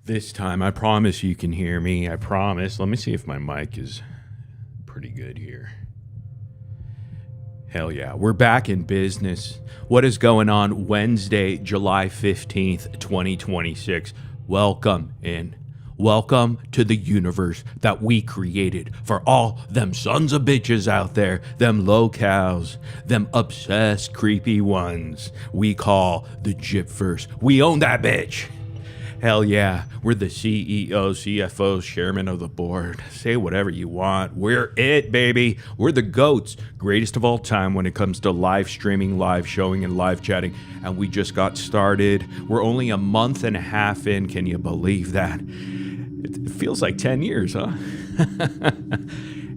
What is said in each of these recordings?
This time, I promise you can hear me. I promise. Let me see if my mic is pretty good here. Hell yeah, we're back in business. What is going on Wednesday, July 15th, 2026? Welcome in. Welcome to the universe that we created for all them sons of bitches out there, them locals, them obsessed creepy ones we call the Gypverse. We own that bitch. Hell yeah, we're the CEO, CFO, chairman of the board. Say whatever you want. We're it, baby. We're the GOATs, greatest of all time when it comes to live streaming, live showing, and live chatting. And we just got started. We're only a month and a half in. Can you believe that? It feels like 10 years, huh?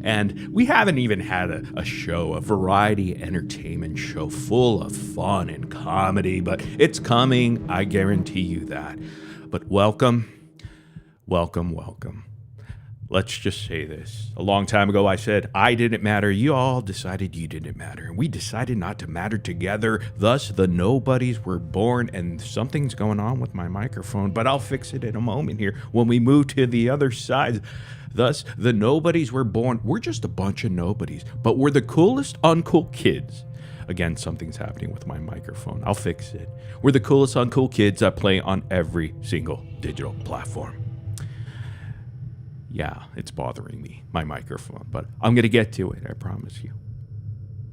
And we haven't even had a show, a variety entertainment show full of fun and comedy, but it's coming. I guarantee you that. But welcome. Let's just say this. A long time ago, I said, I didn't matter. You all decided you didn't matter. And we decided not to matter together. Thus, the nobodies were born. And something's going on with my microphone, but I'll fix it in a moment here when we move to the other side. Thus, the nobodies were born. We're just a bunch of nobodies, but we're the coolest uncool kids. Again, something's happening with my microphone. I'll fix it. We're the coolest uncool kids that play on every single digital platform. Yeah, it's bothering me, my microphone, but I'm going to get to it, I promise you.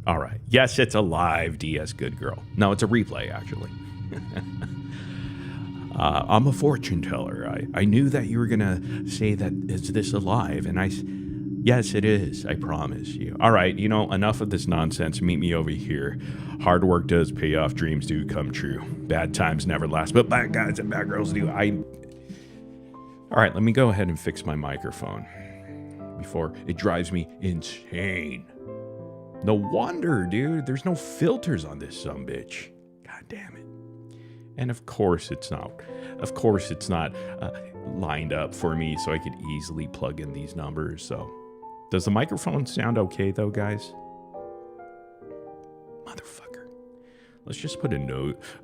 All right. Yes, it's a live DS Good Girl. No, it's a replay, actually. I'm a fortune teller. I knew that you were going to say that, is this alive? And yes, it is, I promise you. All right, enough of this nonsense. Meet me over here. Hard work does pay off. Dreams do come true. Bad times never last, but bad guys and bad girls do. All right, let me go ahead and fix my microphone before it drives me insane. No wonder, dude. There's no filters on this sumbitch. God damn it. And of course it's not lined up for me so I could easily plug in these numbers. So does the microphone sound okay though, guys? Motherfucker. Let's just put a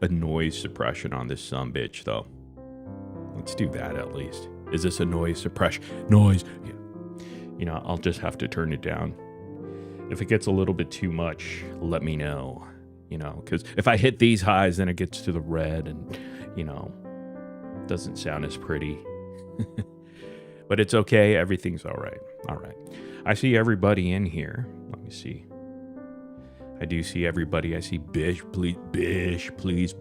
noise suppression on this sumbitch though. Let's do that at least. Is this a noise suppression? Noise. Yeah. I'll just have to turn it down. If it gets a little bit too much, let me know. Because if I hit these highs, then it gets to the red and, doesn't sound as pretty. But it's okay. Everything's all right. All right. I see everybody in here. Let me see. I do see everybody. I see Bish, please,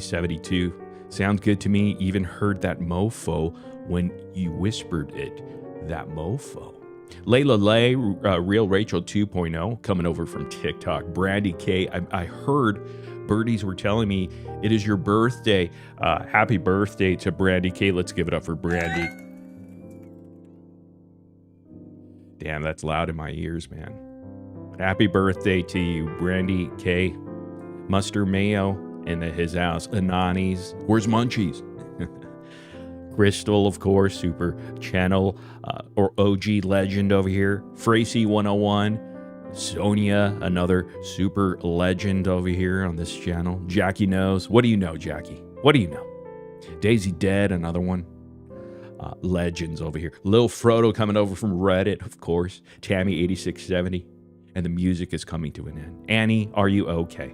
72. Sounds good to me. Even heard that mofo when you whispered it. That mofo. Layla Lay, Real Rachel 2.0, coming over from TikTok. Brandy K, I heard birdies were telling me it is your birthday. Happy birthday to Brandy K. Let's give it up for Brandy. Damn, that's loud in my ears, man. Happy birthday to you, Brandy K. Mustard Mayo in his house. Anani's. Where's Munchies? Crystal, of course, super channel or OG legend over here. Fracy 101. Sonia, another super legend over here on this channel. Jackie knows. What do you know, Jackie? What do you know? Daisy Dead, another one. Legends over here. Lil Frodo coming over from Reddit, of course. Tammy 8670. And the music is coming to an end. Annie, are you okay?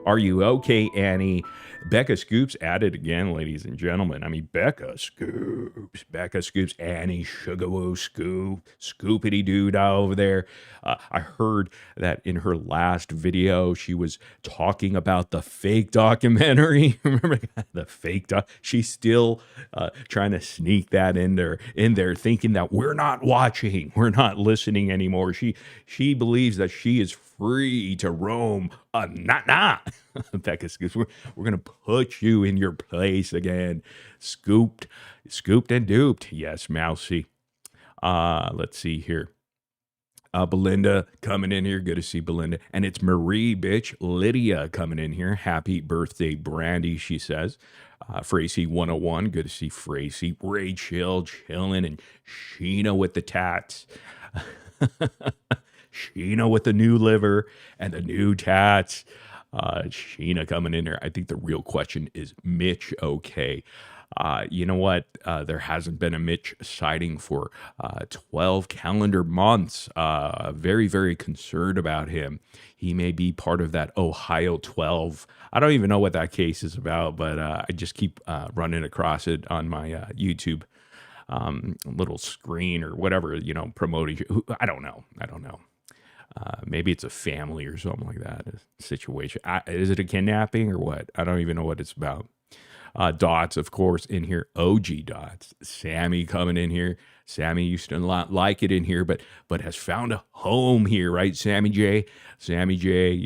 Are you okay, Annie? Becca Scoops at it again, ladies and gentlemen. I mean, Becca Scoops, Annie Sugarwoo Scoop, Scoopity Dude over there. I heard that in her last video, she was talking about the fake documentary. Remember the fake doc? She's still trying to sneak that in there, thinking that we're not watching, we're not listening anymore. She believes that she is free to roam. Nah. Becca Scoops, we're going to put you in your place again. Scooped and duped. Yes, Mousy. Let's see here. Belinda coming in here. Good to see Belinda. And it's Marie, bitch. Lydia coming in here. Happy birthday, Brandy, she says. Fracy 101. Good to see Fracy. Rachel chilling. And Sheena with the tats. Sheena with the new liver and the new tats. Sheena coming in there. I think the real question is Mitch okay? You know what? There hasn't been a Mitch sighting for 12 calendar months. Very, very concerned about him. He may be part of that Ohio 12. I don't even know what that case is about, but I just keep running across it on my YouTube little screen or whatever, promoting. I don't know. Maybe it's a family or something like that situation. Is it a kidnapping or what? I don't even know what it's about. Dots, of course, in here. OG Dots. Sammy coming in here. Sammy used to not like it in here, but has found a home here, right? Sammy J. Sammy J.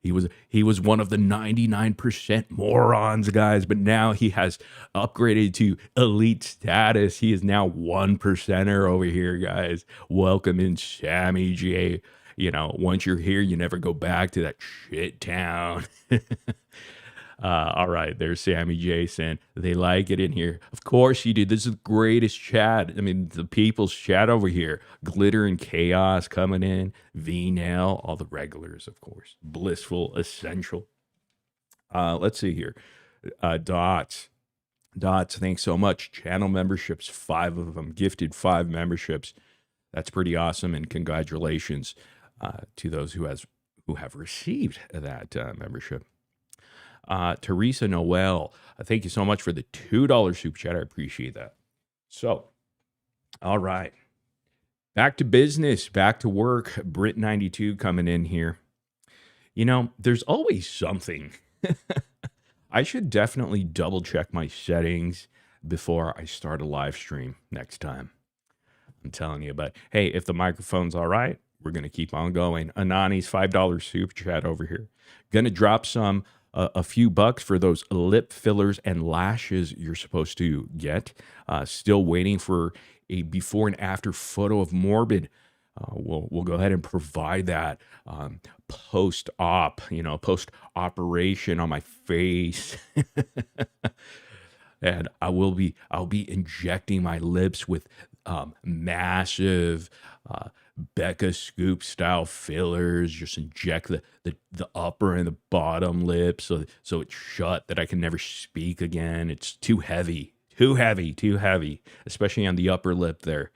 He was one of the 99% morons, guys, but now he has upgraded to elite status. He is now 1%er over here, guys. Welcome in, Sammy J. Once you're here, you never go back to that shit town. All right, there's Sammy Jason. They like it in here. Of course you do. This is the greatest chat. I mean, the people's chat over here. Glitter and Chaos coming in. V-Nail, all the regulars, of course. Blissful, Essential. Let's see here. Dots, thanks so much. Channel memberships, 5 of them. Gifted 5 memberships. That's pretty awesome, and congratulations to those who have received that membership. Teresa Noel, thank you so much for the $2 super chat. I appreciate that. So, all right. Back to business, back to work. Brit92 coming in here. There's always something. I should definitely double check my settings before I start a live stream next time. I'm telling you, but hey, if the microphone's all right, we're going to keep on going. Anani's $5 super chat over here. Going to drop a few bucks for those lip fillers and lashes you're supposed to get. Still waiting for a before and after photo of Morbid. We'll go ahead and provide that post-op, post-operation on my face. And I'll be injecting my lips with massive Becca Scoop style fillers. Just inject the upper and the bottom lip so it's shut, that I can never speak again. It's too heavy, especially on the upper lip there.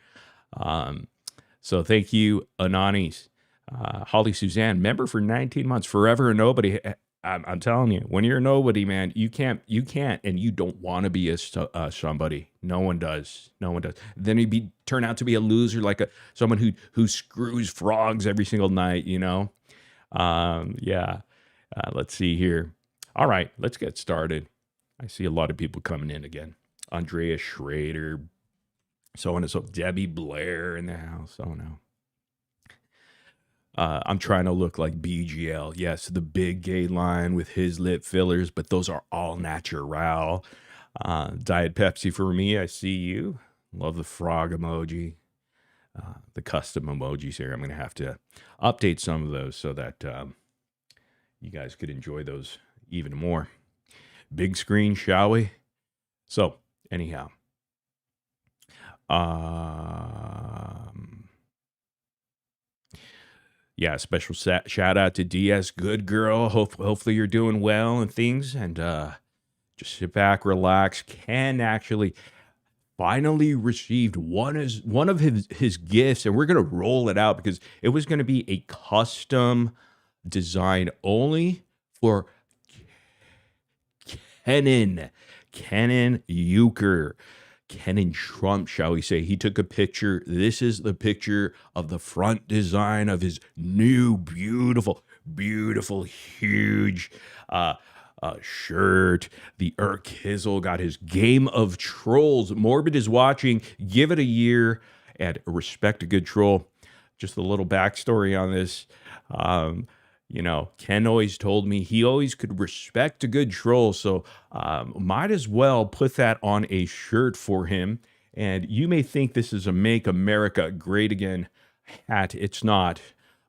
So thank you, Ananis. Holly Suzanne, member for 19 months, forever a nobody. I'm telling you, when you're a nobody, man, you can't, and you don't want to be a somebody. No one does. Then you turn out to be a loser, like someone who screws frogs every single night. Yeah. Let's see here. All right, let's get started. I see a lot of people coming in again. Andrea Schrader, so on and so. Debbie Blair in the house. Oh no. I'm trying to look like BGL. Yes, the big gay line with his lip fillers, but those are all natural. Diet Pepsi for me. I see you. Love the frog emoji. The custom emojis here. I'm going to have to update some of those so that you guys could enjoy those even more. Big screen, shall we? So, anyhow. Yeah, special shout out to DS Good Girl. Hopefully you're doing well and things. And just sit back, relax. Ken actually finally received one of his gifts, and we're going to roll it out because it was going to be a custom design only for Kenan Urker. Kenan Trump, shall we say. He took a picture. This is the picture of the front design of his new beautiful, huge shirt. The Urkizzle got his Game of Trolls. Morbid is watching. Give it a year and respect a good troll. Just a little backstory on this. Ken always told me he always could respect a good troll, so might as well put that on a shirt for him. And you may think this is a Make America Great Again hat. It's not.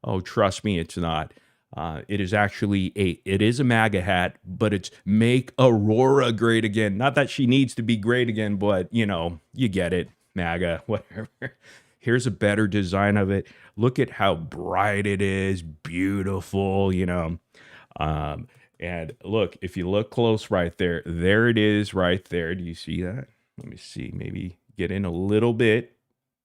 Oh, trust me, it's not. It is actually it is a MAGA hat, but it's Make Aurora Great Again. Not that she needs to be great again, but you get it. MAGA, whatever. Here's a better design of it. Look at how bright it is, beautiful, And look, if you look close right there, there it is right there. Do you see that? Let me see. Maybe get in a little bit,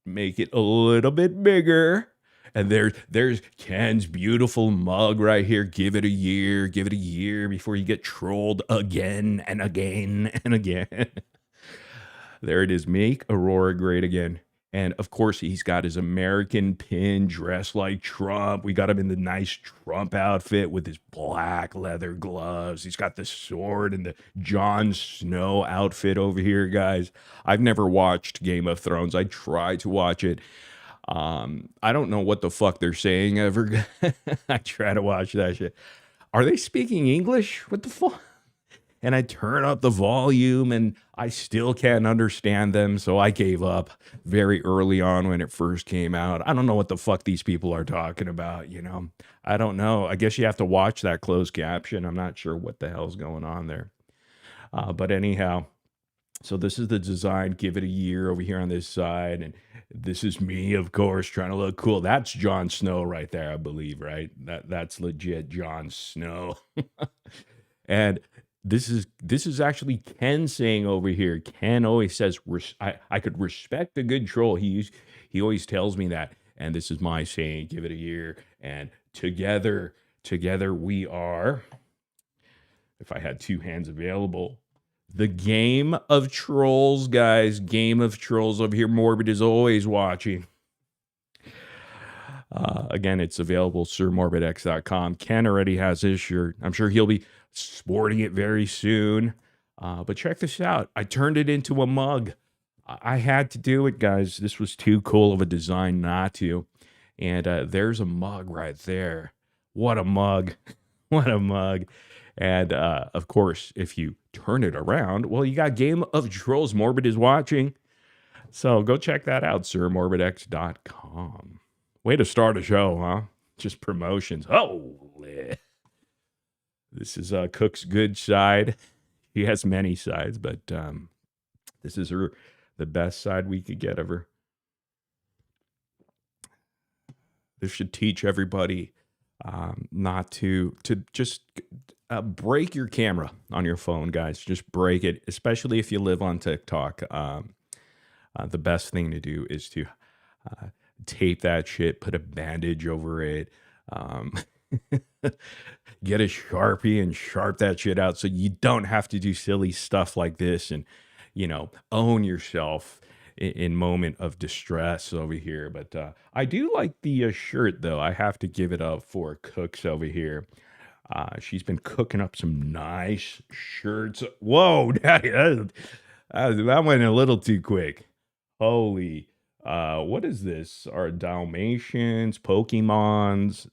make it a little bit bigger. And there's Ken's beautiful mug right here. Give it a year. Give it a year before you get trolled again and again and again. There it is. Make Aurora great again. And of course, he's got his American pin dressed like Trump. We got him in the nice Trump outfit with his black leather gloves. He's got the sword and the Jon Snow outfit over here, guys. I've never watched Game of Thrones. I try to watch it. I don't know what the fuck they're saying ever. I try to watch that shit. Are they speaking English? What the fuck? And I turn up the volume and I still can't understand them. So I gave up very early on when it first came out. I don't know what the fuck these people are talking about, you know? I don't know. I guess you have to watch that closed caption. I'm not sure what the hell's going on there. But anyhow, so this is the design. Give it a year over here on this side. And this is me, of course, trying to look cool. That's Jon Snow right there, I believe, right? That's legit Jon Snow. And this is actually Ken saying over here. Ken always says, I could respect a good troll. He always tells me that. And this is my saying, give it a year. And together we are, if I had two hands available, the Game of Trolls, guys. Game of Trolls over here. Morbid is always watching. Again, it's available, sirmorbidx.com. Ken already has his shirt. I'm sure he'll be sporting it very soon. But check this out. I turned it into a mug. I had to do it, guys. This was too cool of a design not to. And there's a mug right there. What a mug. What a mug. And of course, if you turn it around, well, you got Game of Trolls. Morbid is watching. So go check that out, sirmorbidx.com. Way to start a show, huh? Just promotions. Holy. This is Cook's good side. He has many sides, but this is the best side we could get of her. This should teach everybody not to just break your camera on your phone, guys. Just break it, especially if you live on TikTok. The best thing to do is to tape that shit, put a bandage over it, get a Sharpie and sharp that shit out so you don't have to do silly stuff like this and, you know, own yourself in moment of distress over here. But I do like the shirt, though. I have to give it up for Cooks over here. She's been cooking up some nice shirts. Whoa, that went a little too quick. Holy. What is this? Are Dalmatians, Pokemons?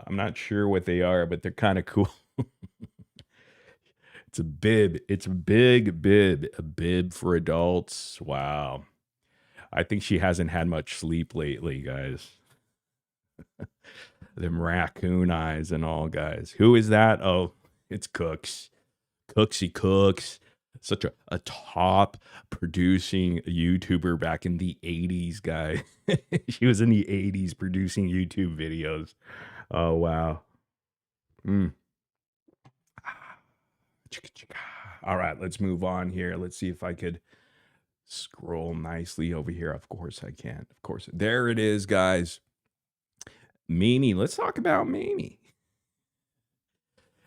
I'm not sure what they are, but they're kind of cool. It's a bib. It's a big bib. A bib for adults. Wow. I think she hasn't had much sleep lately, guys. Them raccoon eyes and all, guys. Who is that? Oh, it's Cooks. Cooksy Cooks. Such a top producing YouTuber back in the 80s, guy. She was in the 80s producing YouTube videos. Oh, wow. All right, let's move on here. Let's see if I could scroll nicely over here. Of course I can. Of course. There it is, guys. Mimi. Let's talk about Mimi.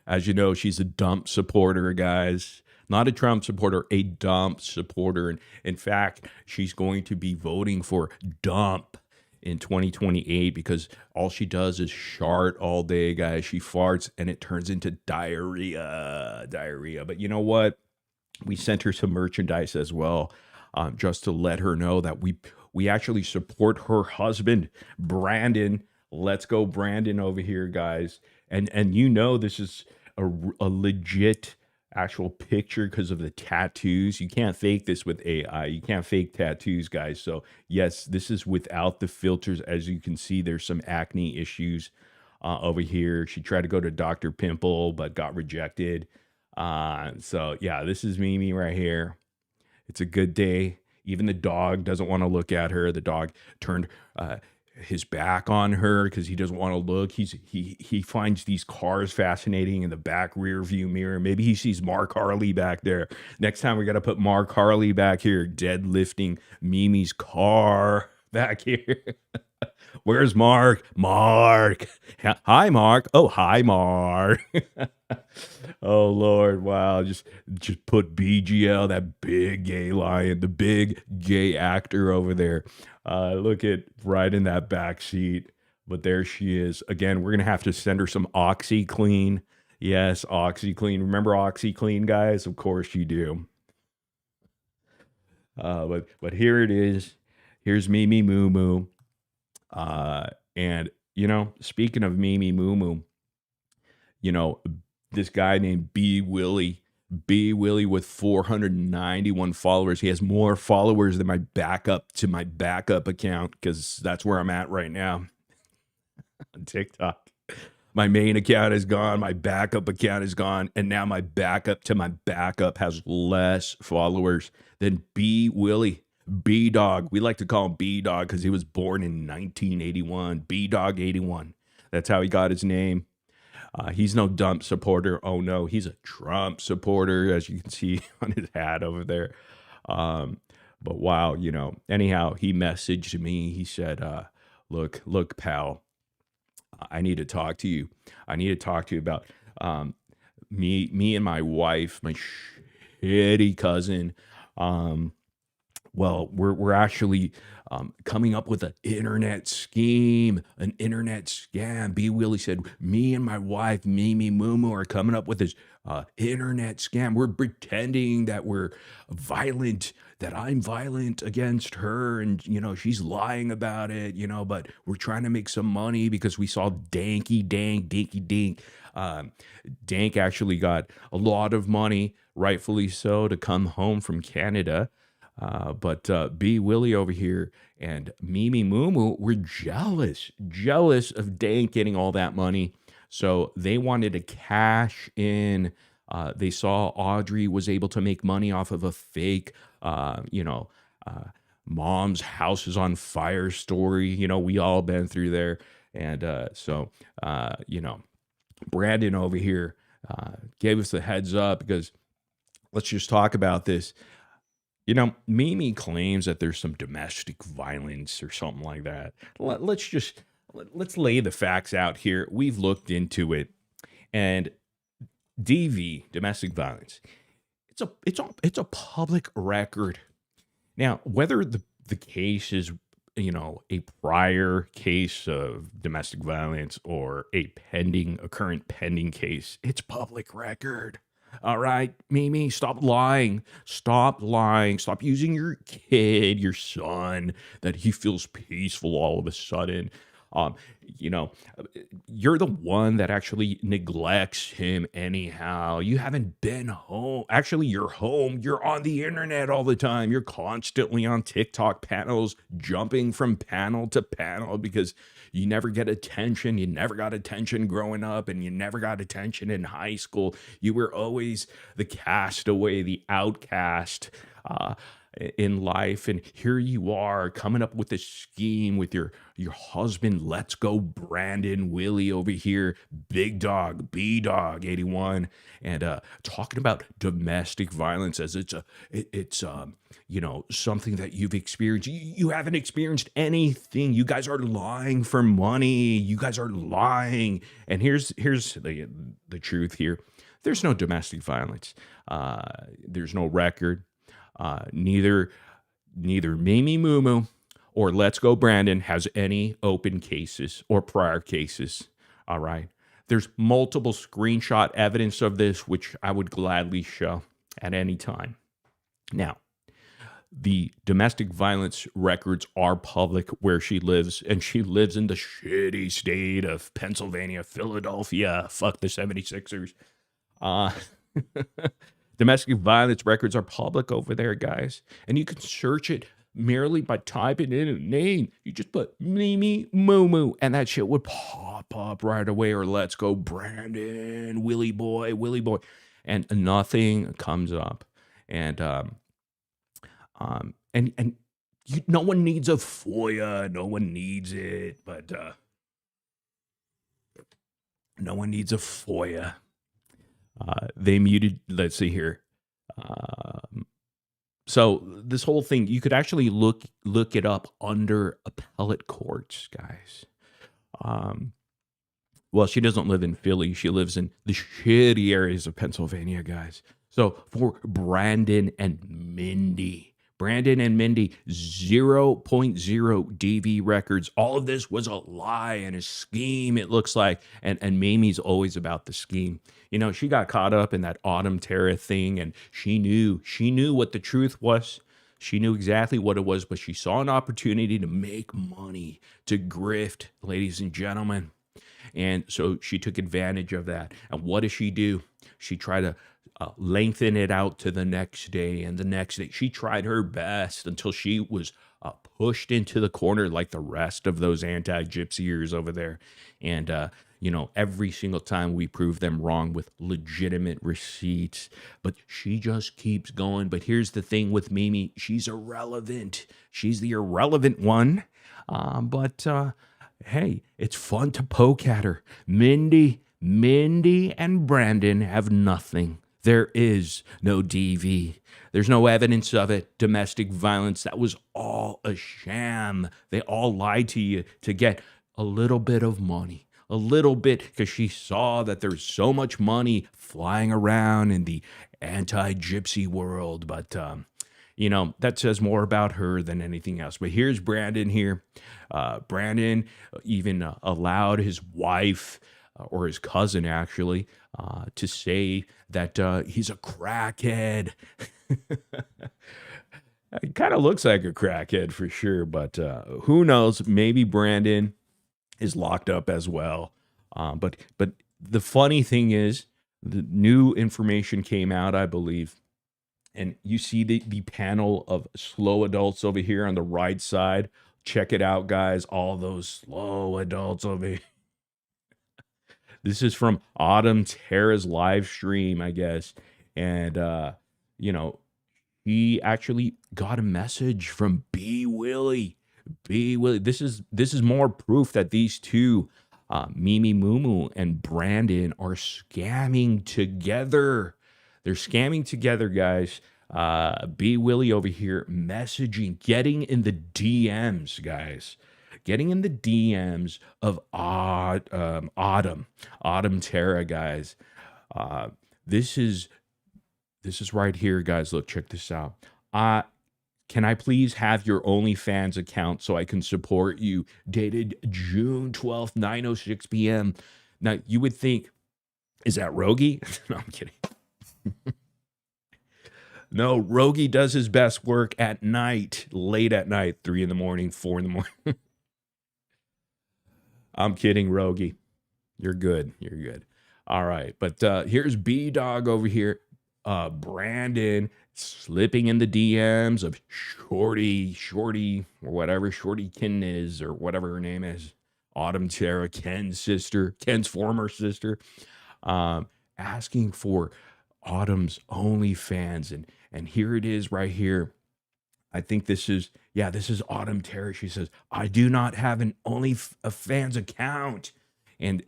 As you know, she's a Dump supporter, guys. Not a Trump supporter, a Dump supporter. And in fact, she's going to be voting for Dump in 2028 because all she does is shart all day, guys. She farts and it turns into diarrhea. But you know what? We sent her some merchandise as well, just to let her know that we actually support her husband, Brandon. Let's go, Brandon, over here, guys. And you know this is a legit actual picture because of the tattoos. You can't fake this with AI. You can't fake tattoos, guys. So yes, this is without the filters. As you can see, there's some acne issues over here. She tried to go to Dr. Pimple, but got rejected. So yeah, this is Mimi right here. It's a good day. Even the dog doesn't want to look at her. The dog turned his back on her because he doesn't want to look. He finds these cars fascinating in the back rear view mirror. Maybe he sees Mark Harley back there. Next time we got to put Mark Harley back here deadlifting Mimi's car back here. Where's Mark? Mark. Hi, Mark. Oh, hi, Mark. Oh Lord, wow. Just put BGL, that big gay lion, the big gay actor over there. Look at right in that back seat. But there she is. Again, we're gonna have to send her some OxyClean. Yes, OxyClean. Remember OxyClean, guys? Of course you do. But here it is. Here's Mimi Moo Moo. And speaking of Mimi Moo Moo, you know, this guy named B Willie with 491 followers. He has more followers than my backup to my backup account because that's where I'm at right now on TikTok. My main account is gone, my backup account is gone, and now my backup to my backup has less followers than B Willie. B Dog. We like to call him B Dog because he was born in 1981. B Dog 81. That's how he got his name. He's no Dump supporter. Oh no, he's a Trump supporter, as you can see on his hat over there. But wow, anyhow, he messaged me. He said, look, pal, I need to talk to you. I need to talk to you about me and my wife, my shitty cousin. Well, we're actually coming up with an internet scheme, an internet scam. B. Willie said, me and my wife, Mimi Moo Moo, are coming up with this internet scam. We're pretending that we're violent, that I'm violent against her, and she's lying about it, but we're trying to make some money because we saw Dinky Dink. Dank actually got a lot of money, rightfully so, to come home from Canada. But B. Willie over here and Mimi Moo Moo were jealous of Dank getting all that money. So they wanted to cash in. They saw Audrey was able to make money off of a fake, mom's house is on fire story. We all been through there. And so, Brandon over here gave us the heads up because let's just talk about this. Mimi claims that there's some domestic violence or something like that. Let's lay the facts out here. We've looked into it, and DV, domestic violence, it's a public record. Now, whether the case is a prior case of domestic violence or a current pending case, it's public record. All right, Mimi, stop lying. Stop lying. Stop using your kid, your son, that he feels peaceful all of a sudden. You know, you're the one that actually neglects him anyhow. You haven't been home. Actually, you're home. You're on the internet all the time. You're constantly on TikTok panels, jumping from panel to panel because you never get attention. You never got attention growing up, and you never got attention in high school. You were always the castaway, the outcast. In life, and here you are coming up with this scheme with your husband. Let's go, Brandon Willie over here, Big Dog B Dog 81, and talking about domestic violence as it's something that you've experienced. You haven't experienced anything. You guys are lying for money. You guys are lying. And here's the truth here. There's no domestic violence. There's no record. Neither Mimi Moo Moo or Let's Go Brandon has any open cases or prior cases. All right. There's multiple screenshot evidence of this, which I would gladly show at any time. Now, the domestic violence records are public where she lives, and she lives in the shitty state of Pennsylvania, Philadelphia. Fuck the 76ers. Domestic violence records are public over there, guys. And you can search it merely by typing in a name. You just put Mimi Moo Moo, and that shit would pop up right away. Or Let's Go Brandon, Willie Boy. And nothing comes up. And No one needs a FOIA. No one needs it, but no one needs a FOIA. They muted. Let's see here. So this whole thing, you could actually look it up under appellate courts, guys. Well, she doesn't live in Philly. She lives in the shitty areas of Pennsylvania, guys. So for Brandon and Mindy, 0.0 DV records. All of this was a lie and a scheme, it looks like. And Mamie's always about the scheme. You know, she got caught up in that Autumn Terra thing, and she knew what the truth was. She knew exactly what it was, but she saw an opportunity to make money, to grift, ladies and gentlemen. And so she took advantage of that. And what does she do? She tried to lengthen it out to the next day and the next day. She tried her best until she was pushed into the corner like the rest of those anti-gypsyers over there. And, you know, every single time we prove them wrong with legitimate receipts. But she just keeps going. But here's the thing with Mimi. She's irrelevant. She's the irrelevant one. Hey, it's fun to poke at her. Mindy and Brandon have nothing. There is no DV. There's no evidence of it. Domestic violence, that was all a sham. They all lied to you to get a little bit of money. A little bit, because she saw that there's so much money flying around in the anti-gypsy world. But, you know, that says more about her than anything else. But here's Brandon here. Brandon even allowed his wife, or his cousin actually, to say that he's a crackhead. It kind of looks like a crackhead for sure, but who knows? Maybe Brandon is locked up as well. But the funny thing is, the new information came out, I believe, and you see the panel of slow adults over here on the right side. Check it out, guys. All those slow adults over here. This is from Autumn Terra's live stream, I guess. And, you know, he actually got a message from B. Willie. B. Willie. This is more proof that these two, Mimi Mumu and Brandon, are scamming together. They're scamming together, guys. B. Willie over here messaging, getting in the DMs, guys. Getting in the DMs of Autumn Terra, guys. This is right here, guys. Look, check this out. Can I please have your OnlyFans account so I can support you? Dated June 12th, 9:06 p.m. Now, you would think, is that Rogie? No, I'm kidding. No, Rogie does his best work at night, late at night, 3 in the morning, 4 in the morning. I'm kidding, Rogie. You're good. You're good. All right. But here's B-Dog over here. Brandon slipping in the DMs of Shorty, or whatever Shortykin is, or whatever her name is. Autumn Terra, Ken's former sister, asking for Autumn's OnlyFans. And here it is right here. I think this is Autumn Terra. She says, I do not have an OnlyFans account. And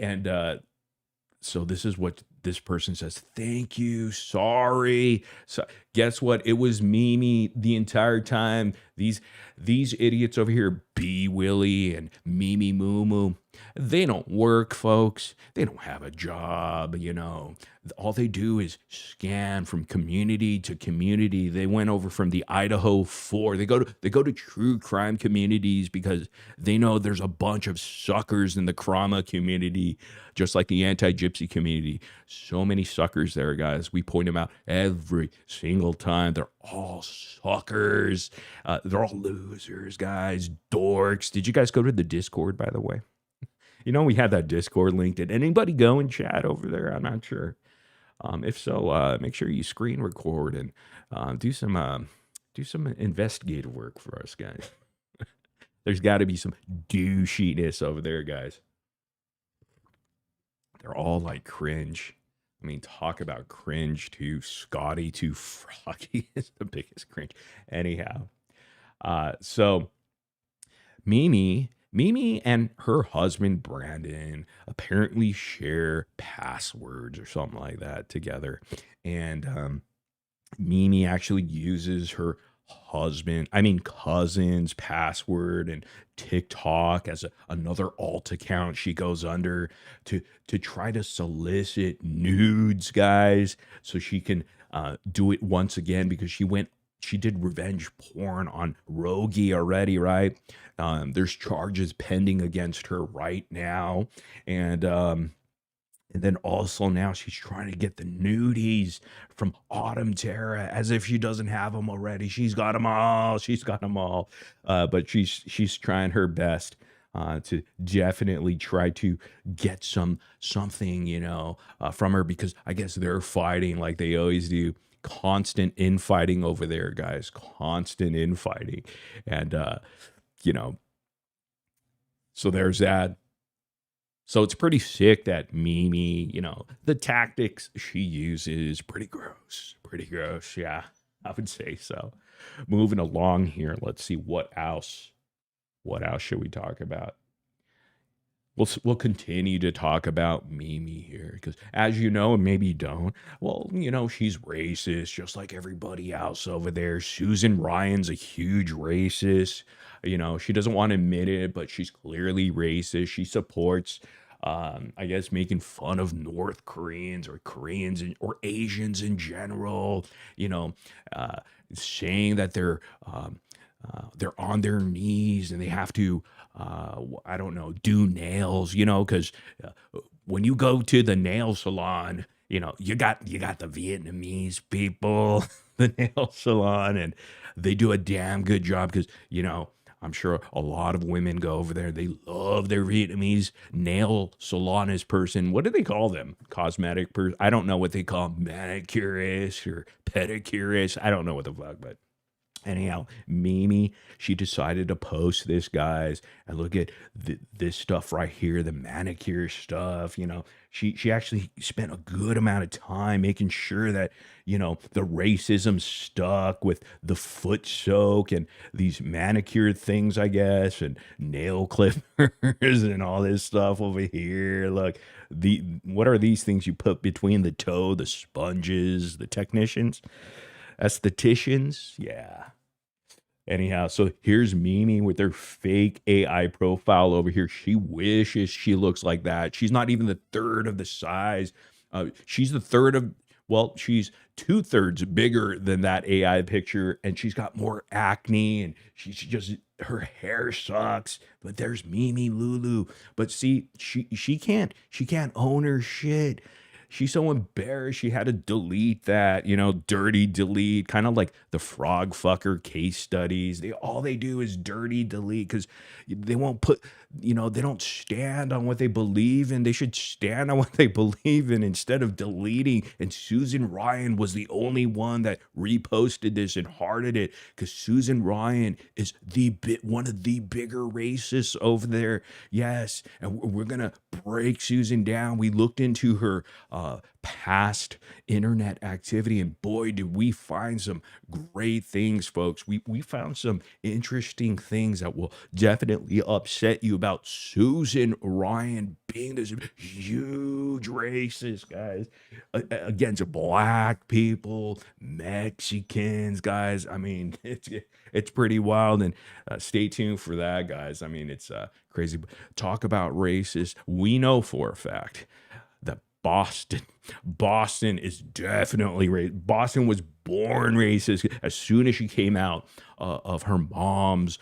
so this is what this person says. Thank you. Sorry. So guess what? It was Mimi the entire time. These idiots over here, B. Willie and Mimi Mumu, they don't work, folks. They don't have a job, you know. All they do is scan from community to community. They went over from the Idaho 4. They go to true crime communities because they know there's a bunch of suckers in the Krama community, just like the anti-gypsy community. So many suckers there, guys. We point them out every single time. They're all suckers. They're all losers, guys. Dorks. Did you guys go to the Discord, by the way? You know, we had that Discord link. Did anybody go and chat over there? I'm not sure. If so, make sure you screen record and do some investigative work for us, guys. There's got to be some douchiness over there, guys. They're all like cringe. I mean, talk about cringe too. Scotty too Froggy is the biggest cringe. Anyhow, So Mimi and her husband Brandon apparently share passwords or something like that together. And Mimi actually uses her cousin's password and TikTok as another alt account she goes under to try to solicit nudes, guys, so she can do it once again because she did revenge porn on Rogie already, right? There's charges pending against her right now, and then also now she's trying to get the nudies from Autumn Terra as if she doesn't have them already. She's got them all. She's got them all. But she's trying her best to definitely try to get something, from her, because I guess they're fighting like they always do. Constant infighting over there, guys. Constant infighting. And you know, so there's that. So it's pretty sick that Mimi, the tactics she uses, pretty gross. Pretty gross. Yeah, I would say so. Moving along here, let's see what else. What else should we talk about? We'll continue to talk about Mimi here because, as you know, and maybe you don't, well, she's racist just like everybody else over there. Susan Ryan's a huge racist. She doesn't want to admit it, but she's clearly racist. She supports, I guess, making fun of North Koreans or Koreans or Asians in general. You know, saying that they're on their knees and they have to I don't know, do nails, because when you go to the nail salon, you got the Vietnamese people, the nail salon, and they do a damn good job because, I'm sure a lot of women go over there. They love their Vietnamese nail salonist person. What do they call them? Cosmetic person? I don't know what they call them. Manicurist or pedicurist. I don't know what the fuck, but anyhow, Mimi, she decided to post this, guys, and look at this stuff right here, the manicure stuff. She actually spent a good amount of time making sure that the racism stuck with the foot soak and these manicured things, I guess, and nail clippers and all this stuff over here. Look, what are these things you put between the toe? The sponges, the technicians, estheticians, yeah. Anyhow, so here's Mimi with her fake AI profile over here. She wishes she looks like that. She's not even the third of the size. She's the third of, well, she's 2/3 bigger than that AI picture, and she's got more acne, and she's just, her hair sucks. But there's Mimi Lulu. But see, she can't own her shit. She's so embarrassed she had to delete that, dirty delete, kind of like the frog fucker case studies. All they do is dirty delete because they won't put, they don't stand on what they believe in. They should stand on what they believe in instead of deleting. And Susan Ryan was the only one that reposted this and hearted it because Susan Ryan is one of the bigger racists over there. Yes, and we're gonna break Susan down. We looked into her past internet activity, and boy, did we find some great things, folks. We found some interesting things that will definitely upset you about Susan Ryan being this huge racist, guys, against black people, Mexicans, guys. I mean, it's pretty wild, and stay tuned for that, guys. I mean, it's crazy. Talk about racist. We know for a fact that Boston is definitely racist. Boston was born racist. As soon as she came out of her mom's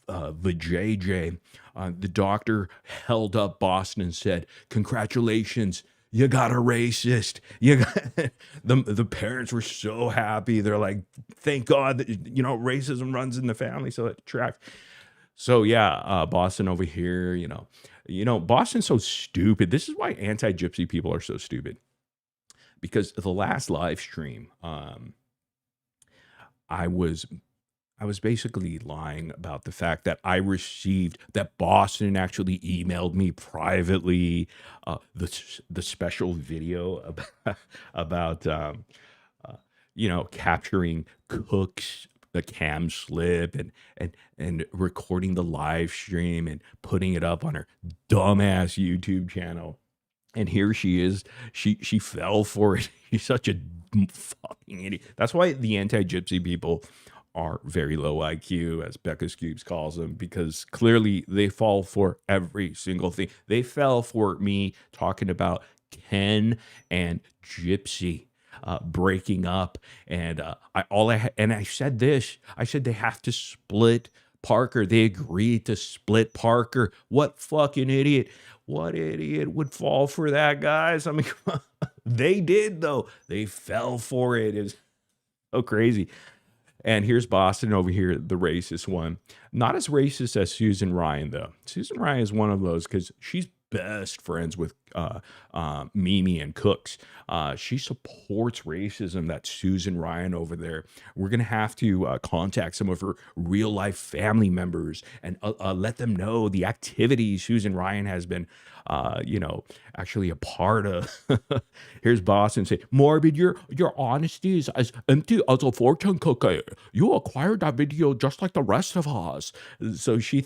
vajayjay, the doctor held up Boston and said, "Congratulations, you got a racist." You got the parents were so happy. They're like, "Thank God that racism runs in the family." So it tracks. So yeah, Boston over here, Boston's so stupid. This is why anti-gypsy people are so stupid. Because the last live stream, I was basically lying about the fact that that Boston actually emailed me privately the special video about capturing cooks the cam slip and recording the live stream and putting it up on her dumbass YouTube channel. And here she is. She fell for it. She's such a fucking idiot. That's why the anti-gypsy people are very low IQ, as Becca Scoops calls them, because clearly they fall for every single thing. They fell for me talking about Ken and Gypsy breaking up, and I said this. I said they have to split Parker. They agreed to split Parker. What fucking idiot? What idiot would fall for that, guys? I mean, they did though. They fell for it. It's so crazy. And here's Boston over here, the racist one. Not as racist as Susan Ryan, though. Susan Ryan is one of those because she's best friends with Mimi and Cooks. She supports racism, that Susan Ryan over there. We're going to have to contact some of her real life family members and let them know the activities Susan Ryan has been, actually a part of. Here's Boston say, Morbid, your honesty is as empty as a fortune cookie. You acquired that video just like the rest of us. So she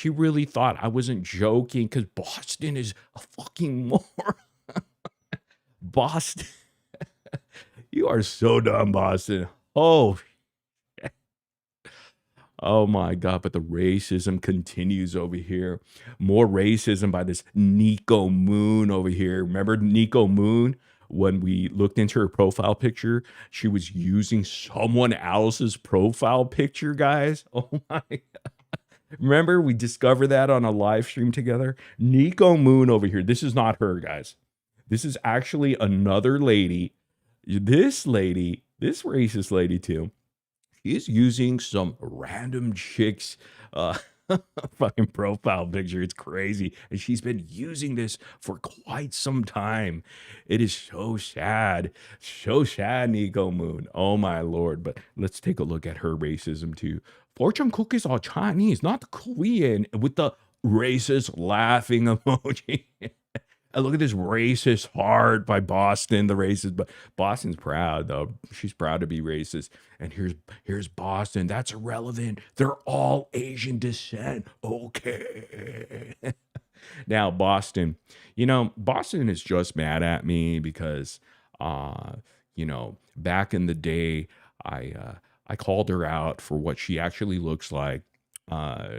really thought I wasn't joking because Boston is a fucking moron. Boston, you are so dumb, Boston. Oh my God, but the racism continues over here. More racism by this Nico Moon over here. Remember Nico Moon? When we looked into her profile picture, she was using someone else's profile picture, guys. Oh my God. Remember, we discovered that on a live stream together? Nico Moon over here. This is not her, guys. This is actually another lady. This racist lady too. She's using some random chick's fucking profile picture. It's crazy. And she's been using this for quite some time. It is so sad. So sad, Nico Moon. Oh my Lord. But let's take a look at her racism too. Fortune cookies are Chinese, not Korean, with the racist laughing emoji. And look at this racist heart by Boston, the racist. But Boston's proud, though. She's proud to be racist. And here's Boston. That's irrelevant. They're all Asian descent. Okay. Now, Boston. Boston is just mad at me because, back in the day, I called her out for what she actually looks like.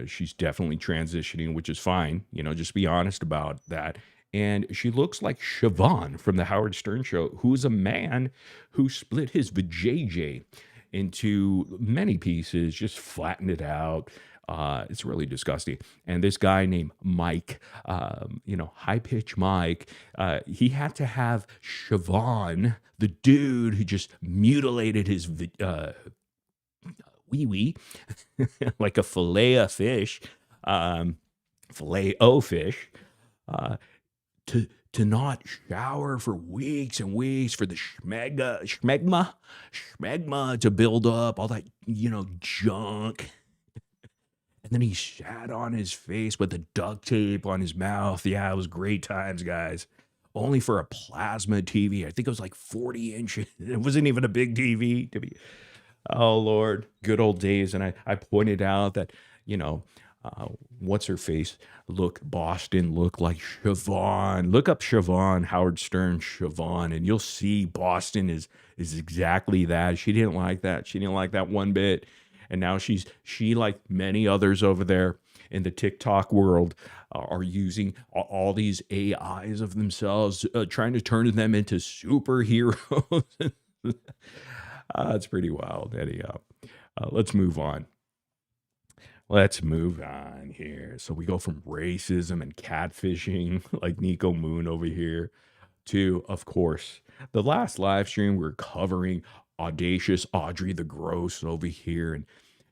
She's definitely transitioning, which is fine. Just be honest about that. And she looks like Siobhan from the Howard Stern Show, who's a man who split his vajayjay into many pieces, just flattened it out. It's really disgusting. And this guy named Mike, high pitch Mike, he had to have Siobhan, the dude who just mutilated his wee-wee like a filet of fish, filet o fish, to not shower for weeks and weeks, for the schmegma to build up, all that, junk. And then he shat on his face with the duct tape on his mouth. Yeah, it was great times, guys. Only for a plasma TV. I think it was like 40 inches. It wasn't even a big TV to be. Oh, Lord. Good old days. And I pointed out that, what's her face? Boston looked like Siobhan. Look up Siobhan, Howard Stern, Siobhan, and you'll see Boston is exactly that. She didn't like that. She didn't like that one bit. And now she, like many others over there in the TikTok world, are using all these AIs of themselves, trying to turn them into superheroes. It's pretty wild. Anyhow, let's move on. Let's move on here. So we go from racism and catfishing, like Nico Moon over here, to, of course, the last live stream we're covering audacious Audrey the Gross over here. And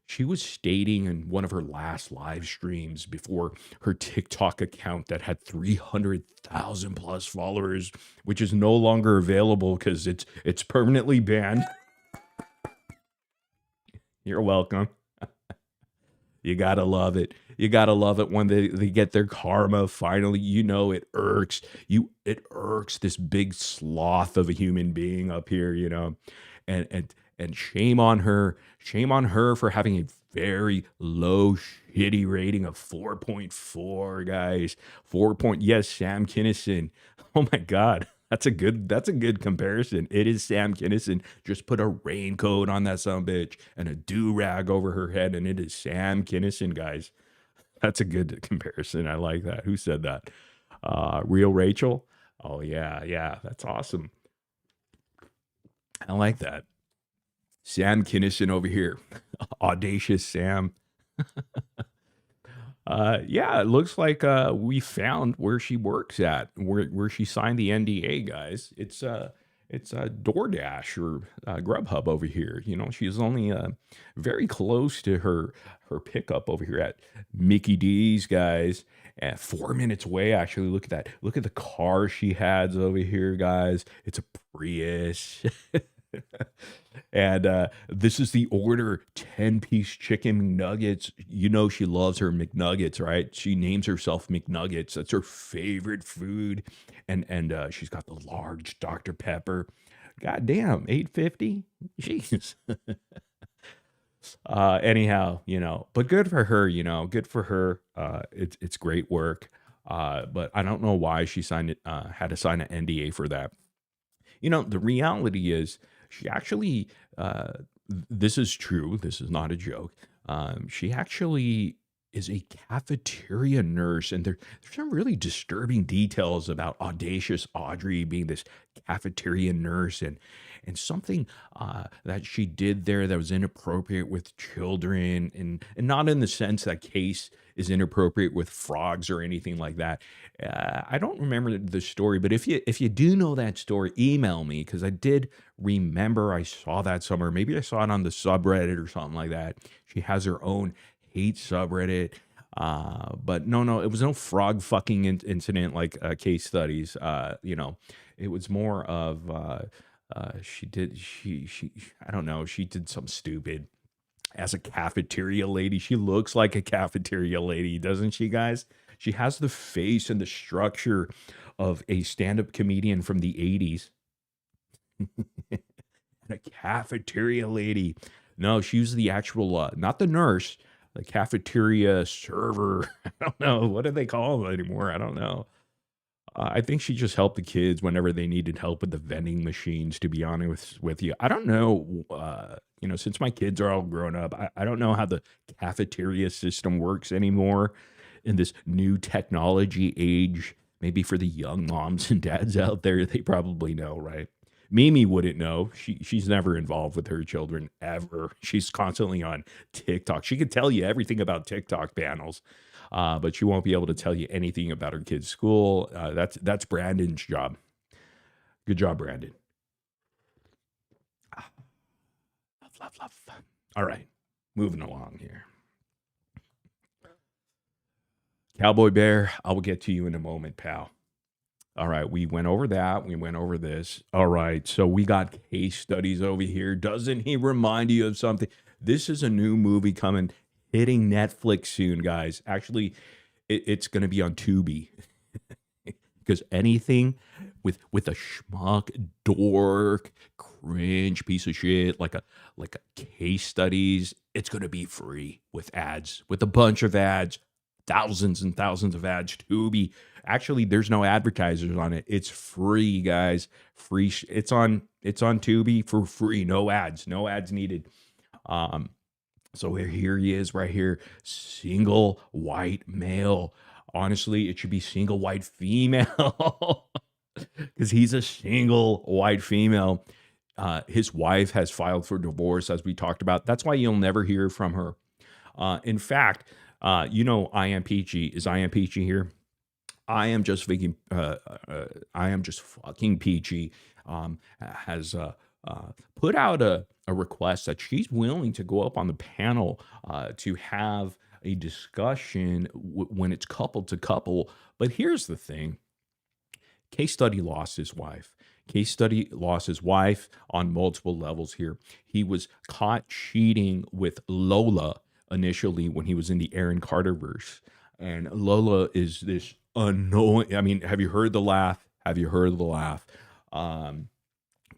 she was stating in one of her last live streams before her TikTok account that had 300,000 plus followers, which is no longer available because it's permanently banned. You're welcome. You gotta love it. You gotta love it when they get their karma finally. It irks you. It irks this big sloth of a human being up here, and And shame on her. Shame on her for having a very low shitty rating of 4.4, guys. 4 point. Yes, Sam Kinison. Oh my God. That's a good comparison. It is Sam Kinison. Just put a raincoat on that son of a bitch and a do-rag over her head, and it is Sam Kinison, guys. That's a good comparison. I like that. Who said that? Real Rachel? Oh yeah, yeah. That's awesome. I like that. Sam Kinison over here. Audacious Sam. Yeah, it looks like we found where she works at, where she signed the NDA, guys. It's DoorDash or Grubhub over here. You know, she's only very close to her pickup over here at Mickey D's, guys. At 4 minutes away, actually. Look at that. Look at the car she has over here, guys. It's a Prius. And this is the order: 10-piece chicken McNuggets. You know she loves her McNuggets, right? She names herself McNuggets. That's her favorite food. And she's got the large Dr. Pepper. God damn, 850? Jeez. Anyhow, but good for her, good for her. It's great work. But I don't know why she had to sign an NDA for that. The reality is she actually, this is true. This is not a joke. She actually is a cafeteria nurse, and there's some really disturbing details about audacious Audrey being this cafeteria nurse, and something that she did there that was inappropriate with children, and not in the sense that Case is inappropriate with frogs or anything like that. I don't remember the story, but if you do know that story, email me, because I did remember I saw that somewhere. Maybe I saw it on the subreddit or something like that. She has her own hate subreddit. But no, it was no frog fucking incident like case studies. It was more of I don't know, she did some stupid as a cafeteria lady. She looks like a cafeteria lady, doesn't she, guys? She has the face and the structure of a stand-up comedian from the 80s. And a cafeteria lady. No, she's the actual, not the nurse, the cafeteria server. I don't know. What do they call them anymore? I don't know. I think she just helped the kids whenever they needed help with the vending machines, to be honest with you. I don't know, since my kids are all grown up, I don't know how the cafeteria system works anymore in this new technology age. Maybe for the young moms and dads out there, they probably know, right? Mimi wouldn't know. She's never involved with her children ever. She's constantly on TikTok. She could tell you everything about TikTok panels, but she won't be able to tell you anything about her kid's school. That's Brandon's job. Good job, Brandon. Love. All right, moving along here. Cowboy Bear, I will get to you in a moment, pal. All right, we went over that. We went over this. All right, so we got case studies over here. Doesn't he remind you of something? This is a new movie coming, hitting Netflix soon, guys. Actually, it's going to be on Tubi. Because anything with a schmuck, dork, cringe piece of shit, like a case studies, it's going to be free with ads, with a bunch of ads. Thousands and thousands of ads. Tubi. Actually, there's no advertisers on it. It's free, guys. Free. It's on Tubi for free. No ads. No ads needed. So here he is right here. Single white male. Honestly, it should be single white female because he's a single white female. His wife has filed for divorce, as we talked about. That's why you'll never hear from her. In fact, I am peachy. Is I am peachy here? I am just fucking peachy. Has put out a request that she's willing to go up on the panel to have a discussion when it's couple to couple. But here's the thing: Case Study lost his wife. Case Study lost his wife on multiple levels here. He was caught cheating with Lola initially when he was in the Aaron Carterverse. And Lola is this annoying. I mean, have you heard the laugh? Have you heard the laugh?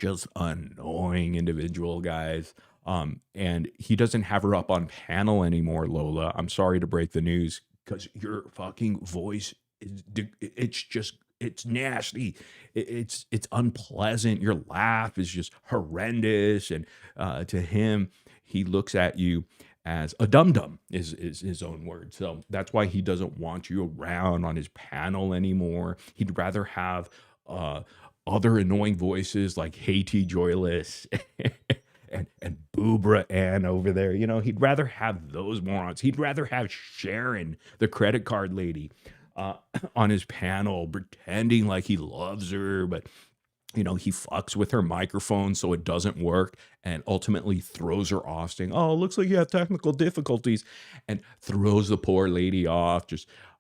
just annoying individual, guys. And he doesn't have her up on panel anymore, Lola. I'm sorry to break the news because your fucking voice it's just it's nasty. It's unpleasant. Your laugh is just horrendous. And to him, he looks at you as a dum dum is his own word. So that's why he doesn't want you around on his panel anymore. He'd rather have other annoying voices like Haiti Joyless and Boobra Ann over there. You know, he'd rather have those morons. He'd rather have Sharon, the credit card lady, on his panel pretending like he loves her, but he fucks with her microphone so it doesn't work and ultimately throws her off saying, "Oh, it looks like you have technical difficulties," and throws the poor lady off.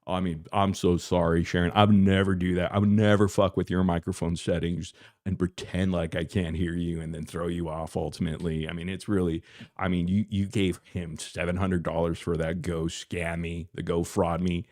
I mean, I'm so sorry, Sharon. I would never do that. I would never fuck with your microphone settings and pretend like I can't hear you and then throw you off ultimately. I mean, it's really, you gave him $700 for that Go Scam Me, the Go Fraud Me,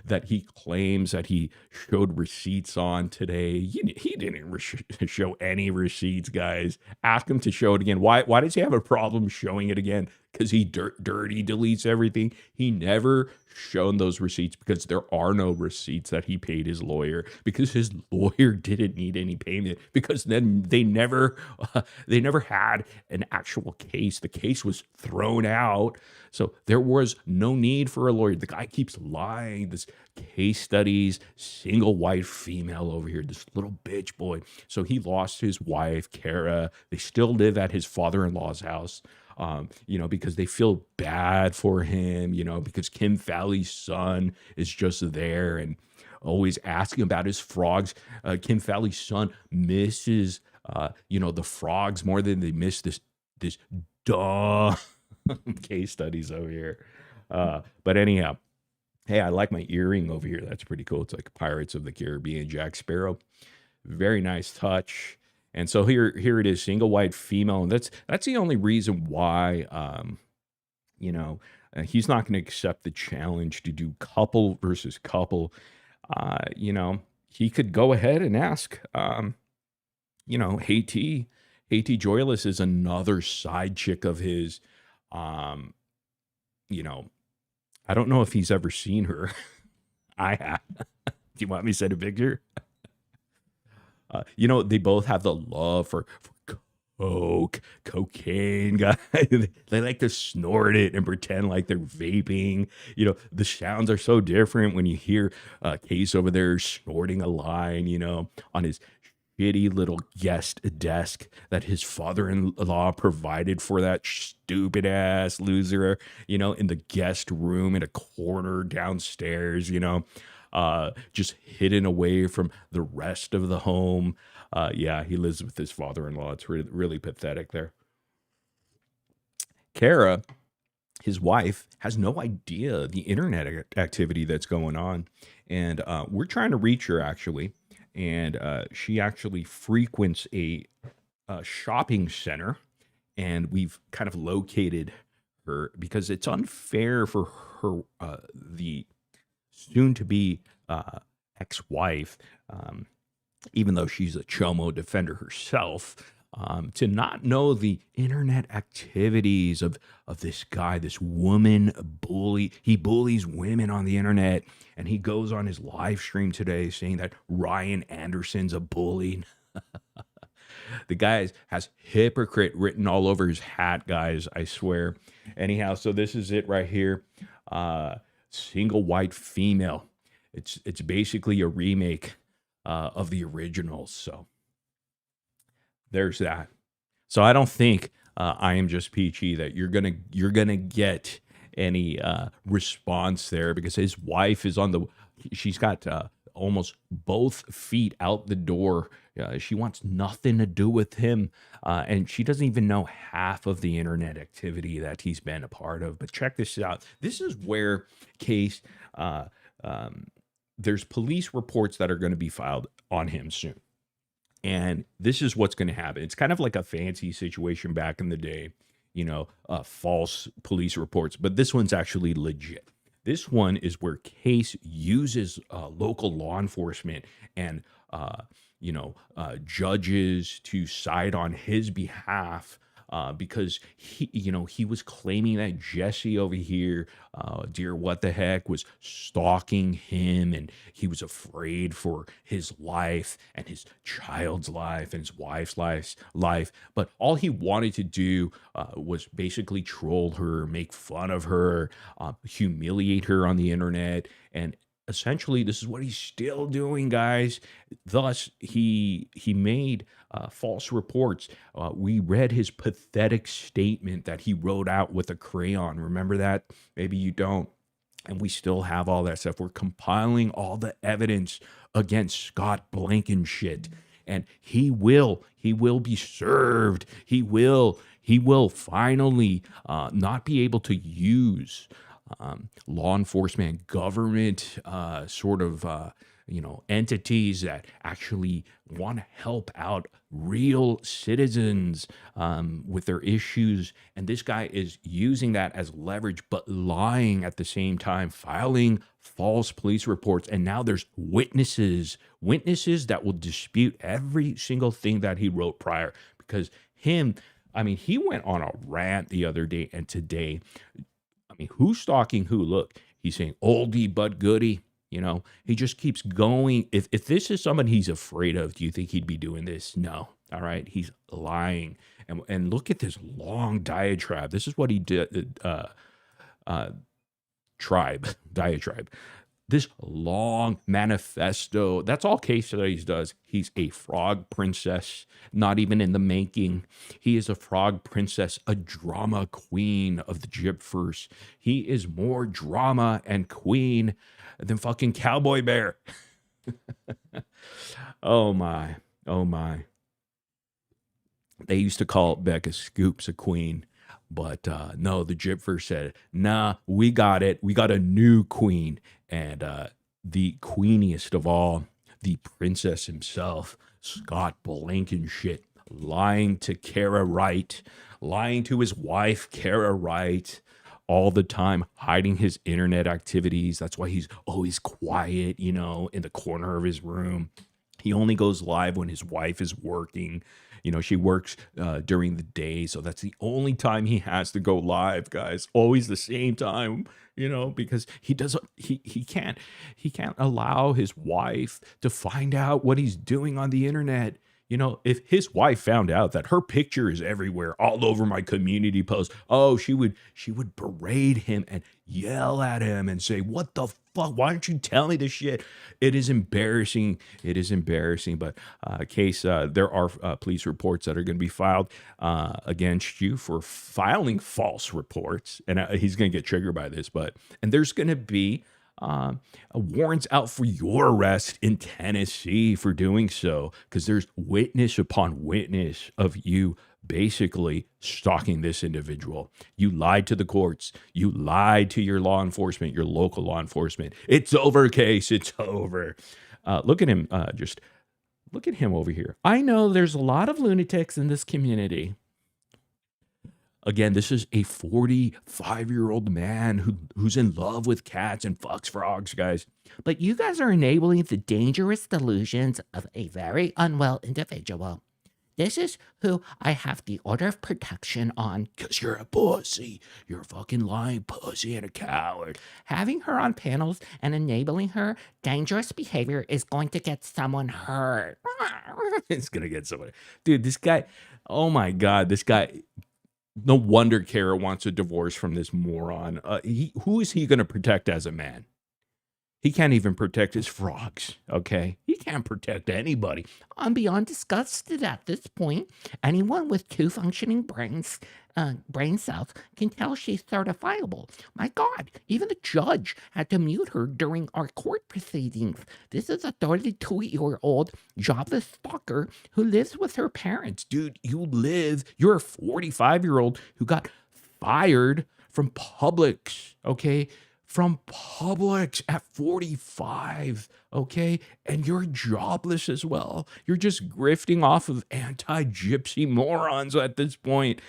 that he claims that he showed receipts on today. He didn't show any receipts, guys. Ask him to show it again. Why does he have a problem showing it again? Because he dirty deletes everything. He never shown those receipts because there are no receipts that he paid his lawyer, because his lawyer didn't need any payment, because then they never had an actual case. The case was thrown out. So there was no need for a lawyer. The guy keeps lying. This case studies, single white female over here, this little bitch boy. So he lost his wife, Kara. They still live at his father-in-law's house. Because they feel bad for him, because Kim Fowley's son is just there and always asking about his frogs. Kim Fowley's son misses, the frogs more than they miss this dumb case studies over here. But anyhow, hey, I like my earring over here. That's pretty cool. It's like Pirates of the Caribbean, Jack Sparrow. Very nice touch. And so here it is, single white female, and that's the only reason why, he's not going to accept the challenge to do couple versus couple. He could go ahead and ask, Haiti Joyless is another side chick of his. I don't know if he's ever seen her. I have. Do you want me to send a picture? They both have the love for cocaine, guys. They like to snort it and pretend like they're vaping. The sounds are so different when you hear Case over there snorting a line, on his shitty little guest desk that his father-in-law provided for that stupid ass loser, in the guest room in a corner downstairs, just hidden away from the rest of the home. He lives with his father-in-law. It's really, really pathetic there. Kara, his wife, has no idea the internet activity that's going on. And we're trying to reach her, actually. And she actually frequents a shopping center. And we've kind of located her because it's unfair for her, the soon-to-be ex-wife, even though she's a Chomo defender herself, to not know the internet activities of this guy, this woman bully. He bullies women on the internet, and he goes on his live stream today saying that Ryan Anderson's a bully. The guy has hypocrite written all over his hat, guys, I swear. Anyhow, so this is it right here. Single white female. It's basically a remake of the originals. So there's that. So I don't think I Am Just Peachy that you're gonna get any response there, because his wife is she's got almost both feet out the door. She wants nothing to do with him, and she doesn't even know half of the internet activity that he's been a part of. But check this out. This is where Case, there's police reports that are going to be filed on him soon. And this is what's going to happen. It's kind of like a fancy situation back in the day, false police reports. But this one's actually legit. This one is where Case uses local law enforcement and judges to side on his behalf, because he was claiming that Jesse over here, dear what the heck, was stalking him, and he was afraid for his life and his child's life and his wife's life. But all he wanted to do was basically troll her, make fun of her, humiliate her on the internet, and essentially this is what he's still doing, guys. Thus he made false reports. We read his pathetic statement that he wrote out with a crayon. Remember that? Maybe you don't. And we still have all that stuff. We're compiling all the evidence against Scott Blankenship, and he will be served. He will finally not be able to use law enforcement, government, entities that actually want to help out real citizens with their issues. And this guy is using that as leverage, but lying at the same time, filing false police reports. And now there's witnesses that will dispute every single thing that he wrote prior, because he went on a rant the other day and today. Who's stalking who? Look, he's saying oldie but goodie. He just keeps going. If this is someone he's afraid of, do you think he'd be doing this? No. All right. He's lying. And look at this long diatribe. This is what he did. Diatribe. This long manifesto. That's all case studies does. He's a frog princess, not even in the making. He is a frog princess, a drama queen of the gypverse. He is more drama and queen than fucking Cowboy Bear. Oh my. They used to call Becca Scoops a queen. But no, the gypverse said, nah, we got it. We got a new queen. And the queeniest of all, the princess himself, Scott Blankenship, lying to Kara Wright, lying to his wife, Kara Wright, all the time, hiding his internet activities. That's why he's always quiet, in the corner of his room. He only goes live when his wife is working. She works during the day, so that's the only time he has to go live, guys. Always the same time, because he can't allow his wife to find out what he's doing on the internet. If his wife found out that her picture is everywhere, all over my community post, she would berate him and yell at him and say, "What the fuck? Why don't you tell me this shit?" It is embarrassing. But there are police reports that are going to be filed against you for filing false reports, and he's going to get triggered by this. And there's going to be warrants out for your arrest in Tennessee for doing so, because there's witness upon witness of you basically stalking this individual. You lied to the courts. You lied to your law enforcement, your local law enforcement. It's over, case. It's over. Look at him. Just look at him over here. I know there's a lot of lunatics in this community. Again, this is a 45-year-old man who's in love with cats and fucks frogs, guys. But you guys are enabling the dangerous delusions of a very unwell individual. This is who I have the order of protection on, because you're a pussy. You're a fucking lying pussy and a coward. Having her on panels and enabling her dangerous behavior is going to get someone hurt. It's going to get someone. Dude, this guy, oh my God, this guy. No wonder Kara wants a divorce from this moron. Who is he going to protect as a man? He can't even protect his frogs, okay? He can't protect anybody. I'm beyond disgusted at this point. Anyone with two functioning brain cells can tell she's certifiable. My God, even the judge had to mute her during our court proceedings. This is a 32-year-old jobless stalker who lives with her parents. Dude, you're a 45-year-old who got fired from Publix, okay? From Publix at 45, okay? And you're jobless as well. You're just grifting off of anti-gypsy morons at this point.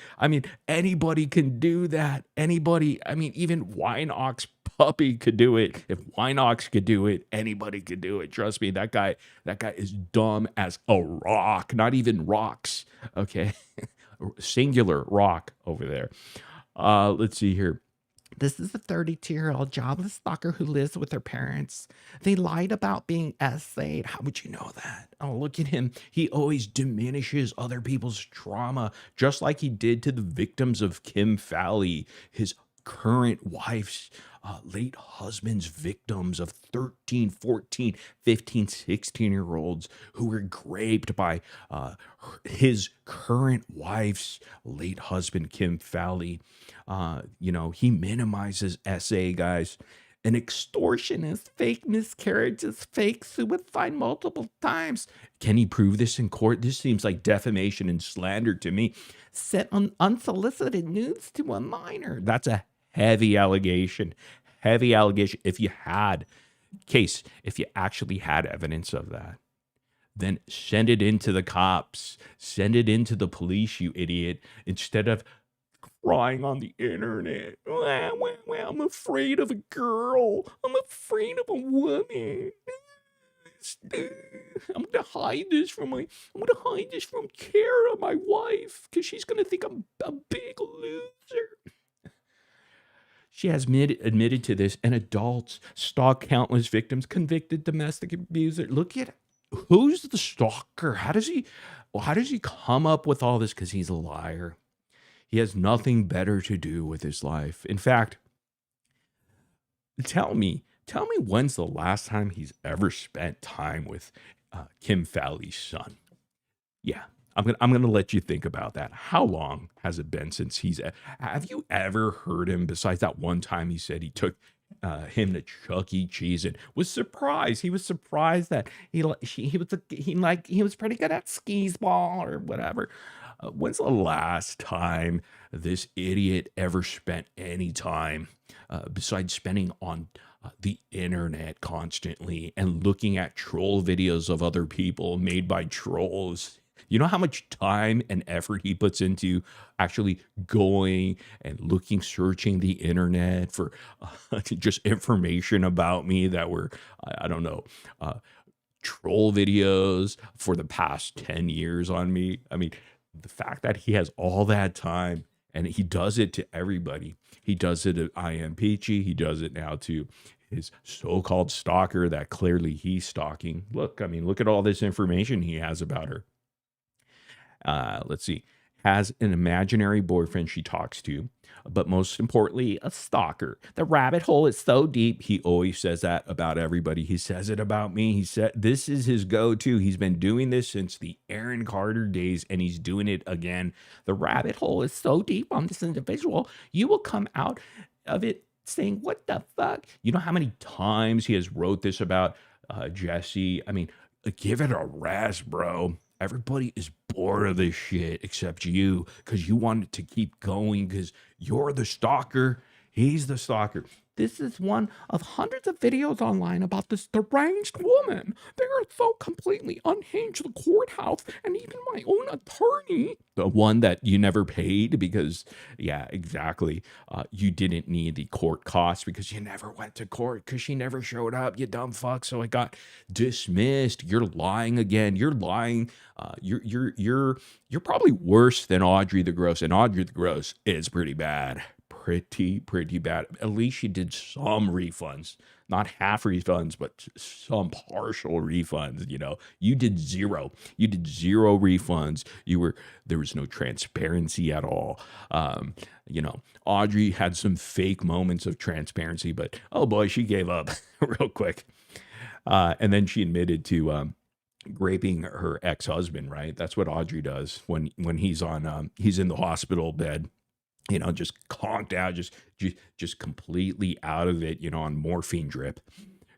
Anybody can do that. Anybody, even Wine Ox Puppy could do it, if Winox could do it, anybody could do it. Trust me, that guy is dumb as a rock. Not even rocks. Okay, singular rock over there. Let's see here. This is a 32-year-old jobless stalker who lives with her parents. They lied about being essayed. How would you know that? Oh, look at him. He always diminishes other people's trauma, just like he did to the victims of Kim Fowley, his current wife's late husband's victims of 13, 14, 15, 16-year-olds who were raped by his current wife's late husband, Kim Fowley. He minimizes SA, guys. An extortionist, fake miscarriages, fake suicide multiple times. Can he prove this in court? This seems like defamation and slander to me. Sent on unsolicited nudes to a minor. That's a heavy allegation. Heavy allegation. If you actually had evidence of that, then send it into the cops. Send it into the police, you idiot. Instead of crying on the internet. I'm afraid of a girl. I'm afraid of a woman. I'm gonna hide this from Kara, my wife, because she's gonna think I'm a big loser. She has admitted to this, and adults stalk countless victims, convicted domestic abuser. Look at who's the stalker. How does he come up with all this? Because he's a liar. He has nothing better to do with his life. In fact, tell me when's the last time he's ever spent time with Kim Fowley's son? Yeah, I'm gonna let you think about that. How long has it been since have you ever heard him, besides that one time he said he took him to Chuck E. Cheese and was surprised? He was surprised that he was pretty good at skis ball or whatever. When's the last time this idiot ever spent any time besides spending on the internet constantly and looking at troll videos of other people made by trolls? You know how much time and effort he puts into actually going and searching the internet for just information about me that were, I don't know, troll videos for the past 10 years on me. I mean, the fact that he has all that time and he does it to everybody. He does it to I Am Peachy. He does it now to his so-called stalker that clearly he's stalking. Look at all this information he has about her. Let's see. Has an imaginary boyfriend she talks to, but most importantly, a stalker. The rabbit hole is so deep. He always says that about everybody. He says it about me. He said this is his go-to. He's been doing this since the Aaron Carter days, and he's doing it again. The rabbit hole is so deep on this individual, you will come out of it saying, what the fuck? You know how many times he has wrote this about Jesse? I mean, give it a rest, bro. Everybody is bored of this shit except you, because you want it to keep going because you're the stalker. He's the stalker. This is one of hundreds of videos online about this deranged woman. They are so completely unhinged, the courthouse, and even my own attorney. The one that you never paid because, yeah, exactly. You didn't need the court costs because you never went to court because she never showed up, you dumb fuck. So it got dismissed. You're lying again. You're lying. You're probably worse than Audrey the Gross, and Audrey the Gross is pretty bad. Pretty bad. At least she did some refunds, not half refunds, but some partial refunds. You did zero. You did zero refunds. There was no transparency at all. Audrey had some fake moments of transparency, but oh boy, she gave up real quick. And then she admitted to raping her ex-husband. Right? That's what Audrey does when he's he's in the hospital bed. Just conked out, just completely out of it, on morphine drip.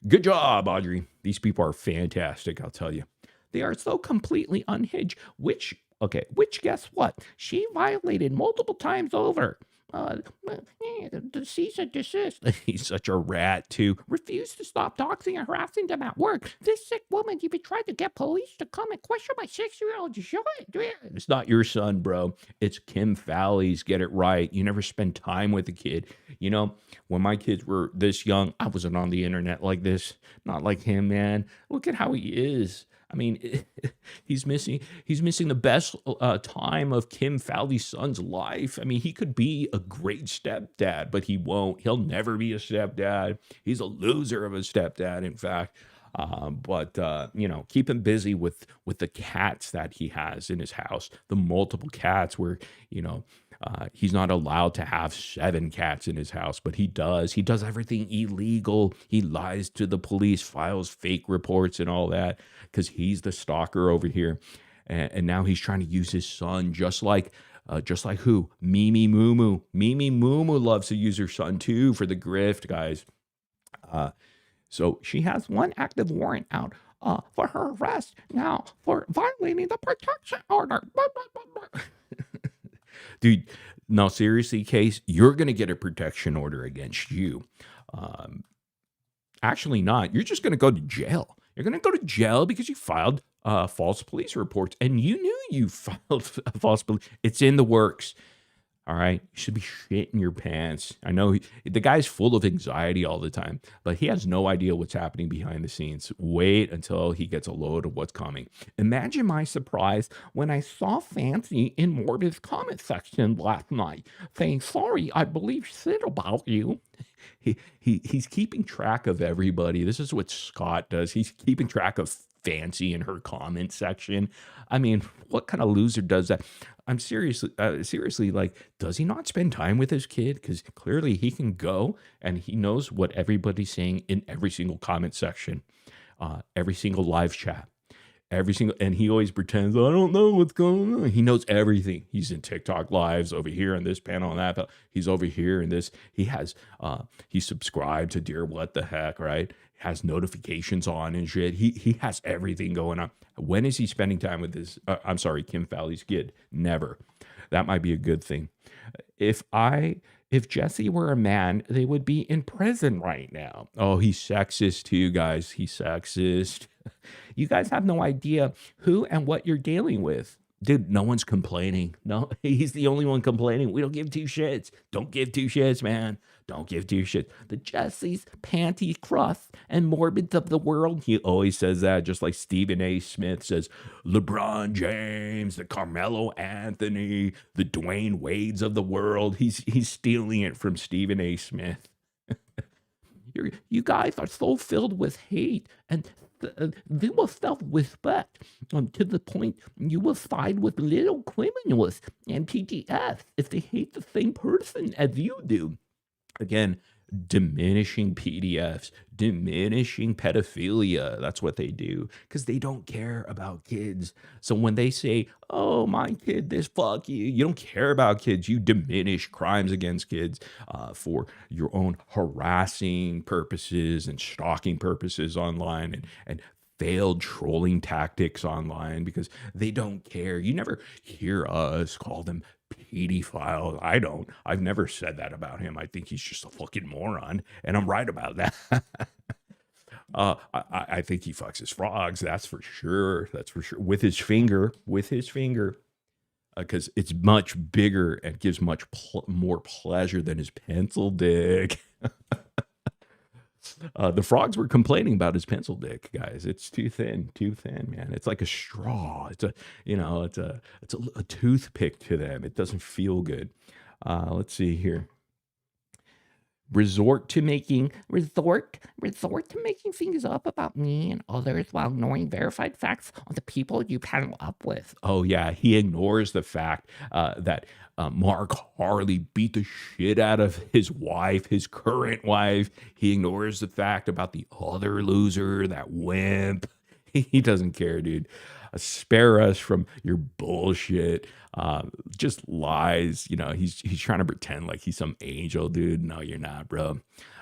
Good job, Audrey. These people are fantastic, I'll tell you. They are so completely unhinged, which guess what? She violated multiple times over. The cease and desist. He's such a rat, too. Refuse to stop doxing and harassing them at work. This sick woman even tried to get police to come and question my 6-year-old son. It's not your son, bro. It's Kim Fowley's. Get it right. You never spend time with the kid. You know, when my kids were this young, I wasn't on the internet like this. Not like him, man. Look at how he is. I mean, he's missing the best time of Kim Fowley's son's life. I mean, he could be a great stepdad, but he won't. He'll never be a stepdad. He's a loser of a stepdad, in fact. But you know, keep him busy with the cats that he has in his house, the multiple cats where, you know, he's not allowed to have 7 cats in his house, but he does. He does everything illegal. He lies to the police, files fake reports and all that because he's the stalker over here. And now he's trying to use his son just like who? Mimi Moo. Mimi Moo loves to use her son too for the grift, guys. So she has one active warrant out for her arrest now for violating the protection order. Dude, no, seriously, Case, you're going to get a protection order against you. Um, Actually, not. You're just going to go to jail. You're going to go to jail because you filed false police reports, and you knew you filed false police. It's in the works. All right. You should be shitting your pants. I know the guy's full of anxiety all the time, but he has no idea what's happening behind the scenes. Wait until he gets a load of what's coming. Imagine my surprise when I saw Fancy in Morbid's comment section last night saying, "Sorry, I believe shit about you." He's keeping track of everybody. This is what Scott does. He's keeping track of Fancy in her comment section. I mean, what kind of loser does that? I'm seriously like, does he not spend time with his kid? Because clearly he can go and he knows what everybody's saying in every single comment section, every single live chat. And he always pretends, I don't know what's going on. He knows everything. He's in TikTok lives over here on this panel and that. But he's over here in this. He's subscribed to Dear What the Heck, right? Has notifications on and shit. He has everything going on. When is he spending time with his, Kim Fowley's kid? Never. That might be a good thing. If Jesse were a man, they would be in prison right now. Oh, he's sexist too, guys. He's sexist. You guys have no idea who and what you're dealing with. Dude, no one's complaining. No, he's the only one complaining. We don't give 2 shits. Don't give 2 shits, man. Don't give 2 shits. The Jesse's, Panty, Crust, and Morbids of the world. He always says that, just like Stephen A. Smith says, LeBron James, the Carmelo Anthony, the Dwayne Wades of the world. He's stealing it from Stephen A. Smith. You guys are so filled with hate and little self-respect to the point you will side with little criminals and TTFs if they hate the same person as you do. Again, diminishing PDFs, diminishing pedophilia. That's what they do because they don't care about kids. So when they say, oh, my kid, this, fuck you, you don't care about kids. You diminish crimes against kids for your own harassing purposes and stalking purposes online and failed trolling tactics online because they don't care. You never hear us call them pedophile. I don't. I've never said that about him. I think he's just a fucking moron, and I'm right about that. I think he fucks his frogs. That's for sure. That's for sure. With his finger. Because it's much bigger and gives much more pleasure than his pencil dick. The frogs were complaining about his pencil dick, guys. It's too thin, man. It's like a straw. It's a toothpick to them. It doesn't feel good. Let's see here. Resort to making things up about me and others while ignoring verified facts on the people you panel up with. Oh yeah, he ignores the fact that Mark Harley beat the shit out of his wife, his current wife. He ignores the fact about the other loser, that wimp. He doesn't care, dude. Spare us from your bullshit, just lies. He's trying to pretend like he's some angel, dude. No, you're not, bro.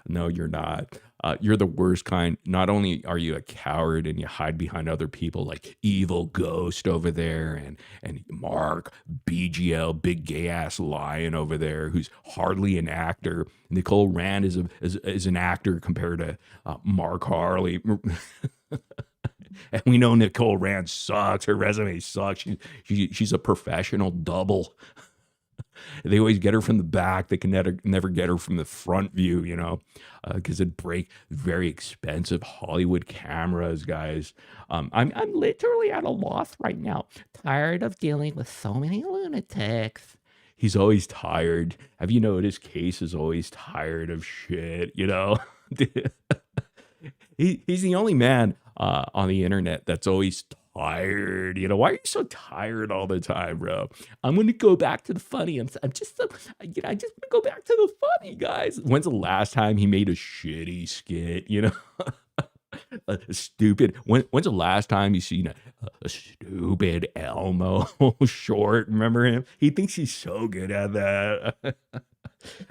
No, you're not. You're the worst kind. Not only are you a coward and you hide behind other people like Evil Ghost over there and Mark BGL, big gay ass lion over there, who's hardly an actor. Nicole Rand is an actor compared to Mark Harley. And we know Nicole Rand sucks. Her resume sucks. She's a professional double. They always get her from the back. They can never get her from the front view, because it'd break very expensive Hollywood cameras, guys. I'm literally at a loss right now. Tired of dealing with so many lunatics. He's always tired. Have you noticed Case is always tired of shit, He's the only man on the internet that's always tired. Why are you so tired all the time, bro? I'm going to go back to the funny. I just want to go back to the funny, guys. When's the last time he made a shitty skit, Stupid. When's the last time you seen a stupid Elmo short? Remember him? He thinks he's so good at that.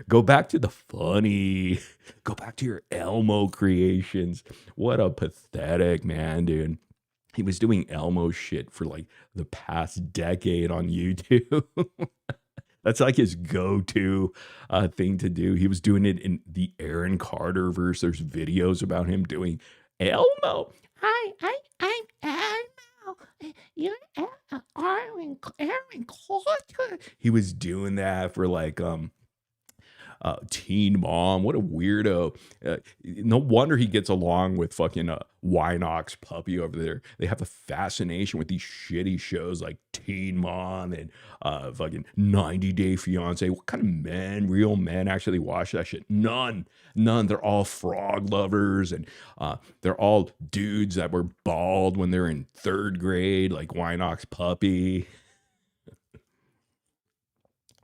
Go back to the funny. Go back to your Elmo creations. What a pathetic man, dude. He was doing Elmo shit for like the past decade on YouTube. That's like his go-to thing to do. He was doing it in the Aaron Carter verse. There's videos about him doing Elmo. I'm Elmo. You're Aaron Carter. He was doing that for like Teen Mom. What a weirdo. No wonder he gets along with fucking Winox Puppy over there. They have a fascination with these shitty shows like Teen Mom and fucking 90 Day Fiance. What kind of real men actually watch that shit? None. They're all frog lovers, and they're all dudes that were bald when they're in 3rd grade, like Winox Puppy.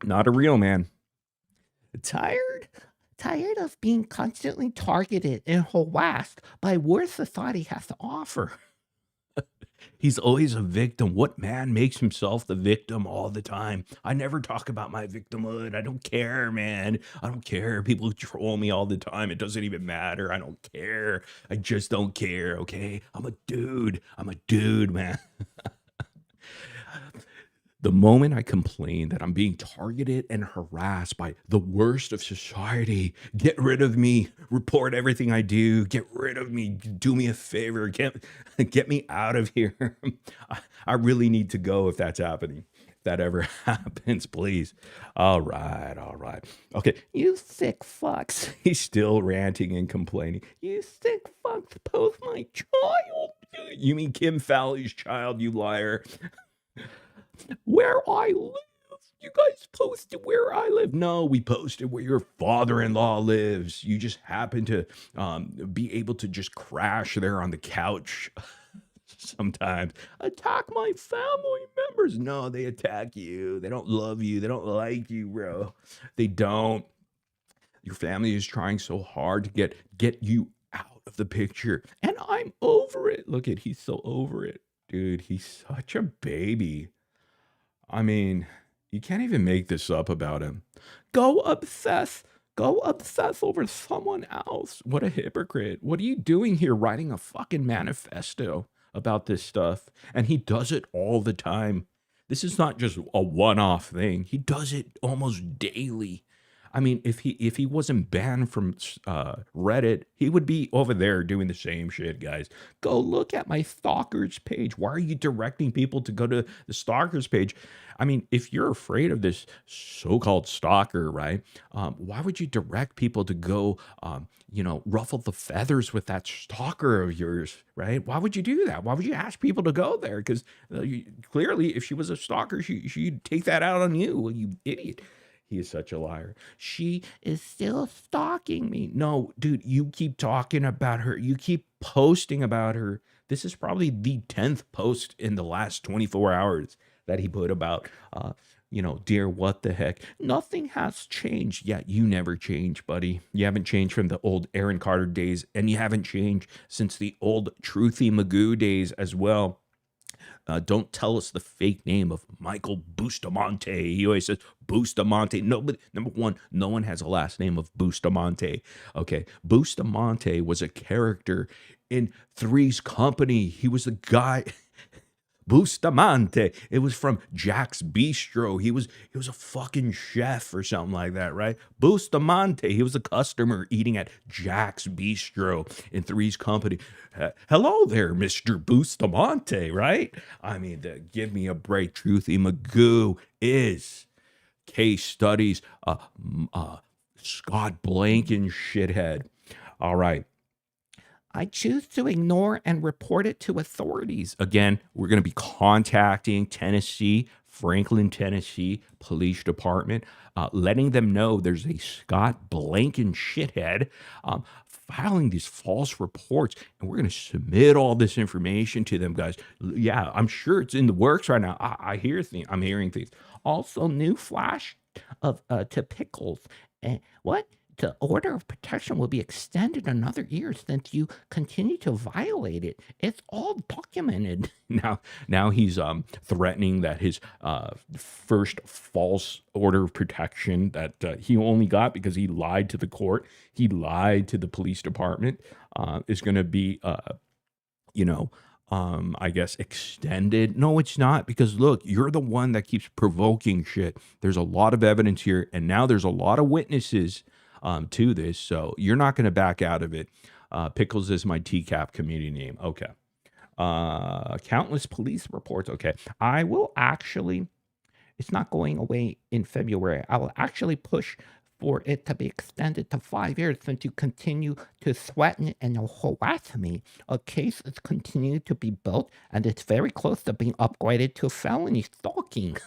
Not a real man. Tired of being constantly targeted and harassed by what society has to offer. He's always a victim. What man makes himself the victim all the time? I never talk about my victimhood. I don't care, man. I don't care. People troll me all the time. It doesn't even matter. I don't care. I just don't care, okay? I'm a dude, man. The moment I complain that I'm being targeted and harassed by the worst of society, get rid of me, report everything I do, get rid of me, do me a favor, get me out of here. I really need to go if that's happening. If that ever happens, please. All right. Okay, You sick fucks. he's still ranting and complaining. You sick fucks post my child. You mean Kim Fowley's child, you liar. Where I live. You guys posted where I live. No, we posted where your father-in-law lives. You just happen to be able to just crash there on the couch sometimes. Attack my family members. No, they attack you. They don't love you. They don't like you, bro. They don't. Your family is trying so hard to get you out of the picture. And I'm over it. Look at, he's so over it. Dude, he's such a baby. I mean, you can't even make this up about him. Go obsess over someone else. What a hypocrite. What are you doing here writing a fucking manifesto about this stuff? And he does it all the time. This is not just a one-off thing. He does it almost daily. I mean, if he wasn't banned from Reddit, he would be over there doing the same shit, guys. Go look at my stalkers page. Why are you directing people to go to the stalkers page? I mean, if you're afraid of this so-called stalker, right? Why would you direct people to go, ruffle the feathers with that stalker of yours, right? Why would you do that? Why would you ask people to go there? Because clearly, if she was a stalker, she'd take that out on you, you idiot. He is such a liar. She is still stalking me. No, dude, you keep talking about her. You keep posting about her. This is probably the 10th post in the last 24 hours that he put about dear, what the heck? Nothing has changed. Yeah, you never change, buddy. You haven't changed from the old Aaron Carter days, and you haven't changed since the old Truthy Magoo days as well. Don't tell us the fake name of Michael Bustamante. He always says Bustamante. Nobody, number one, no one has a last name of Bustamante. Okay, Bustamante was a character in Three's Company. He was the guy. Bustamante. It was from Jack's Bistro. He was a fucking chef or something like that, right? Bustamante. He was a customer eating at Jack's Bistro in Three's Company. Hello there, Mr. Bustamante, right? I mean, give me a break. Truthy Magoo is case studies. Scott Blanken shithead. All right. I choose to ignore and report it to authorities. Again, we're going to be contacting Franklin, Tennessee Police Department, letting them know there's a Scott Blanken shithead filing these false reports, and we're going to submit all this information to them, guys. Yeah, I'm sure it's in the works right now. I hear things. I'm hearing things. Also, new flash of to Pickles. What? The order of protection will be extended another year since you continue to violate it. It's all documented. Now he's threatening that his first false order of protection that he only got because he lied to the court, he lied to the police department, is going to be, I guess extended. No, it's not, because look, you're the one that keeps provoking shit. There's a lot of evidence here, and now there's a lot of witnesses to this, so you're not going to back out of it. Pickles is my TCAP community name. Okay. Countless police reports. Okay. I will actually, it's not going away in February. I will actually push for it to be extended to 5 years since you continue to threaten and harass me. A case is continuing to be built, and it's very close to being upgraded to felony stalking.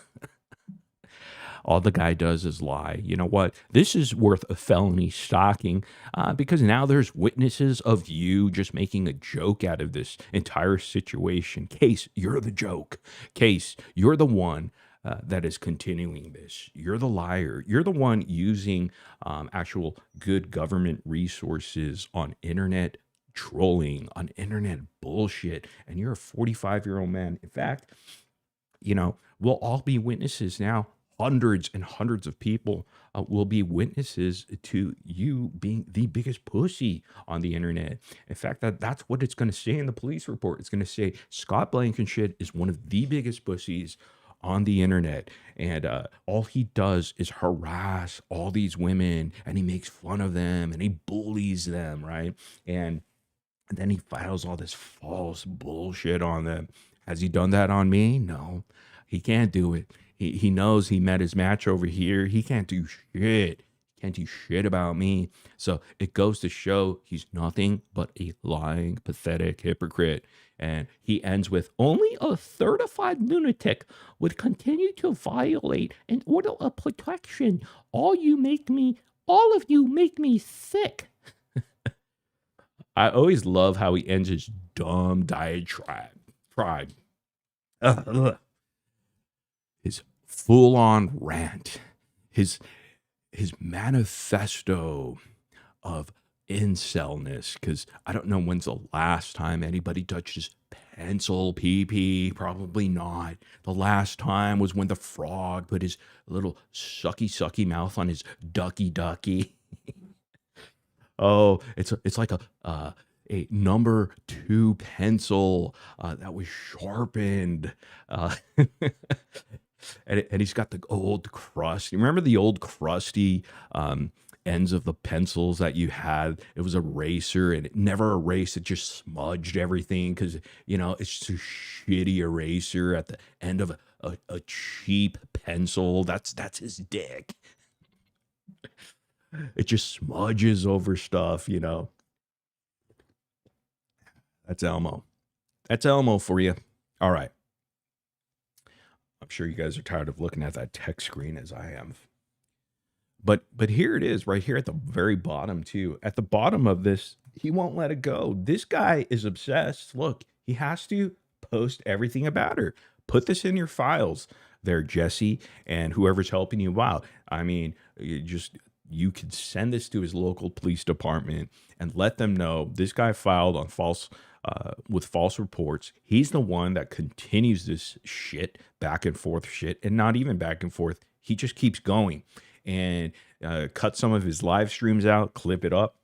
All the guy does is lie. You know what? This is worth a felony stalking because now there's witnesses of you just making a joke out of this entire situation. Case, you're the joke. Case, you're the one that is continuing this. You're the liar. You're the one using actual good government resources on internet trolling, on internet bullshit. And you're a 45-year-old man. In fact, we'll all be witnesses now. Hundreds and hundreds of people will be witnesses to you being the biggest pussy on the internet. In fact, that's what it's going to say in the police report. It's going to say Scott Blankenship is one of the biggest pussies on the internet, and all he does is harass all these women, and he makes fun of them, and he bullies them, right? And then he files all this false bullshit on them. Has he done that on me? No, he can't do it. He knows he met his match over here. He can't do shit. He can't do shit about me. So it goes to show he's nothing but a lying, pathetic hypocrite. And he ends with, only a certified lunatic would continue to violate an order of protection. All of you make me sick. I always love how he ends his dumb diatribe. His full-on rant, his manifesto of incelness, because I don't know when's the last time anybody touched his pencil pee-pee. Probably not. The last time was when the frog put his little sucky mouth on his ducky. Oh, it's like a number 2 pencil that was sharpened. And he's got the old crust. You remember the old crusty ends of the pencils that you had? It was a eraser, and it never erased. It just smudged everything because, it's just a shitty eraser at the end of a cheap pencil. That's his dick. It just smudges over stuff, That's Elmo. That's Elmo for you. All right. I'm sure you guys are tired of looking at that text screen as I am. But here it is, right here at the very bottom, too. At the bottom of this, he won't let it go. This guy is obsessed. Look, he has to post everything about her. Put this in your files. there, Jesse, and whoever's helping you out. I mean, you could send this to his local police department and let them know this guy filed on with false reports. He's the one that continues this shit, back and forth shit, and not even back and forth. He just keeps going, and cut some of his live streams out, clip it up,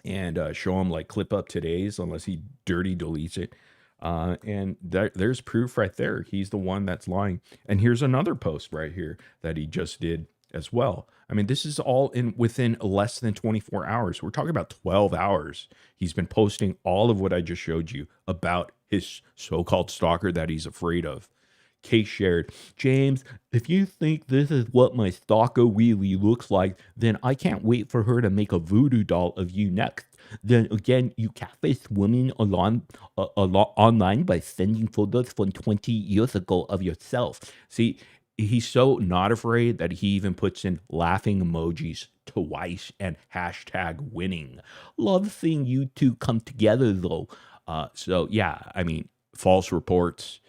and show him like clip up today's, unless he dirty deletes it. And there's proof right there. He's the one that's lying. And here's another post right here that he just did as well. I mean, this is all in within less than 24 hours. We're talking about 12 hours. He's been posting all of what I just showed you about his so-called stalker that he's afraid of. Case shared. James, if you think this is what my stalker really looks like, then I can't wait for her to make a voodoo doll of you next. Then again, you catfish women online by sending photos from 20 years ago of yourself. See, he's so not afraid that he even puts in laughing emojis twice and hashtag winning. Love seeing you two come together though. So yeah, I mean, false reports,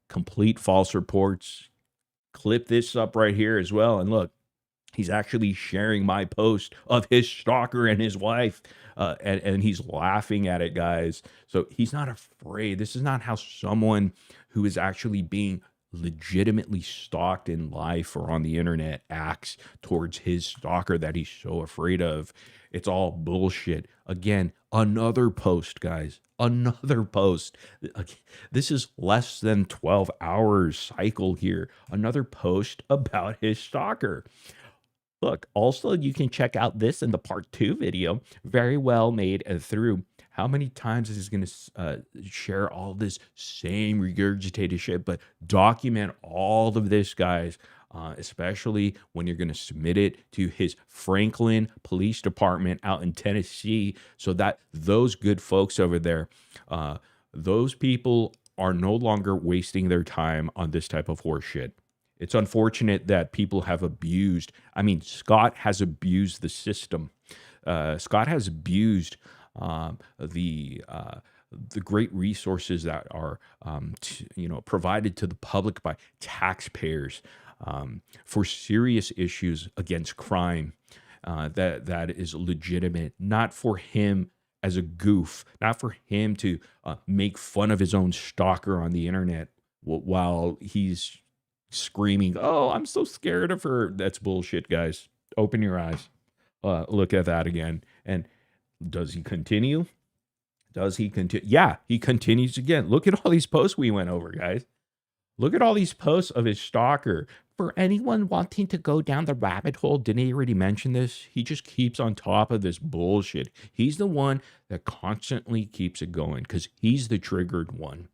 complete false reports. Clip this up right here as well. And look, he's actually sharing my post of his stalker and his wife. And he's laughing at it, guys. So he's not afraid. This is not how someone who is actually being legitimately stalked in life or on the internet acts towards his stalker that he's so afraid of. It's all bullshit. Again, another post, guys. Another post. This is less than 12 hours cycle here. Another post about his stalker. Look, also, you can check out this in the part 2 video. Very well made and through. How many times is he going to share all this same regurgitated shit, but document all of this, guys, especially when you're going to submit it to his Franklin Police Department out in Tennessee, so that those good folks over there, those people are no longer wasting their time on this type of horse shit. It's unfortunate that people have abused. I mean, Scott has abused the system. Scott has abused the great resources that are provided to the public by taxpayers for serious issues against crime that is legitimate, not for him as a goof, not for him to make fun of his own stalker on the internet while he's screaming, "Oh, I'm so scared of her." That's bullshit, guys. Open your eyes. Look at that again. And does he continue? Does he continue? Yeah, he continues again. Look at all these posts we went over, guys. Look at all these posts of his stalker. For anyone wanting to go down the rabbit hole, didn't he already mention this? He just keeps on top of this bullshit. He's the one that constantly keeps it going because he's the triggered one.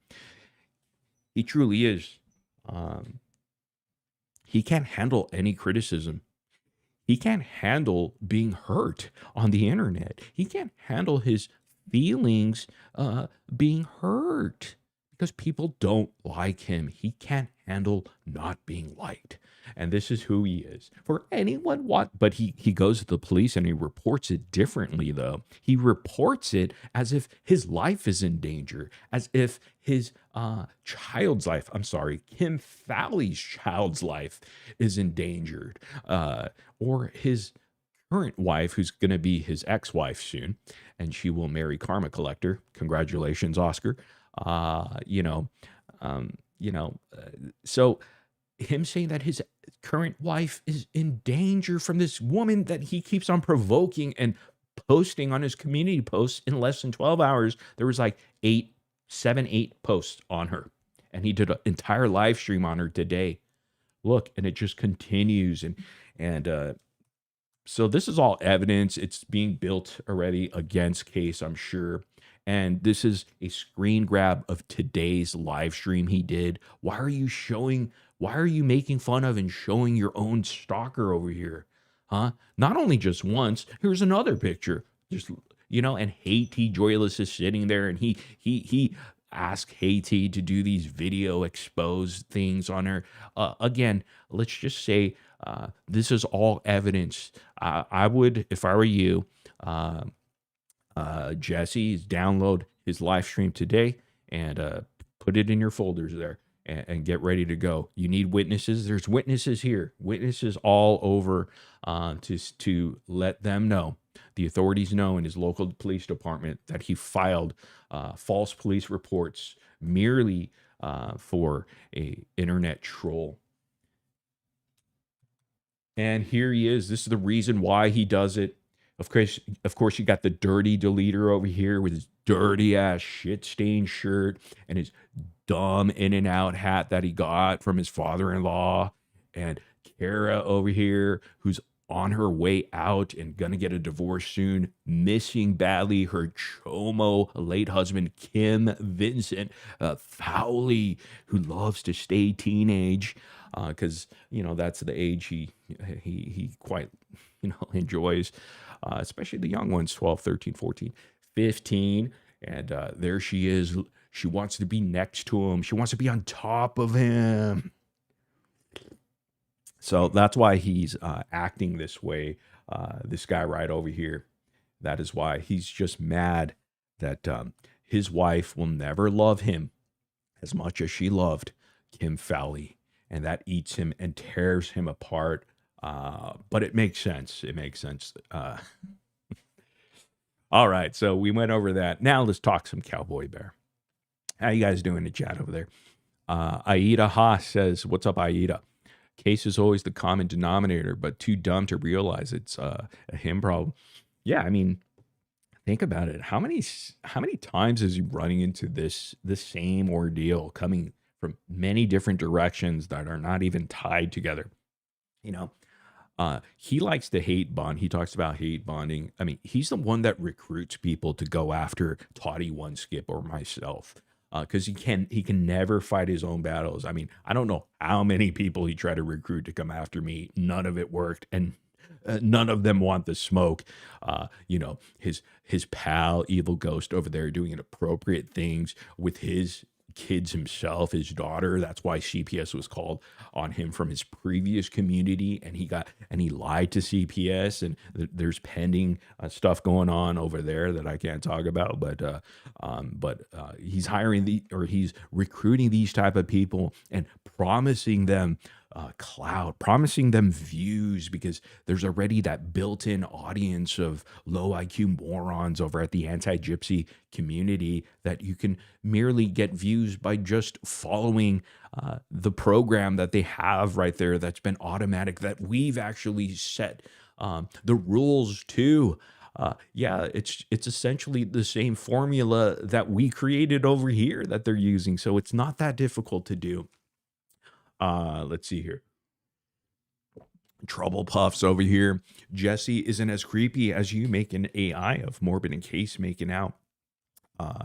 He truly is. He can't handle any criticism. He can't handle being hurt on the internet. He can't handle his feelings being hurt because people don't like him. He can't handle not being liked. And this is who he is. For anyone but he goes to the police and he reports it differently, though. He reports it as if his life is in danger, as if his child's life, Kim Fowley's child's life is endangered, or his current wife, who's going to be his ex-wife soon, and she will marry Karma Collector. Congratulations, Oscar. So him saying that his current wife is in danger from this woman that he keeps on provoking and posting on his community posts in less than 12 hours. There was like 8 posts on her, and he did an entire live stream on her today. Look, and it just continues. And so this is all evidence. It's being built already against Case, I'm sure. And this is a screen grab of today's live stream he did. Why are you making fun of and showing your own stalker over here? Huh? Not only just once, here's another picture. Just, and Haiti Joyless is sitting there, and he asked Haiti to do these video expose things on her. Again, let's just say this is all evidence. I would, if I were you, Jesse, download his live stream today and put it in your folders there. and get ready to go. You need witnesses. There's witnesses here, witnesses all over, to let them know, the authorities know in his local police department, that he filed false police reports merely for a internet troll. And here he is. This is the reason why he does it. Of course, you got the dirty deleter over here with his dirty ass shit stained shirt and his dumb in and out hat that he got from his father-in-law, and Kara over here, who's on her way out and gonna get a divorce soon, missing badly her chomo late husband Kim Vincent Fowley, who loves to stay teenage, because that's the age he quite enjoys, especially the young ones, 12, 13, 14, 15. And there she is. She wants to be next to him. She wants to be on top of him. So that's why he's acting this way. This guy right over here. That is why he's just mad that his wife will never love him as much as she loved Kim Fowley. And that eats him and tears him apart. But it makes sense. It makes sense. All right. So we went over that. Now let's talk some Cowboy Bear. How you guys doing in the chat over there? Aida Haas says, what's up, Aida? Case is always the common denominator, but too dumb to realize it's a him problem. Yeah, I mean, think about it. How many times is he running into this same ordeal coming from many different directions that are not even tied together? He likes to hate bond. He talks about hate bonding. I mean, he's the one that recruits people to go after Toddy One Skip or myself. Because he can never fight his own battles. I mean, I don't know how many people he tried to recruit to come after me. None of it worked, and none of them want the smoke. His pal Evil Ghost over there doing inappropriate things with his kids himself, his daughter. That's why CPS was called on him from his previous community, and he lied to CPS, and there's pending stuff going on over there that I can't talk about, but he's he's recruiting these type of people and promising them clout, promising them views, because there's already that built-in audience of low IQ morons over at the anti-gypsy community that you can merely get views by just following the program that they have right there that's been automatic, that we've actually set the rules to. Yeah, it's essentially the same formula that we created over here that they're using, so it's not that difficult to do. Let's see here. Trouble Puffs over here. Jesse isn't as creepy as you make an AI of Morbid and Case making out.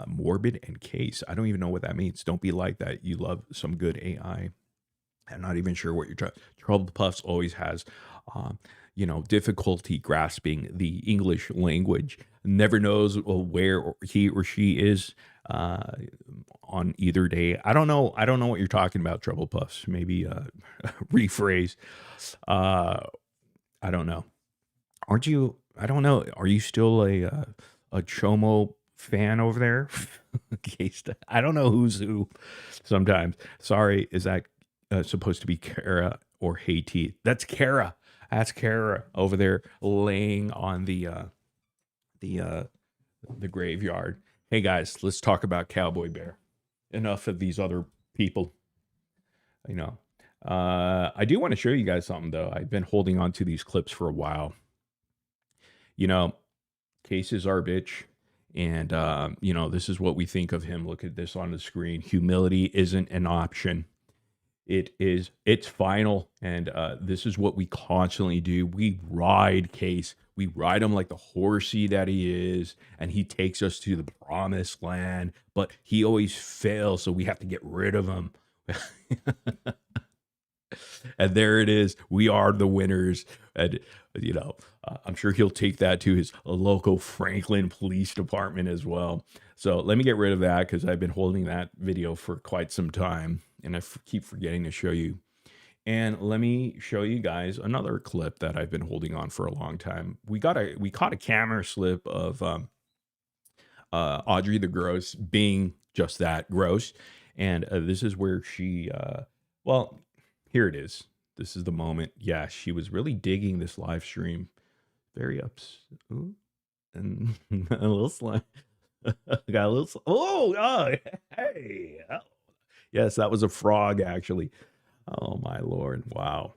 Morbid and Case. I don't even know what that means. Don't be like that. You love some good AI. I'm not even sure what you're trying. Trouble Puffs always has, difficulty grasping the English language. Never knows where he or she is on either day. I don't know what you're talking about, Trouble Puffs. Maybe rephrase. I don't know. Aren't you? I don't know. Are you still a Chomo fan over there? I don't know who's who. Sometimes. Sorry, is that supposed to be Kara or Haiti? That's Kara. That's Kara over there laying on the graveyard. Hey guys, let's talk about Cowboy Bear. Enough of these other people. I do want to show you guys something though. I've been holding on to these clips for a while. Case is our bitch. And, this is what we think of him. Look at this on the screen. Humility isn't an option. It's final. And this is what we constantly do. We ride Case. We ride him like the horsey that he is. And he takes us to the promised land. But he always fails. So we have to get rid of him. And there it is. We are the winners. And, I'm sure he'll take that to his local Franklin Police Department as well. So let me get rid of that because I've been holding that video for quite some time. And I keep forgetting to show you. And let me show you guys another clip that I've been holding on for a long time. We caught a camera slip of Audrey the Gross being just that, gross. And this is where she, well, here it is. This is the moment. Yeah, she was really digging this live stream. Very ups. Ooh, and a little slime. Got a little. Oh, hey. Oh. Yes, that was a frog, actually. Oh, my Lord. Wow.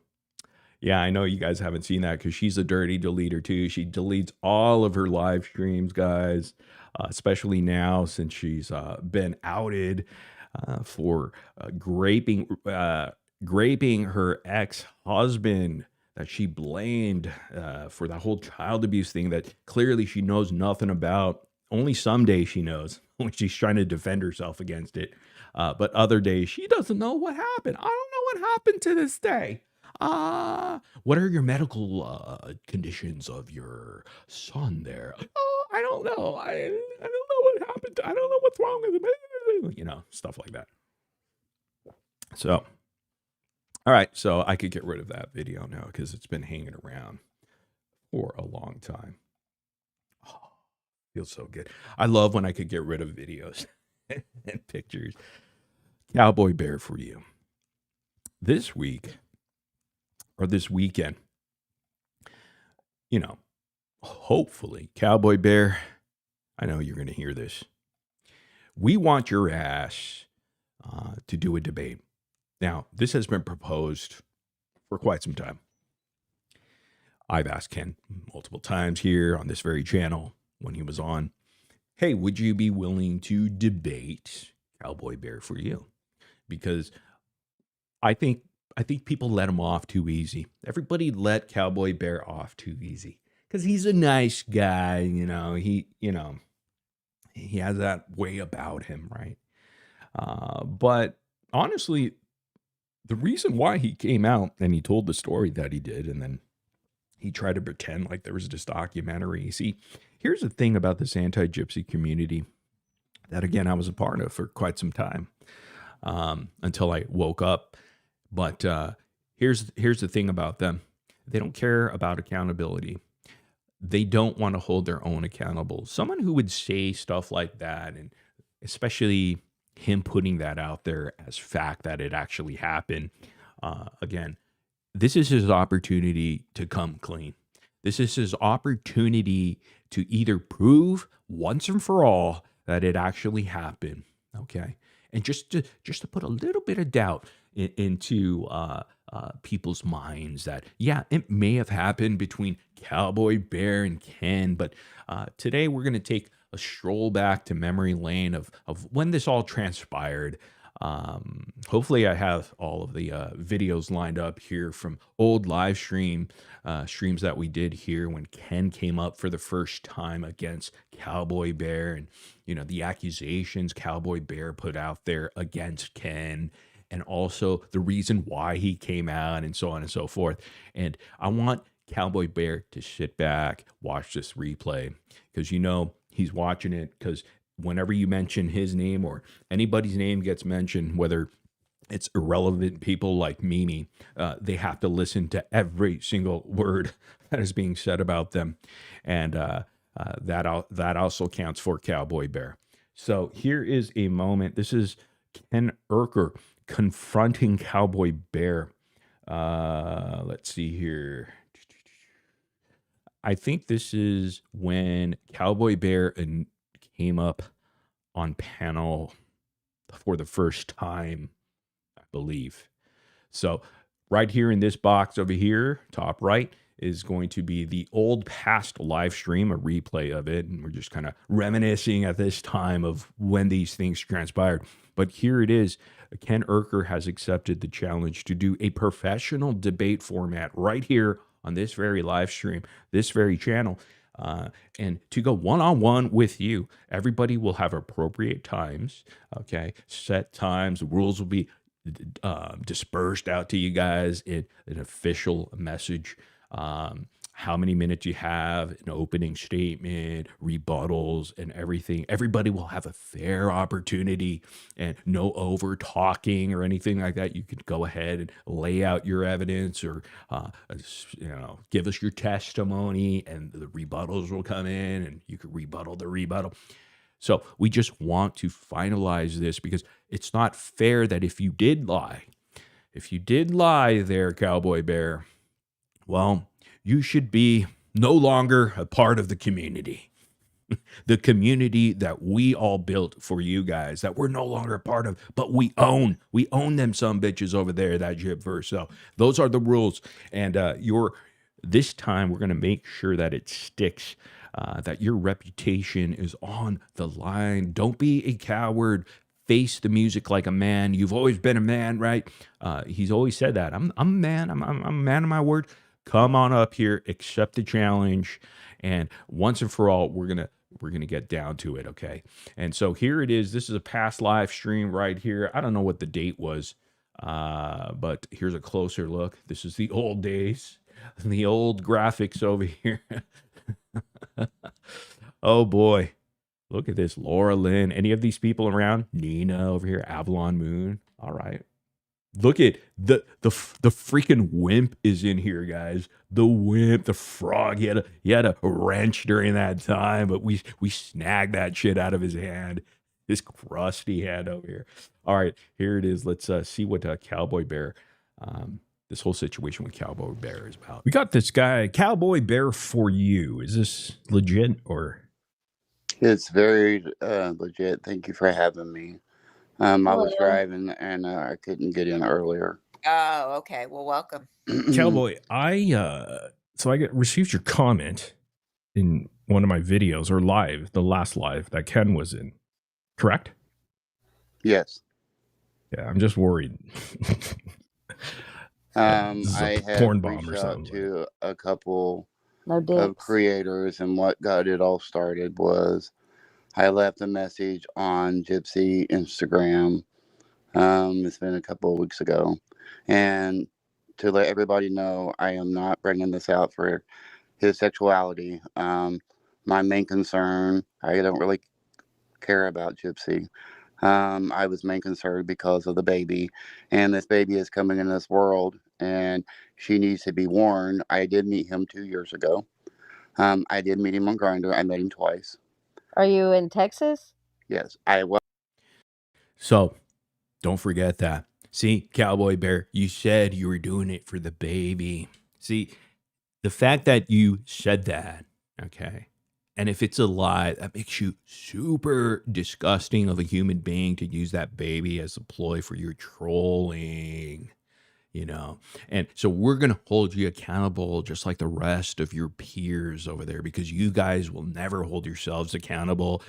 Yeah, I know you guys haven't seen that because she's a dirty deleter too. She deletes all of her live streams, guys, especially now since she's been outed for graping her ex-husband that she blamed for that whole child abuse thing that clearly she knows nothing about. Only some days she knows when she's trying to defend herself against it. But other days she doesn't know what happened. I don't know what happened to this day. What are your medical conditions of your son there? Oh, I don't know. I don't know what happened. I don't know what's wrong with him. You know, stuff like that. So, all right. So I could get rid of that video now because it's been hanging around for a long time. Oh, feels so good. I love when I could get rid of videos and pictures. Cowboy Bear for you. This week, or this weekend, you know, hopefully, Cowboy Bear, I know you're going to hear this. We want your ass to do a debate. Now, this has been proposed for quite some time. I've asked Ken multiple times here on this very channel when he was on, hey, would you be willing to debate Cowboy Bear for you? Because I think people let him off too easy. Everybody let Cowboy Bear off too easy because he's a nice guy. He has that way about him, right? But honestly, the reason why he came out and he told the story that he did, and then he tried to pretend like there was this documentary. See, here's the thing about this anti-gypsy community that, again, I was a part of for quite some time until I woke up. But here's the thing about them. They don't care about accountability. They don't want to hold their own accountable. Someone who would say stuff like that, and especially him putting that out there as fact that it actually happened, again, this is his opportunity to come clean. This is his opportunity to either prove once and for all that it actually happened, okay? And just to put a little bit of doubt into people's minds that, yeah, it may have happened between Cowboy Bear and Ken, but today we're going to take a stroll back to memory lane of when this all transpired. Hopefully I have all of the videos lined up here from old live streams that we did here when Ken came up for the first time against Cowboy Bear, and the accusations Cowboy Bear put out there against Ken, and also the reason why he came out, and so on and so forth. And I want Cowboy Bear to sit back, watch this replay, because he's watching it, because whenever you mention his name or anybody's name gets mentioned, whether it's irrelevant people like Mimi, they have to listen to every single word that is being said about them. And that also counts for Cowboy Bear. So here is a moment. This is Ken Urker confronting Cowboy Bear. Let's see here. I think this is when Cowboy Bear came up on panel for the first time, I believe. So right here in this box over here, top right, is going to be the old past live stream, a replay of it. And we're just kind of reminiscing at this time of when these things transpired. But here it is. Ken Urker has accepted the challenge to do a professional debate format right here on this very live stream, this very channel, and to go one-on-one with you. Everybody will have appropriate times, okay? Set times. The rules will be dispersed out to you guys in an official message. How many minutes you have, an opening statement, rebuttals, and everything. Everybody will have a fair opportunity, and no over talking or anything like that. You could go ahead and lay out your evidence, or give us your testimony, and the rebuttals will come in, and you could rebuttal the rebuttal. So we just want to finalize this because it's not fair that if you did lie there, Cowboy Bear, well, you should be no longer a part of the community. The community that we all built for you guys, that we're no longer a part of, but we own. We own them some bitches over there, that Gypverse. So those are the rules. And this time we're gonna make sure that it sticks. That your reputation is on the line. Don't be a coward. Face the music like a man. You've always been a man, right? He's always said that. I'm a man. I'm a man of my word. Come on up here, accept the challenge, and once and for all, we're gonna get down to it, okay? And so here it is. This is a past live stream right here. I don't know what the date was, but here's a closer look. This is the old days, the old graphics over here. Oh boy, look at this. Laura Lynn. Any of these people around? Nina over here. Avalon Moon. All right. Look at the freaking wimp is in here, guys. The wimp, the frog. He had a wrench during that time, but we snagged that shit out of his hand. This crusty hand over here. All right, here it is. Let's see what Cowboy Bear, this whole situation with Cowboy Bear is about. We got this guy, CowboyBear4U. Is this legit or? It's very legit. Thank you for having me. I was driving and I couldn't get in earlier. Oh, okay. Well, welcome. Cowboy, so I received your comment in one of my videos or the last live that Ken was in, correct? Yes. Yeah, I'm just worried. I had porn bomb or reached out something. to a couple of creators, and what got it all started was I left a message on Gypsy Instagram. It's been a couple of weeks ago, and to let everybody know, I am not bringing this out for his sexuality. My main concern, I don't really care about Gypsy. I was main concerned because of the baby, and this baby is coming in this world, and she needs to be warned. I did meet him 2 years ago. I did meet him on Grindr. I met him twice. Are you in Texas? Yes, So, don't forget that. See, Cowboy Bear, you said you were doing it for the baby. See, the fact that you said that, okay, and if it's a lie, that makes you super disgusting of a human being to use that baby as a ploy for your trolling. And so we're going to hold you accountable just like the rest of your peers over there because you guys will never hold yourselves accountable.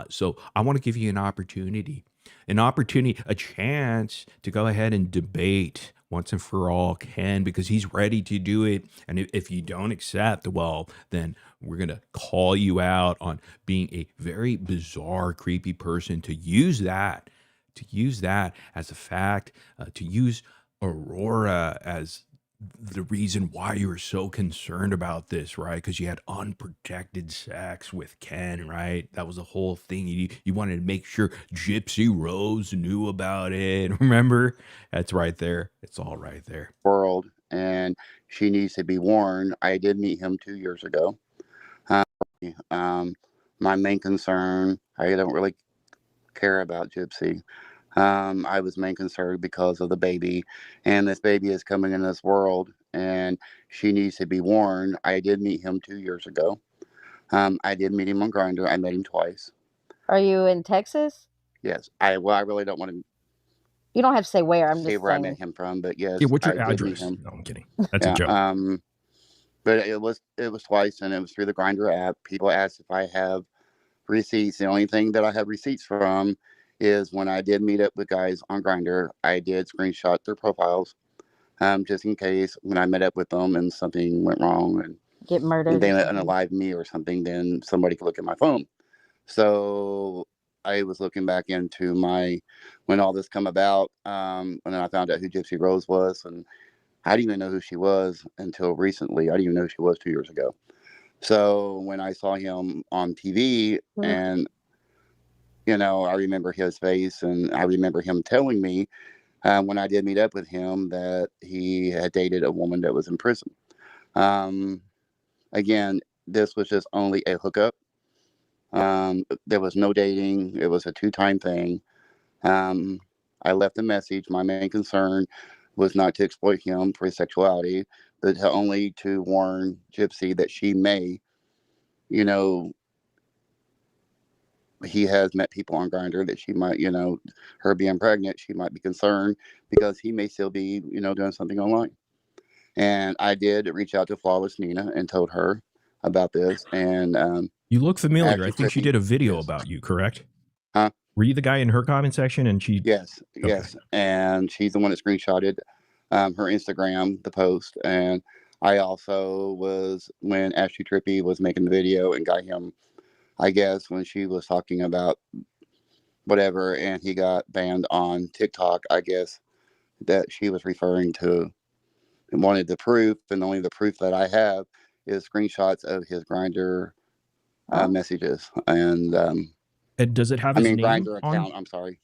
So I want to give you an opportunity, a chance to go ahead and debate once and for all Ken because he's ready to do it. And if you don't accept, well, then we're going to call you out on being a very bizarre, creepy person to use that as a fact, to use Aurora as the reason why you were so concerned about this, right? Because you had unprotected sex with Ken, right? That was the whole thing. You wanted to make sure Gypsy Rose knew about it. Remember? That's right there. It's all right there. World, and she needs to be warned. I did meet him 2 years ago. My main concern, I don't really care about Gypsy. I was main concerned because of the baby, and this baby is coming in this world, and she needs to be warned. I did meet him 2 years ago. I did meet him on Grindr. I met him twice. Are you in Texas? Yes. I really don't want to. You don't have to say where. I'm just saying where I met him from, but yes. Yeah, what's your I address? Did meet him. No, I'm kidding. That's a joke. But it was twice, and it was through the Grindr app. People asked if I have receipts. The only thing that I have receipts from is when I did meet up with guys on Grindr, I did screenshot their profiles, just in case when I met up with them and something went wrong and get murdered, and they unalive me or something, then somebody could look at my phone. So I was looking back into when all this come about, and then I found out who Gypsy Rose was, and I didn't even know who she was until recently. I didn't even know who she was 2 years ago. So when I saw him on TV and, I remember his face, and I remember him telling me when I did meet up with him that he had dated a woman that was in prison. Again, this was just only a hookup. There was no dating. It was a 2-time thing. I left a message. My main concern was not to exploit him for his sexuality, but only to warn Gypsy that she may, you know, he has met people on Grindr that she might, her being pregnant, she might be concerned because he may still be, doing something online. And I did reach out to Flawless Nina and told her about this. And you look familiar. I think she Trippy, did a video yes. about you, correct? Huh? Were you the guy in her comment section? And she, Yes, yes. And she's the one that screenshotted her Instagram, the post. And I also was, when Ashley Trippy was making the video and got him, I guess, when she was talking about whatever, and he got banned on TikTok, I guess, that she was referring to and wanted the proof. And only the proof that I have is screenshots of his Grindr messages. And does it have his name Grindr on? account, I'm sorry.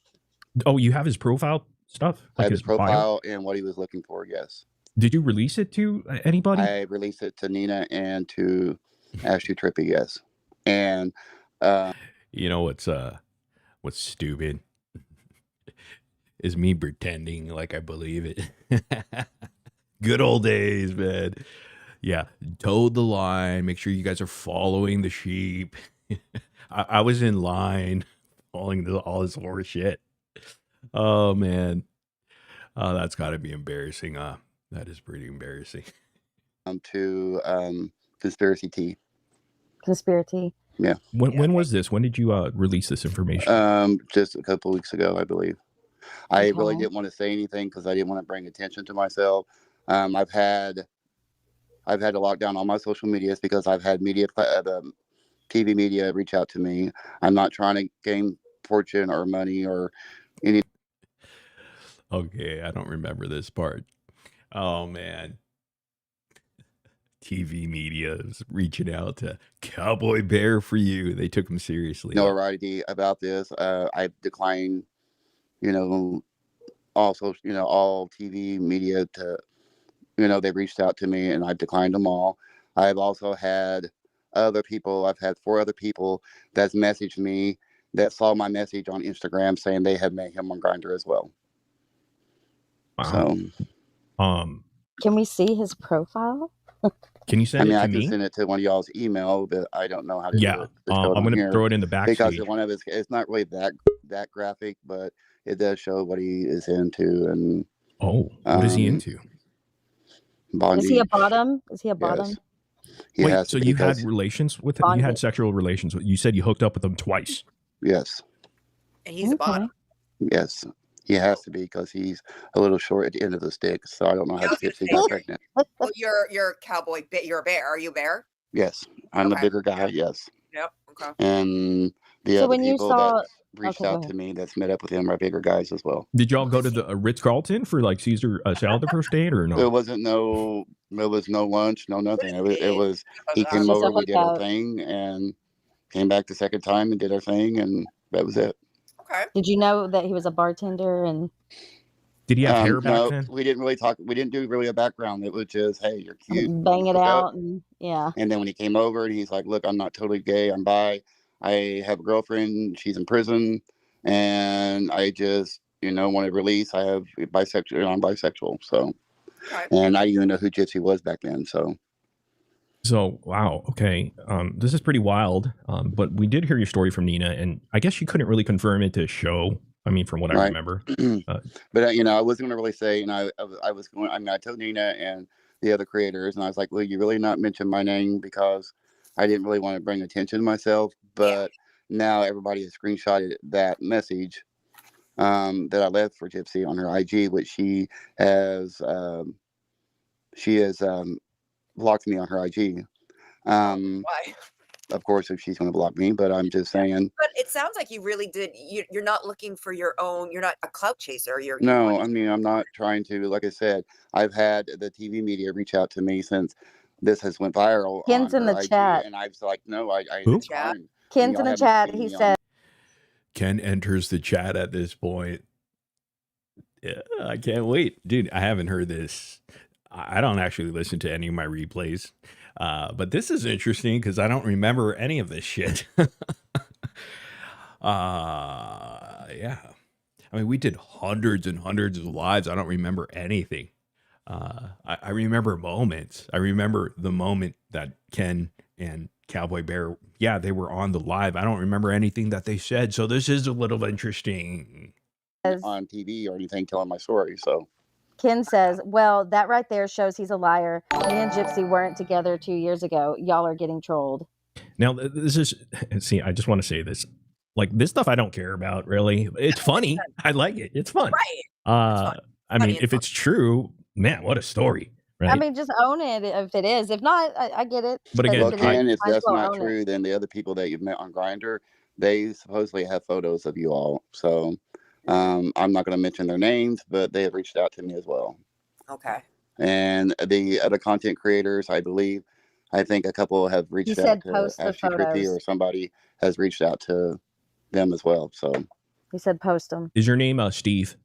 Oh, you have his profile stuff? I have his profile bio? and what he was looking for, yes. Did you release it to anybody? I released it to Nina and to Ashley Trippy, yes. And you know what's stupid is me pretending like I believe it. Good old days, man. Yeah, toed the line. Make sure you guys are following the sheep. I was in line following all this horse shit. Oh man, that's got to be embarrassing. That is pretty embarrassing. To Conspiracy Tea. Conspiracy. Yeah. When was this? When did you release this information? Just a couple weeks ago, I believe. I really didn't want to say anything because I didn't want to bring attention to myself. I've had to lock down all my social medias because I've had TV media reach out to me. I'm not trying to gain fortune or money or any. Okay, I don't remember this part. Oh man. TV media is reaching out to CowboyBear4U. They took him seriously. Notoriety about this. I declined, also, all TV media to, they reached out to me and I declined them all. I've also had other people. I've had 4 other people that's messaged me that saw my message on Instagram saying they have met him on Grindr as well. Wow. So, can we see his profile? Can you send it to I me? can send it to one of y'all's email, but I don't know how to do it. I'm going to throw it in the backstage. Because one of it's not really that graphic, but it does show what he is into. And what is he into? Bondage. Is he a bottom? Is he a bottom? Yes. Wait, so you had relations with him? You had sexual relations with? You said you hooked up with him twice. Yes. And he's a bottom. Yes. He has to be because he's a little short at the end of the stick. So I don't know how to get got pregnant. Well, you're a cowboy. You're a bear. Are you a bear? Yes. I'm the bigger guy. Yes. Yep. Okay. And the other people that reached out to me that's met up with him are bigger guys as well. Did y'all go to the Ritz-Carlton for like Caesar salad the first date or no? There was no lunch, no nothing. It was he came over, we did our thing, and came back the second time and did our thing, and that was it. Okay. Did you know that he was a bartender and? Did he have hair back then? We didn't really talk. We didn't do really a background. It was just, hey, you're cute. Bang it out. And And then when he came over and he's like, look, I'm not totally gay. I'm bi. I have a girlfriend. She's in prison. And I just, want to release. I have bisexual. I'm bisexual. So, and I didn't even know who Gypsy was back then. So, wow. Okay. This is pretty wild. But we did hear your story from Nina, and I guess she couldn't really confirm it to show. I mean, from what I remember. But, I wasn't going to really say, I was going, I told Nina and the other creators, and I was like, well, you really not mention my name because I didn't really want to bring attention to myself. But now everybody has screenshotted that message that I left for Gypsy on her IG, which she has blocked me on her IG. Why? Of course, if she's going to block me, but I'm just saying. But it sounds like you really did. You're not looking for your own. You're not a clout chaser. No, I'm not trying to. Like I said, I've had the TV media reach out to me since this has went viral. Ken's in the chat, and I was like, no, I declined. Ken's in the chat. He said, Ken enters the chat at this point. Yeah, I can't wait, dude. I haven't heard this. I don't actually listen to any of my replays. But this is interesting because I don't remember any of this shit. Yeah. I mean, we did hundreds and hundreds of lives. I don't remember anything. I remember moments. I remember the moment that Ken and Cowboy Bear, yeah, they were on the live. I don't remember anything that they said. So this is a little interesting. On TV or anything telling my story. So Ken says, well, that right there shows he's a liar. Me and Gypsy weren't together 2 years ago. Y'all are getting trolled. Now, this is, see, I just want to say this. Like, this stuff I don't care about, really. It's funny. I like it. It's fun. Right. I mean, if it's true, man, what a story. Right? I mean, just own it if it is. If not, I get it. But again, well, Ken, if might as that's well not own true, then the other people that you've met on Grindr, they supposedly have photos of you all. So I'm not going to mention their names, but they have reached out to me as well. Okay. And the other content creators, I believe, I think a couple have reached out to post the Ashley Trippy, photos. or somebody has reached out to them as well. So He said post them. Is your name Steve?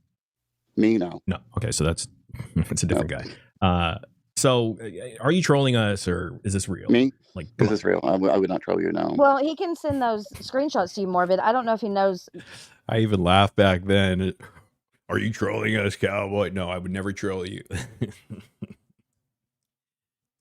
me, no. No. Okay, so that's a different guy. So are you trolling us, or is this real? Me? Like, This is real. I would not troll you, no. Well, he can send those screenshots to you, Morbid. I don't know if he knows. I even laughed back then. Are you trolling us, Cowboy? No, I would never troll you.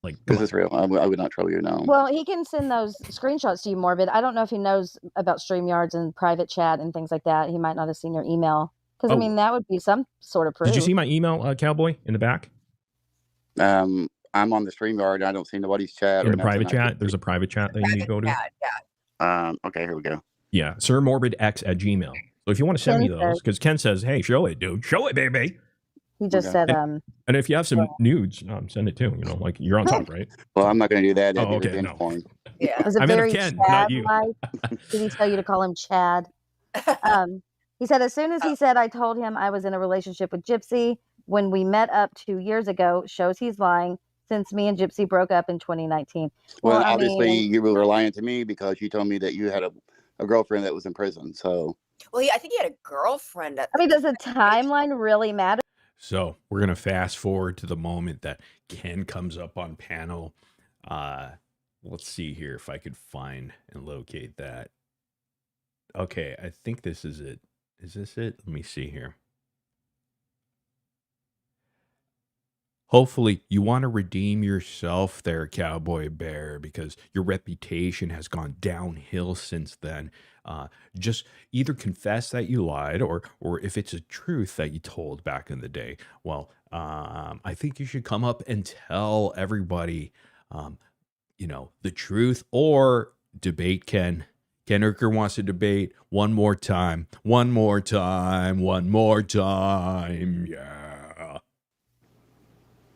Like, This is real. I would not troll you, no. Well, he can send those screenshots to you, Morbid. I don't know if he knows about StreamYards and private chat and things like that. He might not have seen your email. Because, I mean, that would be some sort of proof. Did you see my email, Cowboy, in the back? I'm on the StreamYard. I don't see nobody's chat. In the private chat? There's a private chat that you need to go to? Yeah. Okay, here we go. Yeah, sirmorbidx@gmail. So if you want to send me those, because Ken says, hey, show it, dude. Show it, baby. He just said, And if you have some nudes, send it too. You know, like you're on top, right? Well, I'm not going to do that. Oh, okay, no. Porn. Yeah. Was it I meant very Ken, not you. Chad-like? Did he tell you to call him Chad? He said, as soon as he said, I told him I was in a relationship with Gypsy when we met up 2 years ago, shows he's lying since me and Gypsy broke up in 2019. Well, obviously you were lying to me because you told me that you had a girlfriend that was in prison. So, well, I think he had a girlfriend. I mean, does the timeline really matter? So we're going to fast forward to the moment that Ken comes up on panel. Let's see here if I could find and locate that. Okay, I think this is it. Is this it? Let me see here. Hopefully you want to redeem yourself there, Cowboy Bear, because your reputation has gone downhill since then. Just either confess that you lied, or if it's a truth that you told back in the day, well, I think you should come up and tell everybody, the truth, or debate Ken. Ken Urker wants to debate one more time. One more time. One more time. Yeah.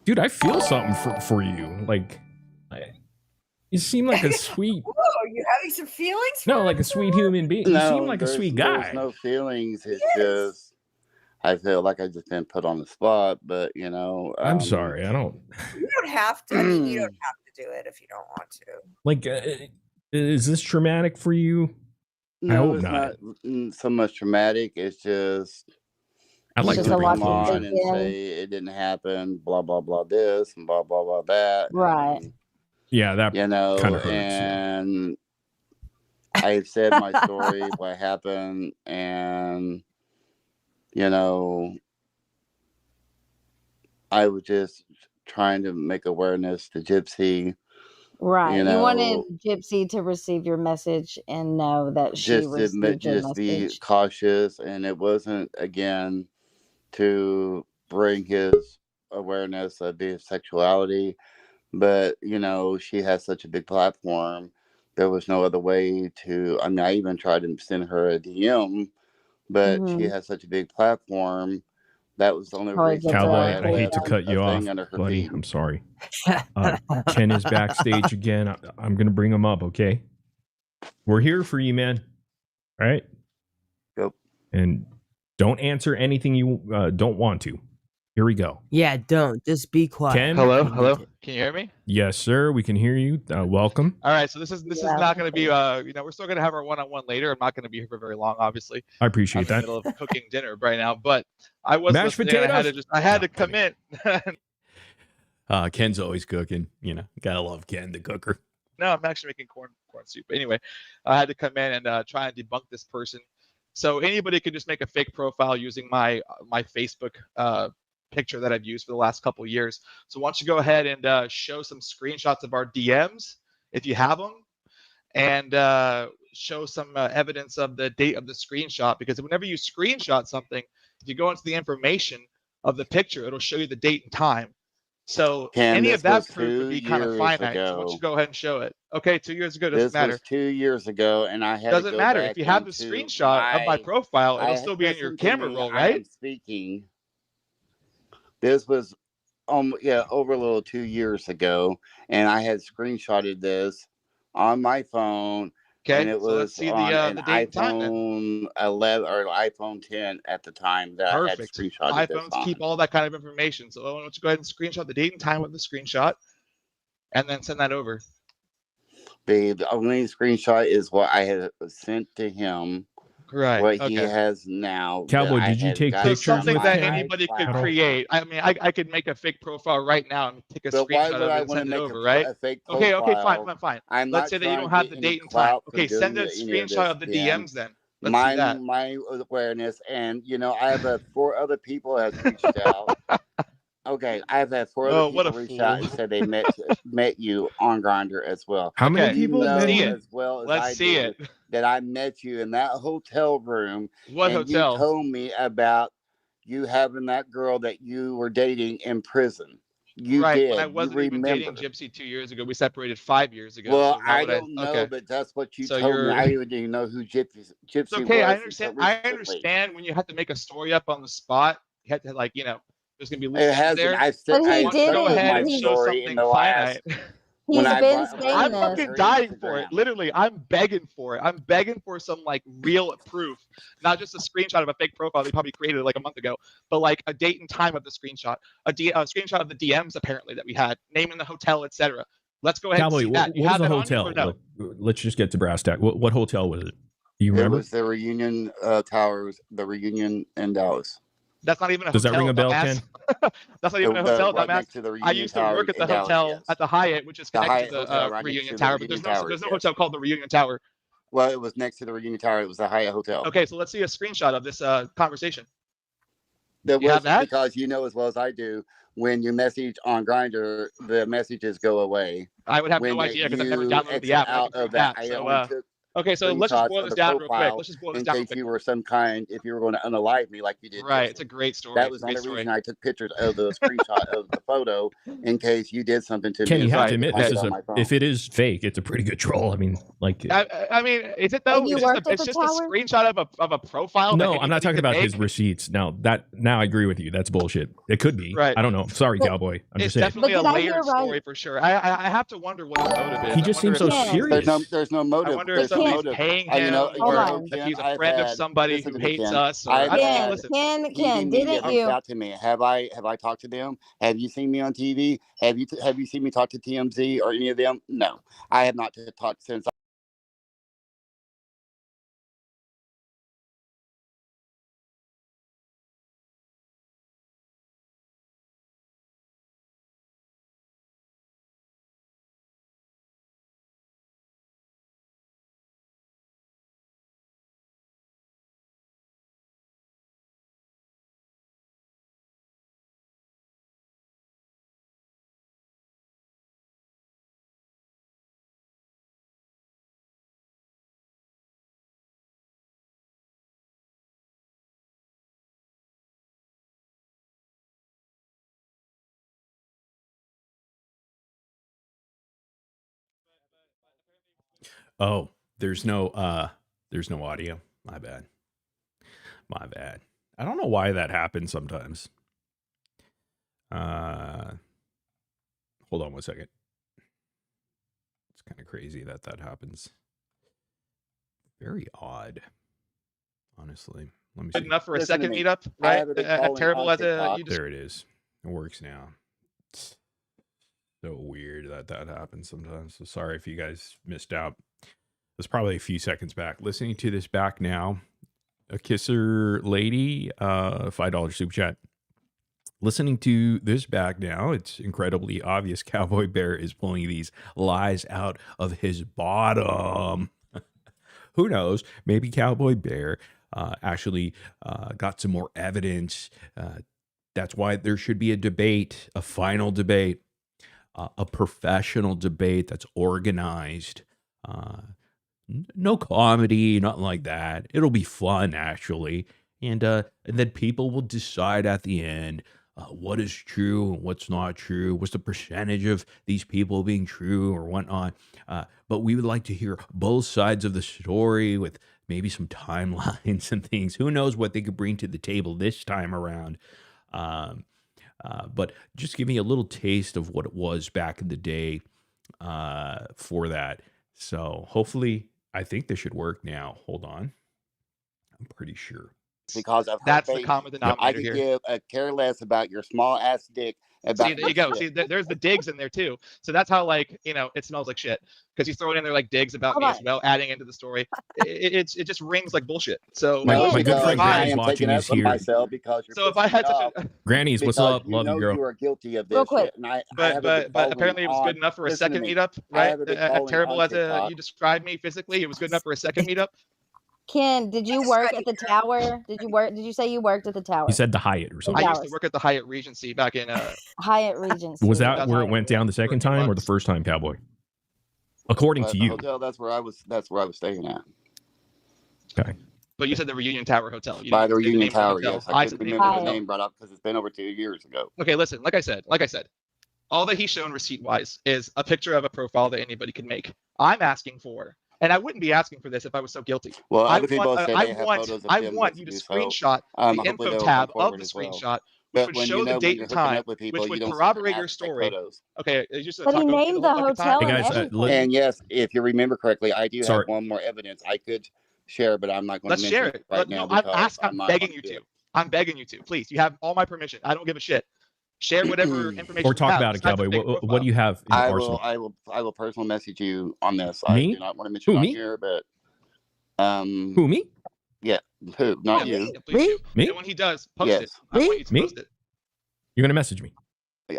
Dude, I feel something for you. Like, you seem like a sweet... Whoa, are you having some feelings? No, like a sweet human being. You seem like a sweet guy. There's no feelings. It's just, I feel like I've just been put on the spot, but, I'm sorry, I don't... You don't have to. I mean, you don't have to do it if you don't want to. Like, is this traumatic for you? No, I hope it's not so much traumatic. It's just... I'd like to come on and say it didn't happen, blah, blah, blah, this, and blah, blah, blah, that. Right. And, yeah, that kind of hurts. And I said my story, what happened, and, I was just trying to make awareness to Gypsy. Right. You wanted Gypsy to receive your message and know that she received your message. Be cautious, and it wasn't, again, to bring his awareness of his sexuality, but she has such a big platform. There was no other way to. I mean, I even tried to send her a DM, but she has such a big platform. That was the only reason. Cowboy, I hate to cut you off, buddy. I'm sorry. Ken is backstage again. I'm gonna bring him up. Okay, we're here for you, man. All right. Yep. And don't answer anything you don't want to. Here we go. Yeah, don't. Just be quiet. Ken? Hello? Can you hear me? Yes, sir. We can hear you. Welcome. All right, so this is not going to be, we're still going to have our one-on-one later. I'm not going to be here for very long, obviously. I appreciate that. I'm in the middle of cooking dinner right now, but I was mashed listening. potatoes. I had to come in. Ken's always cooking. You know, gotta love Ken, the cooker. No, I'm actually making corn soup. Anyway, I had to come in and try and debunk this person. So anybody could just make a fake profile using my Facebook picture that I've used for the last couple of years. So why don't you go ahead and show some screenshots of our DMs if you have them, and show some evidence of the date of the screenshot, because whenever you screenshot something, if you go into the information of the picture, it'll show you the date and time. So Ken, any of that proof two would be kind of years finite. ago. So why don't you go ahead and show it? Okay, 2 years ago doesn't This matter. was 2 years ago, and I had Doesn't to go matter. back If you have the into screenshot of my profile, it'll still be in your listen to camera me, roll, I right? am speaking. This was over a little 2 years ago, and I had screenshotted this on my phone. Okay, and it so let's was see on the an date and time then. iPhone 11 or iPhone 10 at the time that Perfect. I had screenshotted this iPhones on. keep all that kind of information. So why don't you go ahead and screenshot the date and time of the screenshot, and then send that over. Babe, the only screenshot is what I had sent to him. Right. What he has now. Cowboy, did you take pictures? So something that Ken? anybody could create. I mean, I could make a fake profile right now and take a screenshot of it and send it over, right? A fake profile? Okay, fine. Let's say that you don't have the date and time. Okay, send a screenshot of the DMs then. Let's see that. My awareness, and I have 4 other people have reached out. Okay, I've had 4 other people reach out and said they met you on Grindr as well. How many people know met you? as well as Let's I see do it. that I met you in that hotel room. What and hotel? You told me about you having that girl that you were dating in prison. You did. When I wasn't even dating Gypsy 2 years ago. We separated 5 years ago. Well, so I don't know, but that's what you told me. I even didn't know who Gypsy it's okay, was. I understand when you have to make a story up on the spot. You have to there's gonna be loose ends there. But he did go ahead and my show story something in the last. finite. He's been saying I'm this. fucking dying for it. Literally, I'm begging for it. I'm begging for some real proof, not just a screenshot of a fake profile they probably created a month ago, but a date and time of the screenshot, a screenshot of the DMs apparently that we had, name in the hotel, etc. Let's go ahead Cowboy, and see that. What was the hotel? No? Let's just get to brass tack. What hotel was it? Do you remember? It was the Reunion Towers, the Reunion in Dallas. That's not even a Does hotel. Does that ring a bell, Ken? That's not even a hotel, right dumbass. I used to work at the hotel at the Hyatt, which is connected to the Reunion Tower, but there's no hotel called the Reunion Tower. Well, it was next to the Reunion Tower. It was the Hyatt Hotel. Okay, so let's see a screenshot of this conversation. That was because as well as I do, when you message on Grindr, the messages go away. I would have no idea because I've never downloaded the app. Out of that, okay, so let's just boil this down real quick. Let's just boil this down real quick. You were if you were going to unalive me like you did. Right, it's a great story. That was the only reason I took pictures of the screenshot of the photo in case you did something to me. Ken, you have to admit, if it is fake, it's a pretty good troll. I mean, I mean, is it though? It's just a screenshot of a profile. No, I'm not talking about his receipts. Now I agree with you. That's bullshit. It could be. Right. I don't know. Sorry, Cowboy. I'm just saying. It's definitely a layered story for sure. I have to wonder what his motive is. He just seems so serious. There's no motive. I wonder if somebody's paying him. If he's a friend of somebody who hates us. Ken, didn't you? Out to me. Have I talked to them? Have you seen me on TV? Have you seen me talk to TMZ or any of them? No, I have not talked since. Oh, there's no audio. My bad. I don't know why that happens sometimes. Hold on 1 second. It's kind of crazy that happens. Very odd. Honestly. Let me see. Good enough for a second meetup, right? Terrible as a there it is. It works now. It's so weird that happens sometimes. So sorry if you guys missed out. It's probably a few seconds back. Listening to this back now. A kisser lady, $5 super chat. listening to this back now, it's incredibly obvious Cowboy Bear is pulling these lies out of his bottom. Who knows? Maybe Cowboy Bear actually got some more evidence. That's why there should be a debate, a final debate, a professional debate that's organized. No comedy, nothing like that. It'll be fun, actually. And then people will decide at the end what is true and what's not true. What's the percentage of these people being true or whatnot? But we would like to hear both sides of the story with maybe some timelines and things. Who knows what they could bring to the table this time around? But just give me a little taste of what it was back in the day for that. So hopefully, I think this should work now. Hold on. I'm pretty sure. Because of that's her the common I denominator could here. give a care less about your small ass dick. About See, there you go. See, there's the digs in there too. So that's how, like, you know, it smells like shit because you throw it in there like digs about me as well, adding into the story. It just rings like bullshit. So my good friend I Granny's am watching taking is up for here. myself because you're so if I had such a Granny's, what's because up? you Love know you, girl. you are guilty of this but shit, and I have a big but apparently it was following good enough for a listen to second me. meetup, I right? have a big As following terrible on as TikTok. you described me physically, it was good enough for a second meetup. Ken, did you work at the tower? Did you say you worked at the tower? He said the Hyatt or something. I used to work at the Hyatt Regency back in Hyatt Regency. Was that where it went down the second time or the first time, Cowboy? According to you. Hotel, that's where I was staying at. Okay. But you said the Reunion Tower Hotel. You By the didn't say Reunion name of the Tower, hotel. yes. I said couldn't the name remember of the the name hotel. brought up because it's been over 2 years ago. Okay, listen, like I said, all that he's shown receipt-wise is a picture of a profile that anybody can make. I'm asking for, and I wouldn't be asking for this if I was so guilty. Well, I other people say they have photos of them want that you to do screenshot so. the Hopefully info they'll tab come of forward the as well. screenshot, which But would when show you know the when date you're and hooking time, up with people, which you would don't corroborate your ask to take story. photos. Okay, you just But he talk over named the whole fucking hotel time. Hey, and guys, everything. And yes, if you remember correctly, I do Sorry. have one more evidence I could share, but I'm not going to Let's mention share it it. right now because I'm not begging gonna you do to. it. I'm begging you to. Please, you have all my permission. I don't give a shit. Share whatever information Or talk you have. about it, besides the Cowboy. fake What profile. do you have in your arsenal? I will personally message you on this. Me? I do not want to mention Who, it on me? here, but Who, me? yeah, who? Not Yeah, you. please do. Me? And when he does, post it. Yes. I want you to Me? post it. You're going to message me.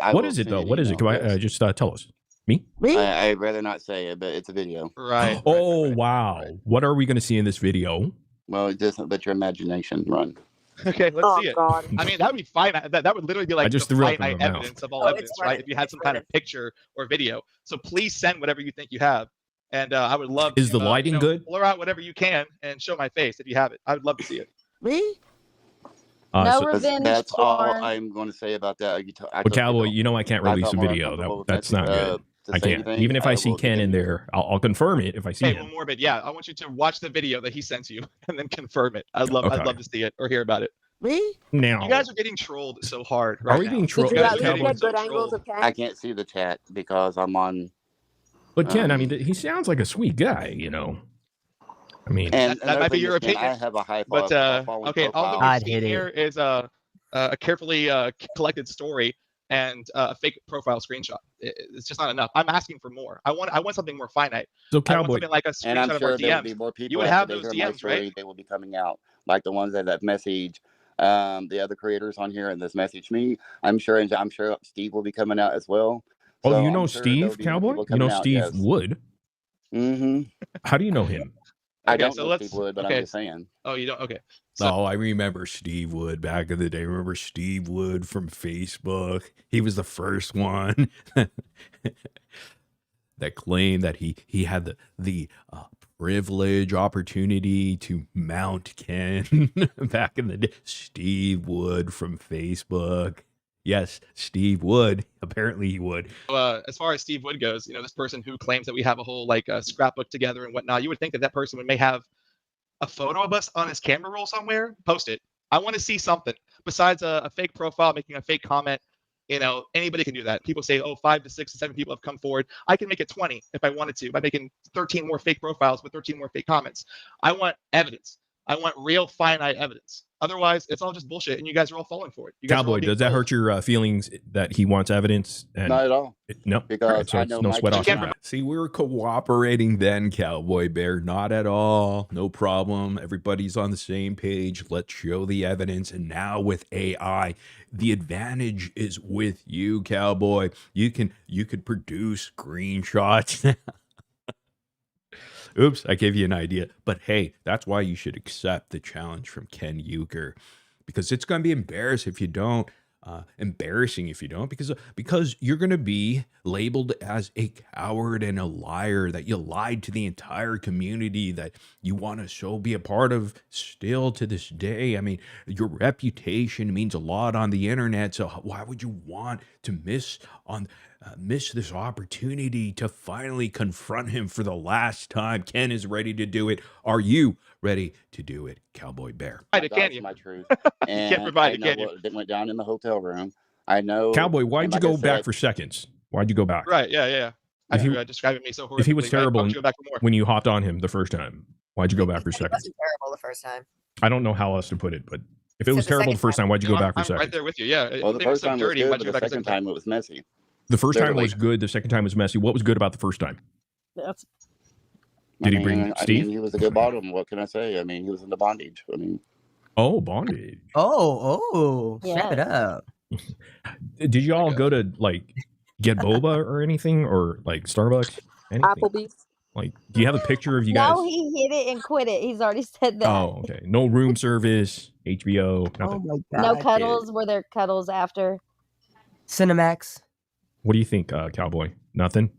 I What will is it, send though? you an What is it? email, Can I yes. just tell us? Me? I'd rather not say it, but it's a video. Right. Oh, wow. right. What are we going to see in this video? Well, it doesn't let your imagination run. Okay, let's see it. God. I mean, that would be fine. That would literally be like I just the threw up in finite my mouth. evidence of all Oh, it's evidence, running. right? If you had It's some kind of running. picture or video. So please send whatever you think you have. And I would love Is to, the lighting good? blur out whatever you can and show my face if you have it. I would love to see it. No So, revenge That's all porn. I'm going to say about that. but Cowboy, you know I can't I release felt a more video. comfortable with That's it, not good. to I say can't. anything. Even if I see will Ken in continue. there, I'll confirm it if I see Hey, him. well, Morbid, yeah, I want you to watch the video that he sends you and then confirm it. I'd love Okay. to see it or hear about it. Now, You guys are getting trolled so hard right are we now. being trolled? You guys are Cowboy? getting so trolled. I can't see the chat because I'm on. But Ken, I mean, he sounds like a sweet guy, you know. I mean, And that might be your opinion. I have a high But following okay, all that profile. we've seen here is a carefully collected story and a fake profile screenshot. It's just not enough. I'm asking for more. I want something more finite. so I want Cowboy, something like a And I'm screenshot of our sure there will DMs. be more people You would after have they those hear my DMs, story. right? They will be coming out, like the ones that message the other creators on here and this message me. I'm sure Steve will be coming out as well. oh, So you know I'm sure there'll Steve, be more Cowboy? people You know coming out, Steve yes. Wood? Mm-hmm. How do you know him? I Okay, don't so know let's- Steve Wood, but okay. I'm just saying. Oh, you don't? Okay. Oh, I remember Steve Wood back in the day. Remember Steve Wood from Facebook? He was the first one that claimed that he had the privilege, opportunity to mount Ken back in the day. Steve Wood from Facebook. Yes, Steve Wood. Apparently he would. As far as Steve Wood goes, this person who claims that we have a whole scrapbook together and whatnot, you would think that person may have a photo of us on his camera roll somewhere. Post it. I want to see something besides a fake profile making a fake comment. Anybody can do that. People say, 5 to 6 to 7 people have come forward. I can make it 20 if I wanted to by making 13 more fake profiles with 13 more fake comments. I want evidence. I want real finite evidence. Otherwise, it's all just bullshit, and you guys are all falling for it. You guys Cowboy, does that hurt your feelings that he wants evidence? And not at all. No, because right, so I it's know no my sweat off your time. back. See, we were cooperating then, Cowboy Bear. Not at all. No problem. Everybody's on the same page. Let's show the evidence. And now with AI, the advantage is with you, Cowboy. You could produce screenshots. Oops, I gave you an idea. But hey, that's why you should accept the challenge from Ken Urker, because it's going to be embarrassing if you don't. Because you're going to be labeled as a coward and a liar, that you lied to the entire community that you want to so be a part of still to this day. I mean, your reputation means a lot on the internet, so why would you want to miss this opportunity to finally confront him for the last time? Ken is ready to do it. Are you ready to do it, Cowboy Bear? That's my truth. And you can't provide it, can you? what went down in the hotel room. I know. Cowboy, why'd and you like go I back said, for seconds? Why'd you go back? Right, yeah. If You're describing me so horribly. If he was terrible why would you go back for more? when you hopped on him the first time, why'd you go back for It seconds? wasn't terrible the first time. I don't know how else to put it, but if it So was the terrible the second first time, why'd you go back for I'm seconds? right there with you, yeah. well, the They were first so time was dirty, good, why'd but you the go back a second time it was messy. The first time Literally. was good. The second time was messy. What was good about the first time? That's Did he bring Steve? I mean, he was a good bottom. What can I say? I mean, he was in the bondage. I mean, Oh, bondage. Oh, shut Yes. up. Did you all go to like get boba or anything, or like Starbucks? Anything? Applebee's. Like, do you have a picture of you guys? No, he hit it and quit it. He's already said that. Oh, okay. No room service, HBO, Oh nothing. my god. No dude. cuddles. Were there cuddles after? Cinemax. What do you think, Cowboy? Nothing.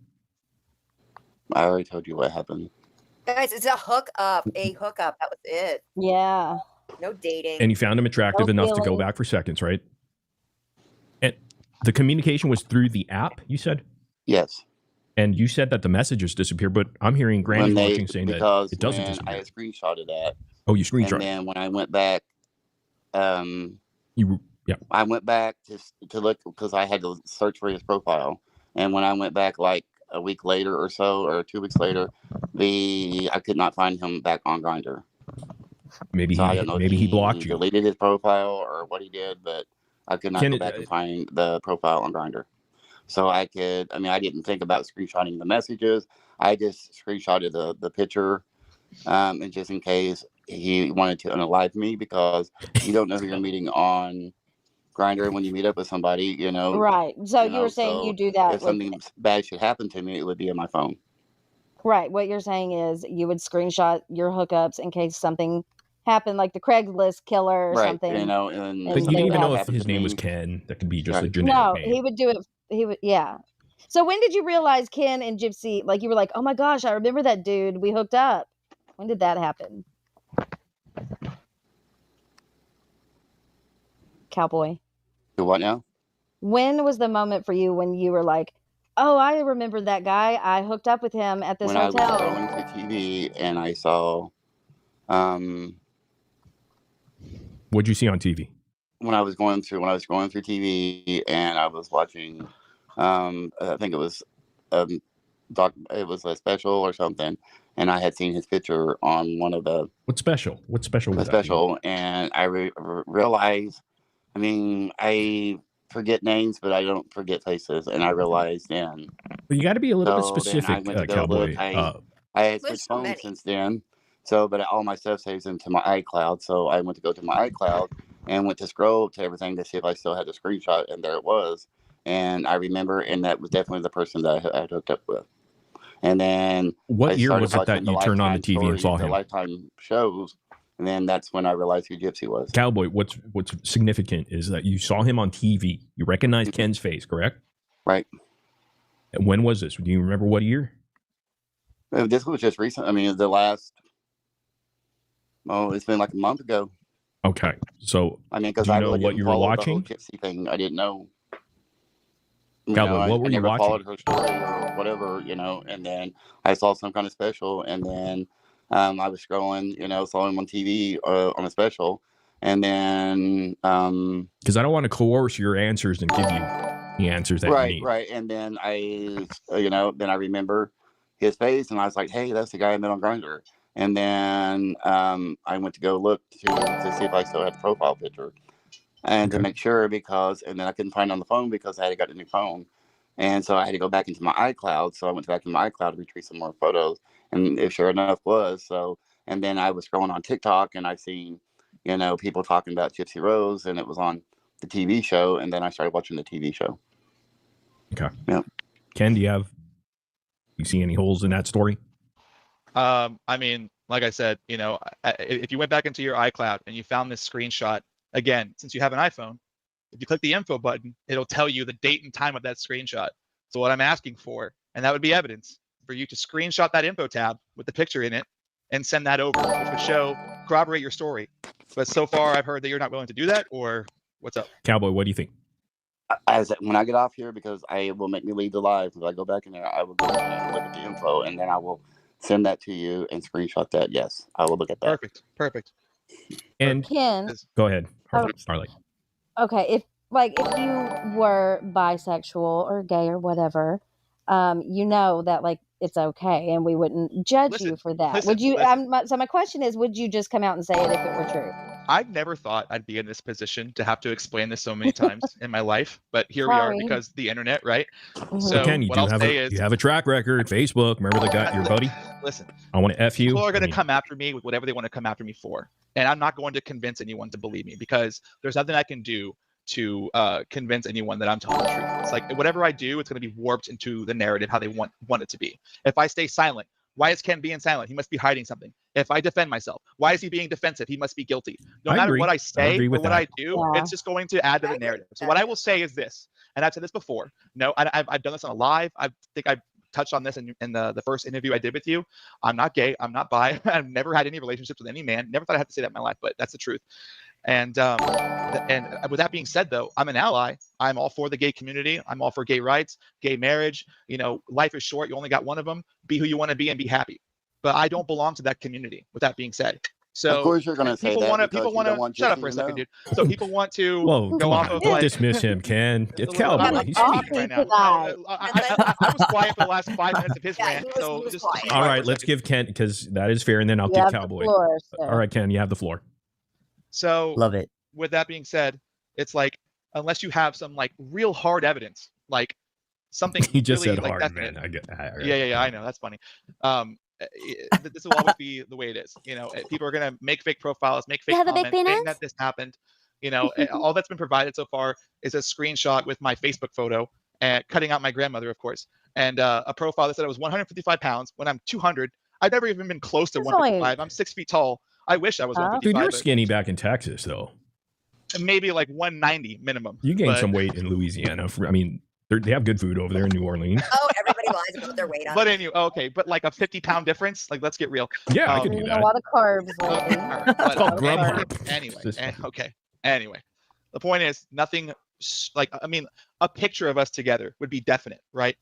I already told you what happened. Guys, it's a hookup. A hookup. That was it. Yeah. No dating. And you found him attractive No enough to go feelings. back for seconds, right? And the communication was through the app, you said? Yes. And you said that the messages disappeared, but I'm hearing Granny watching saying that because it doesn't when disappear. I screenshotted that, Oh, you and screenshot. then when I went back, Yeah. I went back to look because I had to search for his profile, and when I went back like a week later or so, or 2 weeks later, I could not find him back on Grindr. Maybe So I don't know if he blocked you. deleted his profile or what he did, but I could not go back and find the profile on Grindr. So I didn't think about screenshotting the messages. I just screenshotted the picture, and just in case he wanted to unalive me, because you don't know who you're meeting on Grindr when you meet up with somebody, you know. Right. So you were saying you do that. If something bad should happen to me, it would be on my phone. Right. What you're saying is you would screenshot your hookups in case something happened, like the Craigslist killer or something. You know, and But you didn't even know if happened his to name me. was Ken. That could be just a generic No, name. he would do it. He would, yeah. So when did you realize Ken and Gypsy, like you were like, oh my gosh, I remember that dude. We hooked up. When did that happen? Cowboy. Do what now? When was the moment for you when you were like, oh, I remember that guy. I hooked up with him at this when hotel. I was going to TV and I saw, What'd you see on TV? when I was going through TV and I was watching, I think it was it was a special or something, and I had seen his picture on one of the What special? What special was that? special, and I realized. I mean, I forget names, but I don't forget faces, and I realized then. But you got to be a little bit So then I specific, went to go Cowboy. look. I had There's switched so phones many. since then, but all my stuff saves into my iCloud. So I went to go to my iCloud and went to scroll to everything to see if I still had the screenshot, and there it was. And I remember, and that was definitely the person that I had hooked up with. And then What year started was it that watching you turned on the Lifetime TV and stories, saw the him? Lifetime shows, and then that's when I realized who Gypsy was. Cowboy, what's significant is that you saw him on TV. You recognized Ken's face, correct? Right. And when was this? Do you remember what year? This was just recent. I mean, the last. Oh, it's been like a month ago. Okay, so I mean, because do you I know really what didn't you were follow watching? the whole Gypsy thing. I didn't know. Cowboy, what were I you never watching? followed her story or whatever, and then I saw some kind of special, and then I was scrolling, saw him on TV on a special, and then Because I don't want to coerce your answers and give you the answers that you need. right, and then I remember his face, and I was like, hey, that's the guy I met on Grindr, And then I went to go look to see if I still had the profile picture, and to make sure, and then I couldn't find it on the phone because I had got a new phone. And so I had to go back into my iCloud. So I went back into my iCloud to retrieve some more photos. And it sure enough was. So, and then I was scrolling on TikTok and I seen, people talking about Gypsy Rose, and it was on the TV show. And then I started watching the TV show. Okay. Yeah. Ken, do you see any holes in that story? I mean, like I said, if you went back into your iCloud and you found this screenshot, again, since you have an iPhone, if you click the info button, it'll tell you the date and time of that screenshot. So what I'm asking for, and that would be evidence, for you to screenshot that info tab with the picture in it and send that over, which would corroborate your story. But so far, I've heard that you're not willing to do that, or what's up? Cowboy, what do you think? When I get off here, because I will make me leave the live, if I go back in there, I will go in and look at the info, and then I will send that to you and screenshot that. Yes, I will look at that. Perfect. And Ken, go ahead, Starlight. Okay, if you were bisexual or gay or whatever, that it's okay, and we wouldn't judge you for that. Would you? So my question is, would you just come out and say it if it were true? I've never thought I'd be in this position to have to explain this so many times in my life, but here we are because the internet, right? So Ken, you have a track record. Facebook, remember your buddy? Listen, I want to F you. People are going to come after me with whatever they want to come after me for, and I'm not going to convince anyone to believe me because there's nothing I can do to convince anyone that I'm telling the truth. It's like whatever I do, it's going to be warped into the narrative how they want it to be. If I stay silent, why is Ken being silent? He must be hiding something. If I defend myself, why is he being defensive? He must be guilty. No matter what I say or what I do, it's just going to add to the narrative. So what I will say is this, and I've said this before. No, I've done this on a live. I think I touched on this in the first interview I did with you. I'm not gay. I'm not bi. I've never had any relationships with any man. Never thought I had to say that in my life, but that's the truth. And with that being said, though, I'm an ally. I'm all for the gay community. I'm all for gay rights, gay marriage. Life is short. You only got one of them. Be who you want to be and be happy. But I don't belong to that community. With that being said, so of course you're going to say that. People want to shut up for a second, dude. So people want to go off of don't dismiss him, Ken. It's Cowboy. He's speaking right now. I was quiet for the last 5 minutes of his rant. So just all right, let's give Ken, because that is fair, and then I'll give Cowboy. All right, Ken, you have the floor. So love it. With that being said, it's like unless you have some real hard evidence, like something he just really, said hard, definite. Man. Yeah, I know, that's funny. This will always be the way it is. People are gonna make fake profiles, make fake comments, saying that this happened. All that's been provided so far is a screenshot with my Facebook photo and cutting out my grandmother, of course, and a profile that said I was 155 pounds when I'm 200. I've never even been close to 155. I'm 6 feet tall. I wish I was 155. Dude, you're skinny back in Texas, though. Maybe 190 minimum. You gained some weight in Louisiana. I mean, they have good food over there in New Orleans. Oh, everybody lies about their weight. But anyway, okay, but a 50-pound difference. Let's get real. Yeah, I can do that. A lot of carbs. It's called Grubhub. Anyway, the point is nothing. A picture of us together would be definite, right?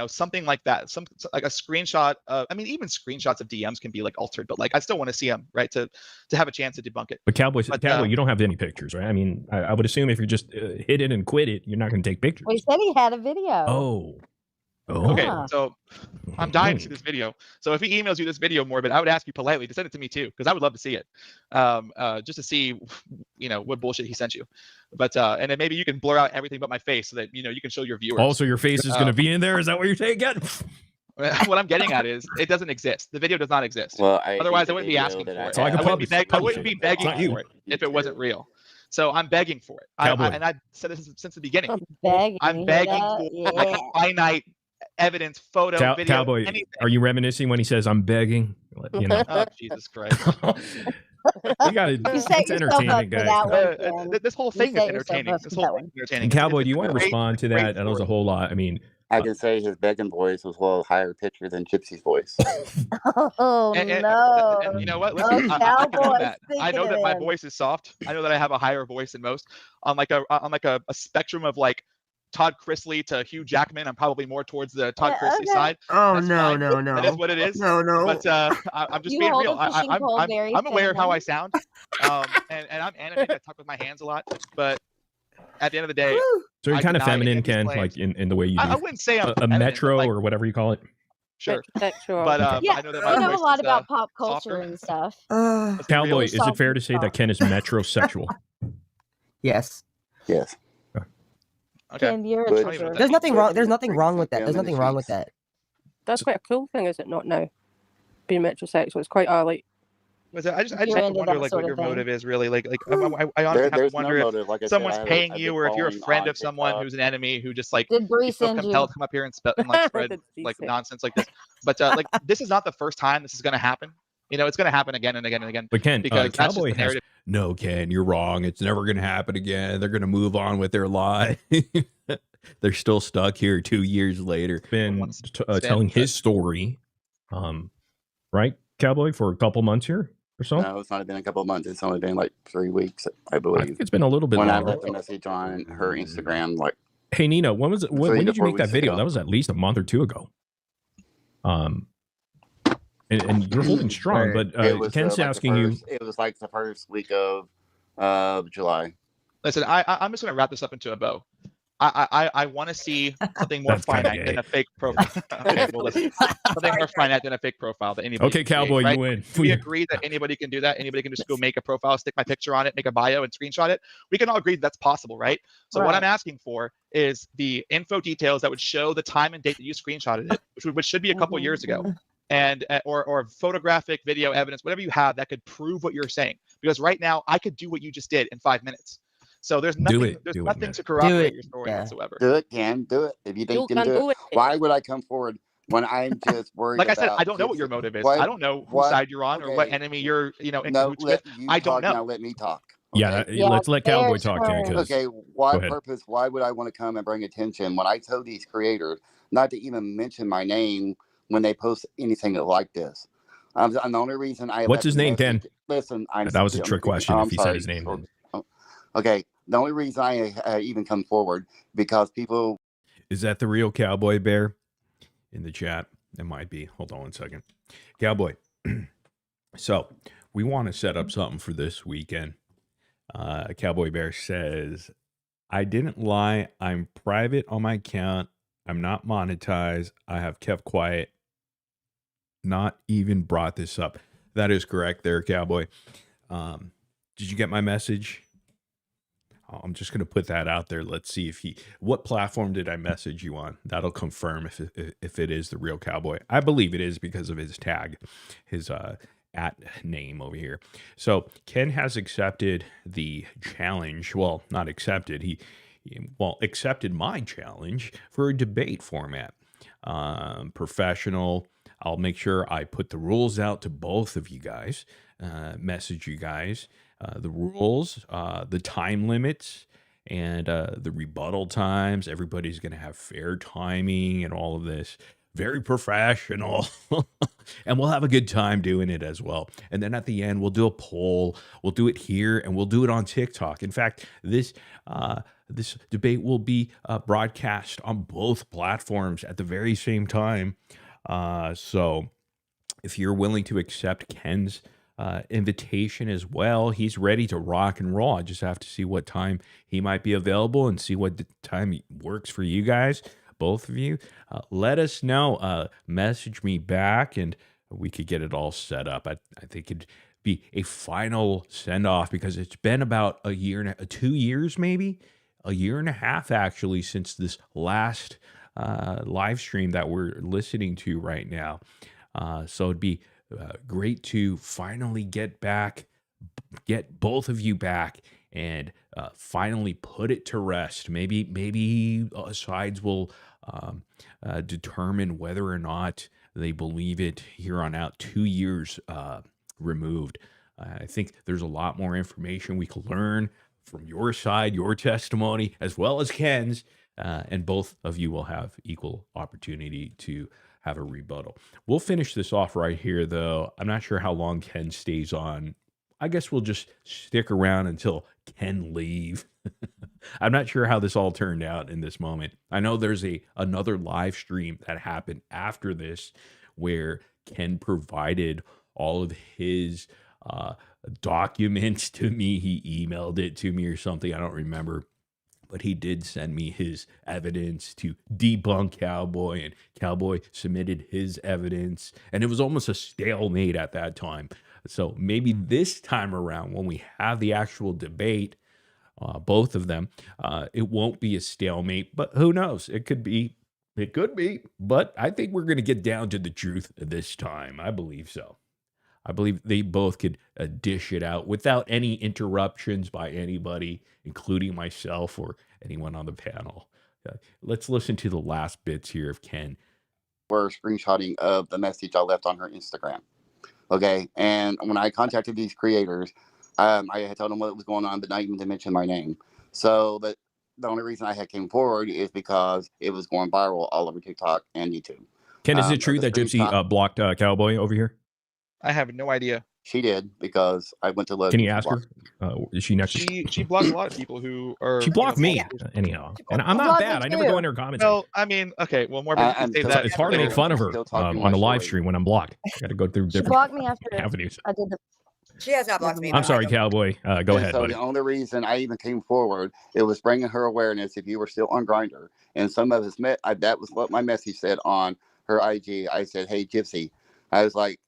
Something like that, like a screenshot of, even screenshots of DMs can be altered, but I still want to see them, right? To have a chance to debunk it. But Cowboy, you don't have any pictures, right? I mean, I would assume if you just hit it and quit it, you're not going to take pictures. Well, he said he had a video. Oh. Okay, so I'm dying to see this video. So if he emails you this video, Morbid, I would ask you politely to send it to me too, because I would love to see it, just to see, what bullshit he sent you. But and then maybe you can blur out everything but my face so that you can show your viewers. Also, your face is going to be in there. Is that what you're saying again? What I'm getting at is it doesn't exist. The video does not exist. Well, otherwise I wouldn't be asking for it. So I wouldn't be begging for it if it wasn't real. So I'm begging for it. And I've said this since the beginning. I'm begging for finite evidence, photo, video, Cowboy, anything. Are you reminiscing when he says, I'm begging? Oh, Jesus Christ. It's entertaining, guys. This whole thing is entertaining. Cowboy, do you want to respond to that? That was a whole lot. I mean, I can say his begging voice was a higher pitcher than Gypsy's voice. No. And you know what? Listen, I know that my voice is soft. I know that I have a higher voice than most. On a spectrum of Todd Chrisley to Hugh Jackman, I'm probably more towards the Todd Chrisley side. Oh, no. That is what it is. No. But I'm just being real. I'm aware of how I sound, and I'm animated. I talk with my hands a lot, but at the end of the day, so you're kind of feminine, Ken, in the way you do. I wouldn't say I'm a metro or whatever you call it. Sure. Metrosexual. But Yeah, I know that we my know a voice lot is about pop softer. culture and stuff. Let's be real. Cowboy, is it fair to say that Ken is metrosexual? Yes. Yes. Okay. Ken, you're a But- trooper. There's nothing wrong. There's But- nothing wrong with that. Yeah, There's nothing wrong with she's- that. That's quite a cool thing, is it not now? Being metrosexual. It's quite like. Was it, I just You're have to into wonder that like sort what of your thing. motive is really. Like I honestly have to There's no wonder if motive. Like I said, someone's I have paying I've you been or if you're a following friend on of someone TikTok. who's an enemy who just like Did you Bree feel send compelled you? to come up here and like spread Did Bree like say? nonsense like this. But like this is not the first time this is going to happen. You know, it's going to happen again and again and again. But Ken, because that's just Cowboy the has narrative. No, Ken, you're wrong. It's never going to happen again. They're going to move on with their life. They're still stuck here 2 years later. been telling his story, right, Cowboy, for a couple months here or so. No, it's not been a couple of months. It's only been like 3 weeks, I I believe. think it's been a little bit When I longer. left a message on her Instagram, like Hey Nina, when was it? When 3 to did you 4 make that weeks video? ago. That was at least a month or two ago. And you're holding strong, but it was Ken's like asking you. it was like the first week of July. Listen, I'm just going to wrap this up into a bow. I want to see something more That's kinda finite than gay. a fake profile. Okay, well, listen, something more finite than a fake profile that anybody. Okay, can create, Cowboy, right? you win. We agree that anybody can do that. Anybody can just go make a profile, stick my picture on it, make a bio, and screenshot it. We can all agree that's possible, right? So what Right. I'm asking for is the info details that would show the time and date that you screenshotted it, which should be a couple years ago, and or photographic, video evidence, whatever you have that could prove what you're saying. Because right now, I could do what you just did in 5 minutes. So there's nothing. There's nothing to corroborate your story whatsoever. Do it, Ken. Do it. If you think you can do it. Why would I come forward when I'm just worried? Like I said, about I don't know what your motive is. I don't know whose side you're on or what enemy you're, in cahoots with. I don't know. Now let me talk. Yeah, let's let Cowboy talk, Ken. Okay, why purpose? Why would I want to come and bring attention when I told these creators not to even mention my name when they post anything like this? And the only reason I What's his name, Ken? Listen, that was a trick question. If he said his name, okay. The only reason I even come forward because people. Is that the real Cowboy Bear? In the chat, it might be. Hold on 1 second, Cowboy. So we want to set up something for this weekend. Cowboy Bear says, "I didn't lie. I'm private on my account. I'm not monetized. I have kept quiet. Not even brought this up." That is correct, there, Cowboy. Did you get my message? I'm just going to put that out there. Let's see if what platform did I message you on? That'll confirm if it is the real Cowboy. I believe it is because of his tag, his at name over here. So Ken has accepted the challenge. Well, not accepted. He accepted my challenge for a debate format. Professional. I'll make sure I put the rules out to both of you guys, message you guys. The rules, the time limits, and the rebuttal times. Everybody's going to have fair timing and all of this. Very professional. And we'll have a good time doing it as well. And then at the end, we'll do a poll. We'll do it here, and we'll do it on TikTok. In fact, this debate will be broadcast on both platforms at the very same time. So if you're willing to accept Ken's invitation as well, he's ready to rock and roll. I just have to see what time he might be available and see what the time works for you guys, both of you. Let us know. Message me back and we could get it all set up. I think it'd be a final send off because it's been about 2 years, maybe a year and a half actually, since this last live stream that we're listening to right now. So it'd be great to finally get both of you back and finally put it to rest. Maybe sides will determine whether or not they believe it here on out. 2 years removed. I think there's a lot more information we could learn from your side, your testimony, as well as Ken's, and both of you will have equal opportunity to have a rebuttal. We'll finish this off right here, though. I'm not sure how long Ken stays on. I guess we'll just stick around until Ken leave. I'm not sure how this all turned out in this moment. I know there's another live stream that happened after this where Ken provided all of his documents to me. He emailed it to me or something. I don't remember. but he did send me his evidence to debunk Cowboy, and Cowboy submitted his evidence, and it was almost a stalemate at that time. So maybe this time around, when we have the actual debate, both of them, it won't be a stalemate, but who knows? It could be, but I think we're going to get down to the truth this time. I believe so. I believe they both could dish it out without any interruptions by anybody, including myself or anyone on the panel. Let's listen to the last bits here of Ken. We're screenshotting of the message I left on her Instagram. Okay, and when I contacted these creators, I had told them what was going on, but not even to mention my name. So the only reason I had came forward is because it was going viral all over TikTok and YouTube. Ken, is it true that Gypsy blocked Cowboy over here? I have no idea. She did, because I went to look. Can you ask her? Is she next? She blocked a lot of people who are. She blocked me anyhow, and I'm not bad. I never go in her comments. Well, I mean, okay. Well, more people say that. It's hard to make fun of her on a live stream when I'm blocked. I got to go through different blocked me after avenues. I did the. She has not blocked me. I'm sorry, Cowboy. Go ahead, so buddy. The only reason I even came forward, it was bringing her awareness. If you were still on Grindr, and some of us met, that was what my message said on her IG. I said, "Hey, Gypsy," I was like,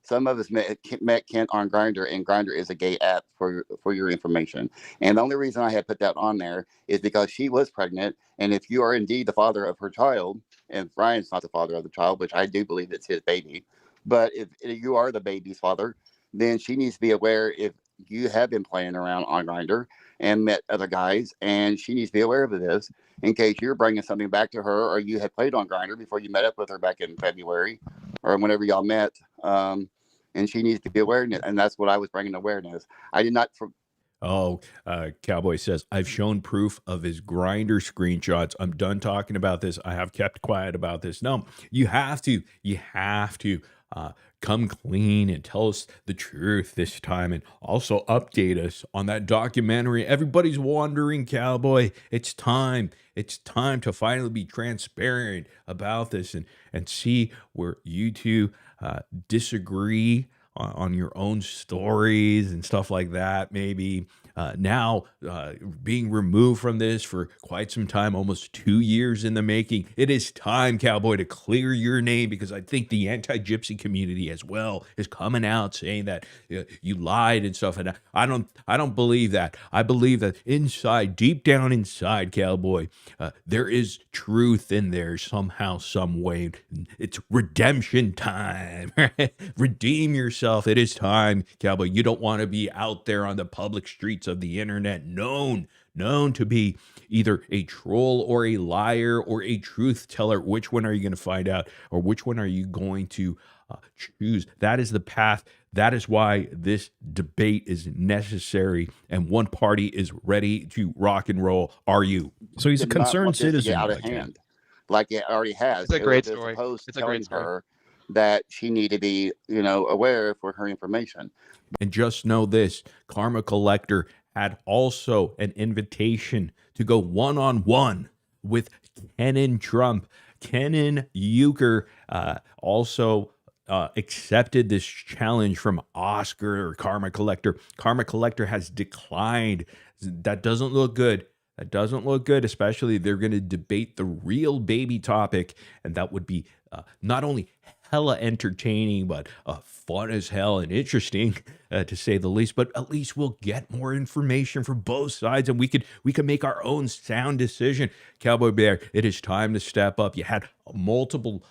some of us met Kent on Grindr, and Grindr is a gay app for your information. And the only reason I had put that on there is because she was pregnant, and if you are indeed the father of her child, and Ryan's not the father of the child, which I do believe it's his baby, but if you are the baby's father, then she needs to be aware if you have been playing around on Grindr and met other guys, and she needs to be aware of this in case you're bringing something back to her, or you had played on Grindr before you met up with her back in February or whenever y'all met. And she needs to be aware, and that's what I was bringing awareness. I did not. Cowboy says, I've shown proof of his Grindr screenshots. I'm done talking about this. I have kept quiet about this. No, you have to come clean and tell us the truth this time, and also update us on that documentary. Everybody's wondering, Cowboy. It's time to finally be transparent about this and see where you two disagree on your own stories and stuff like that. Maybe now being removed from this for quite some time, almost 2 years in the making. It is time, Cowboy, to clear your name, because I think the anti-gypsy community as well is coming out saying that you lied and stuff. And I don't believe that. I believe that inside, deep down inside, Cowboy, there is truth in there somehow, some way. It's redemption time. Redeem yourself. It is time, Cowboy. You don't want to be out there on the public streets of the internet known to be either a troll or a liar or a truth teller. Which one are you going to find out, or which one are you going to choose? That is the path. That is why this debate is necessary, and one party is ready to rock and roll. Are you? So he's a concerned citizen. Out of hand, like it already has. It's a great story. It's a great story. That she need to be, aware for her information. And just know this, Karma Collector had also an invitation to go one-on-one with Ken Trump. Ken Urker also accepted this challenge from Oscar or Karma Collector. Karma Collector has declined. That doesn't look good. That doesn't look good, especially they're going to debate the real baby topic, and that would be not only hella entertaining, but fun as hell and interesting, to say the least. But at least we'll get more information from both sides, and we could make our own sound decision. Cowboy Bear, it is time to step up. You had multiple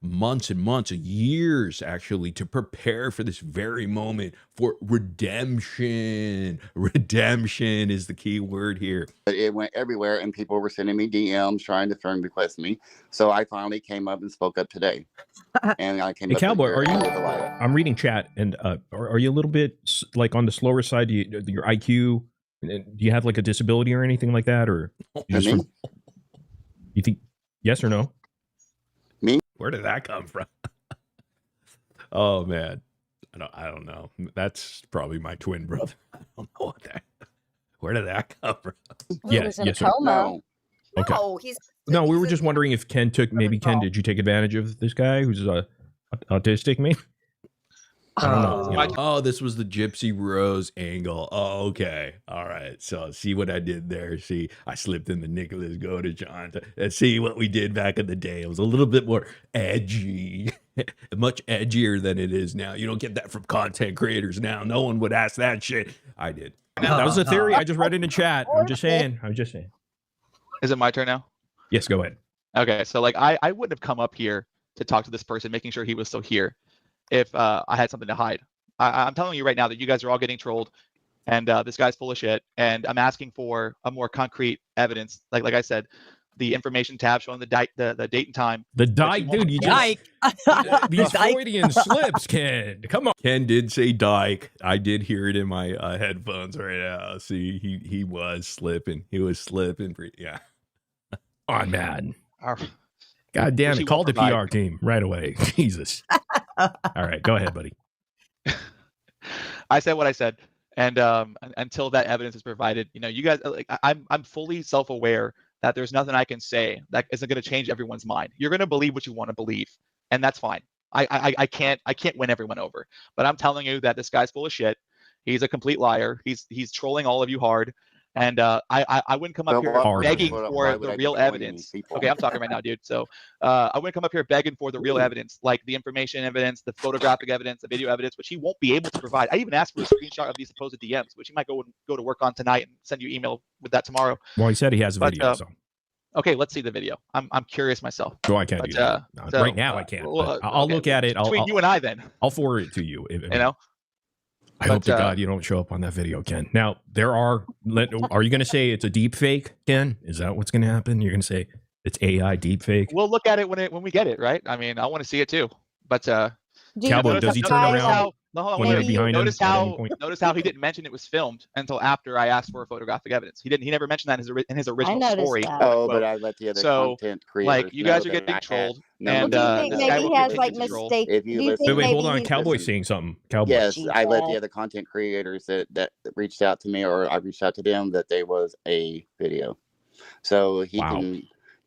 months and months, years actually, to prepare for this very moment, for redemption. Redemption is the key word here. But it went everywhere, and people were sending me DMs trying to friend request me. So I finally came up and spoke up today. And I came hey, up. Cowboy, are you? I'm reading chat, and are you a little bit like on the slower side? Your IQ? Do you have like a disability or anything like that, or you think yes or no? Me? Where did that come from? Oh man, I don't know. That's probably my twin brother. I don't know what that. Where did that come from? Yes, sir. No. Okay. No, we were just wondering if Ken did you take advantage of this guy who's autistic, maybe? I don't know. You know. Oh, this was the Gypsy Rose angle. Oh, okay. All right. So see what I did there. See, I slipped in the Nicholas Go to John and see what we did back in the day. It was a little bit more edgy, much edgier than it is now. You don't get that from content creators now. No one would ask that shit. I did. That was a theory. I just read it in chat. I'm just saying. Is it my turn now? Yes, go ahead. Okay, so like I wouldn't have come up here to talk to this person, making sure he was still here, if I had something to hide. I'm telling you right now that you guys are all getting trolled, and this guy's full of shit. And I'm asking for a more concrete evidence. Like I said, the information tab showing the date and time. The dike, dude. You just these Freudian slips, Ken. Come on. Ken did say dyke. I did hear it in my headphones right now. See, he was slipping. He was slipping. Yeah. On man. God damn it. Call the PR team right away. Jesus. All right. Go ahead, buddy. I said what I said. And until that evidence is provided, you know, you guys, like, I'm fully self-aware that there's nothing I can say that isn't going to change everyone's mind. You're going to believe what you want to believe, and that's fine. I can't win everyone over, but I'm telling you that this guy's full of shit. He's a complete liar. He's trolling all of you hard. And I wouldn't come up here begging for the real evidence. Okay, I'm talking right now, dude. So I wouldn't come up here begging for the real evidence, like the information evidence, the photographic evidence, the video evidence, which he won't be able to provide. I even asked for a screenshot of these supposed DMs, which he might go to work on tonight and send you email with that tomorrow. Well, he said he has a video. So. Okay, let's see the video. I'm curious myself. No, I can't do that. No, right now, I can't. I'll look at it. Between you and I, then. I'll forward it to you. You know. I hope to God you don't show up on that video, Ken. Now, are you going to say it's a deep fake, Ken? Is that what's going to happen? You're going to say it's AI deep fake? We'll look at it when we get it, right? I mean, I want to see it too. But Cowboy, does he turn around when you're behind him? Notice how he didn't mention it was filmed until after I asked for photographic evidence. He never mentioned that in his original story. Oh, but I let the other content creators like you guys are getting trolled. And do you think maybe he has like mistake? Wait, hold on. Cowboy's saying something. Cowboy. Yes, I let the other content creators that reached out to me, or I reached out to them, that there was a video. So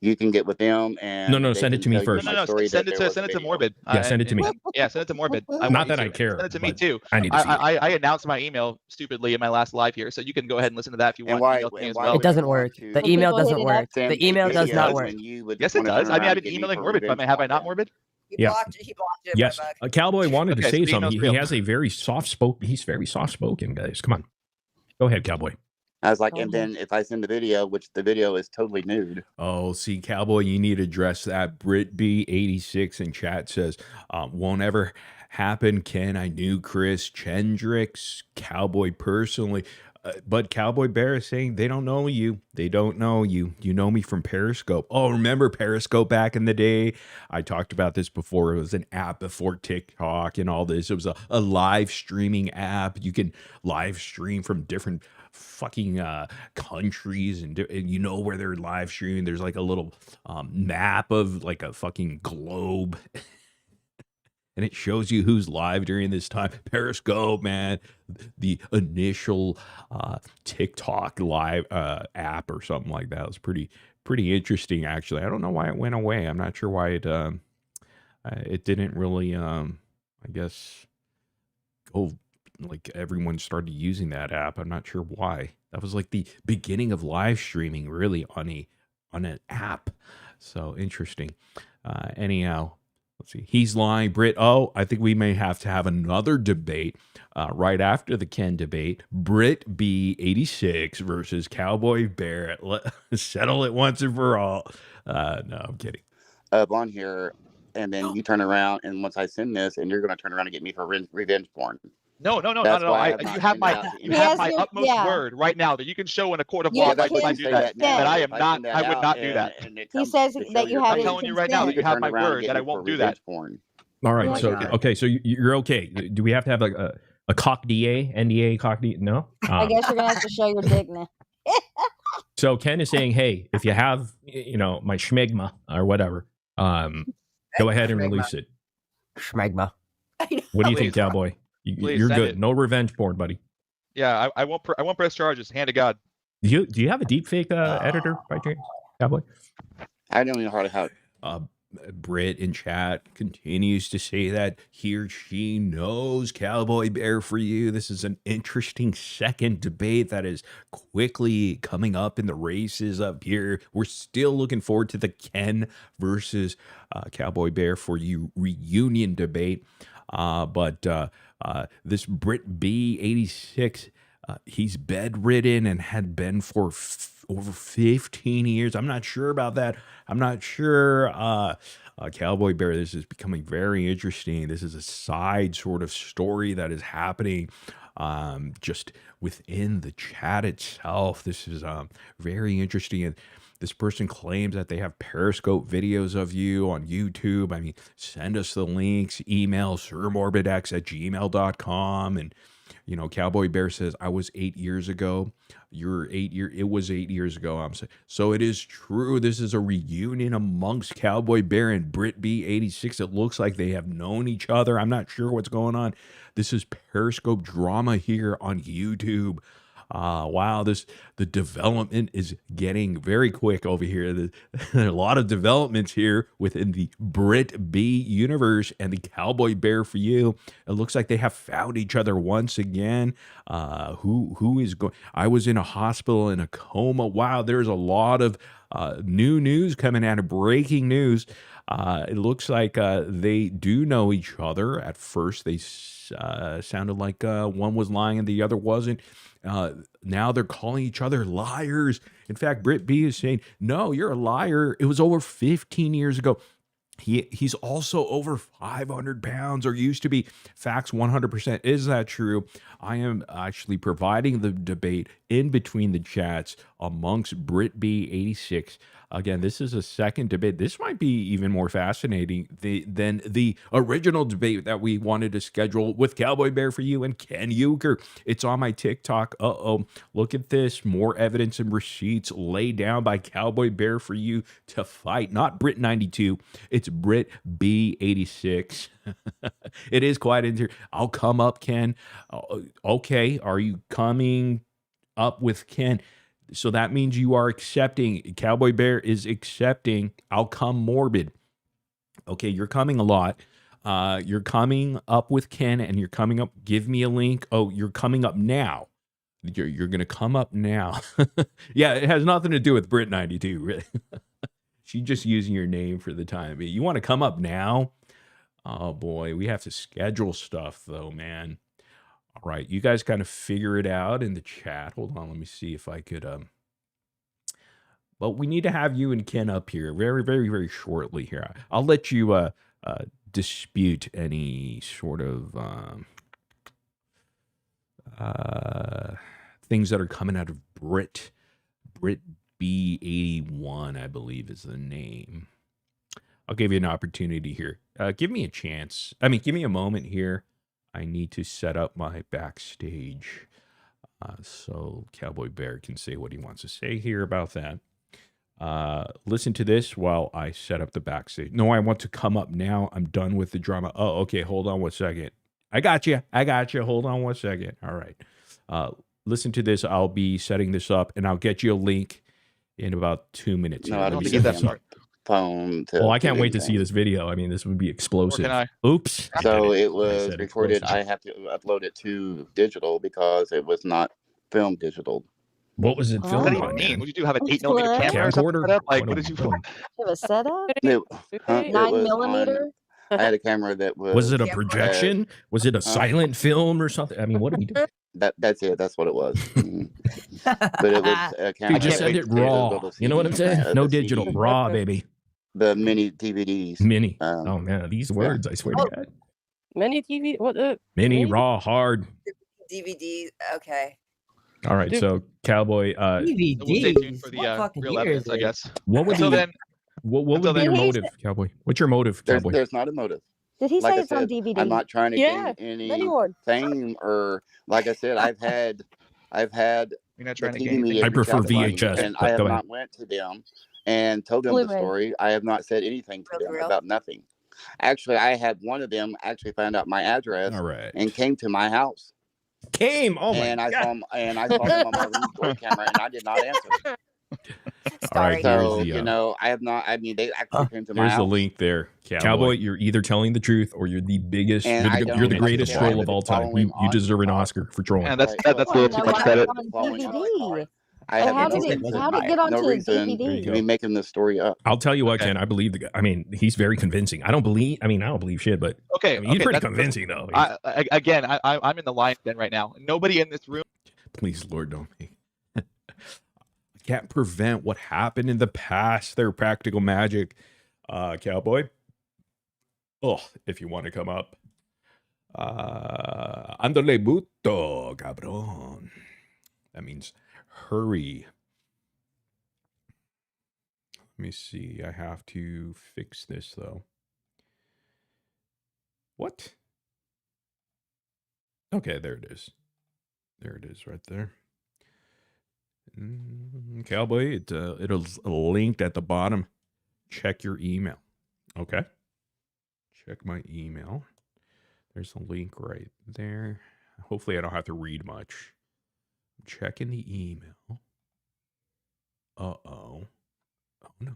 you can get with them and no, send it to me first. No, send it to Morbid. Yeah, send it to me. Yeah, send it to Morbid. Not that I care. Send it to me too. I need to see it. I announced my email stupidly in my last live here, so you can go ahead and listen to that if you want. It doesn't work. The email doesn't work. The email does not work. Yes, it does. I mean, I've been emailing Morbid. Have I not, Morbid? He blocked it. Yes. Cowboy wanted to say something. He has a very He's very soft spoken, guys. Come on. Go ahead, Cowboy. I was like, and then if I send the video, which the video is totally nude. Oh, see, Cowboy, you need to address that. BritB86 in chat says, won't ever happen, Ken. I knew Chris Chendricks, Cowboy personally. But Cowboy Bear is saying they don't know you. They don't know you. You know me from Periscope. Oh, remember Periscope back in the day? I talked about this before. It was an app before TikTok and all this. It was a live streaming app. You can live stream from different fucking countries, and you know where they're live streaming. There's like a little map of like a fucking globe. And it shows you who's live during this time. Periscope, man, the initial TikTok live app or something like that. It was pretty interesting, actually. I don't know why it went away. I'm not sure why it didn't really, I guess, go like everyone started using that app. I'm not sure why. That was like the beginning of live streaming, really, on an app. So interesting. Anyhow. Let's see. He's lying, Brit. Oh, I think we may have to have another debate right after the Ken debate. BritB86 versus Cowboy Bear. Let's settle it once and for all. No, I'm kidding. On here, and then you turn around, and once I send this, and you're going to turn around and get me for revenge porn. No. You have my utmost word right now that you can show in a court of law that I do that. But I am not. I would not do that. He says that you have. I'm telling you right now that you have my word that I won't do that. All right. So okay. So you're okay. Do we have to have a cock DA, NDA cock DA? No. I guess you're gonna have to show your dick now. So Ken is saying, hey, if you have, my schmegma or whatever, go ahead and release it. Schmegma. What do you think, Cowboy? You're good. No revenge porn, buddy. Yeah, I won't press charges. Hand to God. Do you have a deepfake editor by chance, Cowboy? I don't know how to. Britt in chat continues to say that he or she knows Cowboy Bear for You. This is an interesting second debate that is quickly coming up in the races up here. We're still looking forward to the Ken versus Cowboy Bear for You reunion debate. But this Britt B86, he's bedridden and had been for over 15 years. I'm not sure about that. I'm not sure. Cowboy Bear, this is becoming very interesting. This is a side sort of story that is happening just within the chat itself. This is very interesting. And this person claims that they have Periscope videos of you on YouTube. I mean, send us the links, email sirmorbidx@gmail.com. And, you know, Cowboy Bear says, I was 8 years ago. It was 8 years ago. I'm saying, so it is true. This is a reunion amongst Cowboy Bear and Britt B86. It looks like they have known each other. I'm not sure what's going on. This is Periscope drama here on YouTube. Wow, the development is getting very quick over here. There are a lot of developments here within the Britt B universe and the Cowboy Bear for You. It looks like they have found each other once again. Who is going? I was in a hospital in a coma. Wow, there's a lot of new news coming out of breaking news. It looks like they do know each other. At first, they sounded like one was lying and the other wasn't. Now they're calling each other liars. In fact, Britt B is saying, no, you're a liar. It was over 15 years ago. He's also over 500 pounds, or used to be. Facts 100%. Is that true? I am actually providing the debate in between the chats amongst Britt B86. Again, this is a second debate. This might be even more fascinating than the original debate that we wanted to schedule with Cowboy Bear for You and Ken Urker. It's on my TikTok. Look at this. More evidence and receipts laid down by Cowboy Bear for You to fight. Not Britt 92. It's Britt B86. It is quite interesting. I'll come up, Ken. Okay, are you coming up with Ken? So that means you are accepting. Cowboy Bear is accepting. I'll come morbid. Okay, you're coming a lot. You're coming up with Ken, and you're coming up. Give me a link. Oh, you're coming up now. You're going to come up now. Yeah, it has nothing to do with Brit 92, really. She's just using your name for the time. You want to come up now? Oh, boy. We have to schedule stuff, though, man. All right. You guys kind of figure it out in the chat. Hold on. Let me see if I could... Well, we need to have you and Ken up here very, very, very shortly here. I'll let you dispute any sort of things that are coming out of Brit B81, I believe is the name. I'll give you an opportunity here. Give me a chance. I mean, give me a moment here. I need to set up my backstage so Cowboy Bear can say what he wants to say here about that. Listen to this while I set up the backstage. No, I want to come up now. I'm done with the drama. Oh, okay. Hold on 1 second. I got you. Hold on 1 second. All right. Listen to this. I'll be setting this up, and I'll get you a link in about 2 minutes. No, I don't think that's my phone. Well, I can't wait to see this video. I mean, this would be explosive. Oops. So it was recorded. I have to upload it to digital because it was not filmed digital. What was it filmed on? Would you do have an 8mm camera? Like, what did you put? Have a setup? 9mm. I had a camera that was. Was it a projection? Was it a silent film or something? I mean, what did we do? That's it. That's what it was. But it was a camera. You just send it raw. You know what I'm saying? No digital, raw, baby. The mini DVDs. Mini. Oh man, these words! I swear to God. Mini TV. What the? Mini, raw, hard. DVD. Okay. All right, so Cowboy. DVD. We'll stay tuned for the real evidence, I guess. What would so then? What would be your motive, Cowboy? What's your motive, Cowboy? There's not a motive. Did he say it's on DVD? I'm not trying to gain any fame, or like I said, I've had. You're not trying to gain. I prefer VHS, and I have not went to them and told them the story. I have not said anything to them about nothing. Actually, I had one of them actually found out my address and came to my house. Oh my God. I saw him on my video camera, and I did not answer. All right, Sorry. here's So, the you know, I have not, I mean, they actually came to my here's the house. link there, Cowboy, you're either telling the truth or you're the biggest. And You're I the, don't, you're the like I greatest said, I have troll a of all big time. following You on deserve an TikTok. Oscar for trolling. And that's Right. that's a I little know too why much it's credit. on Following on DVD. TikTok. I have How no did it reason, get onto no reason There you DVD? to be go. making this story up. I'll tell you what, Okay. Ken. I believe the guy. I mean, he's very convincing. I don't believe shit, but Okay, I mean, he's pretty that's convincing though. again. I'm in the lion's den right now. Nobody in this room. Please, Lord, don't make. I can't prevent what happened in the past. They're practical magic, Cowboy. Oh, if you want to come up. Andale buto, cabrón. That means hurry. Let me see. I have to fix this, though. What? Okay, there it is. There it is right there. Cowboy, it'll linked at the bottom. Check your email. Okay. Check my email. There's a link right there. Hopefully I don't have to read much. I'm checking the email. Uh-oh. Oh, no.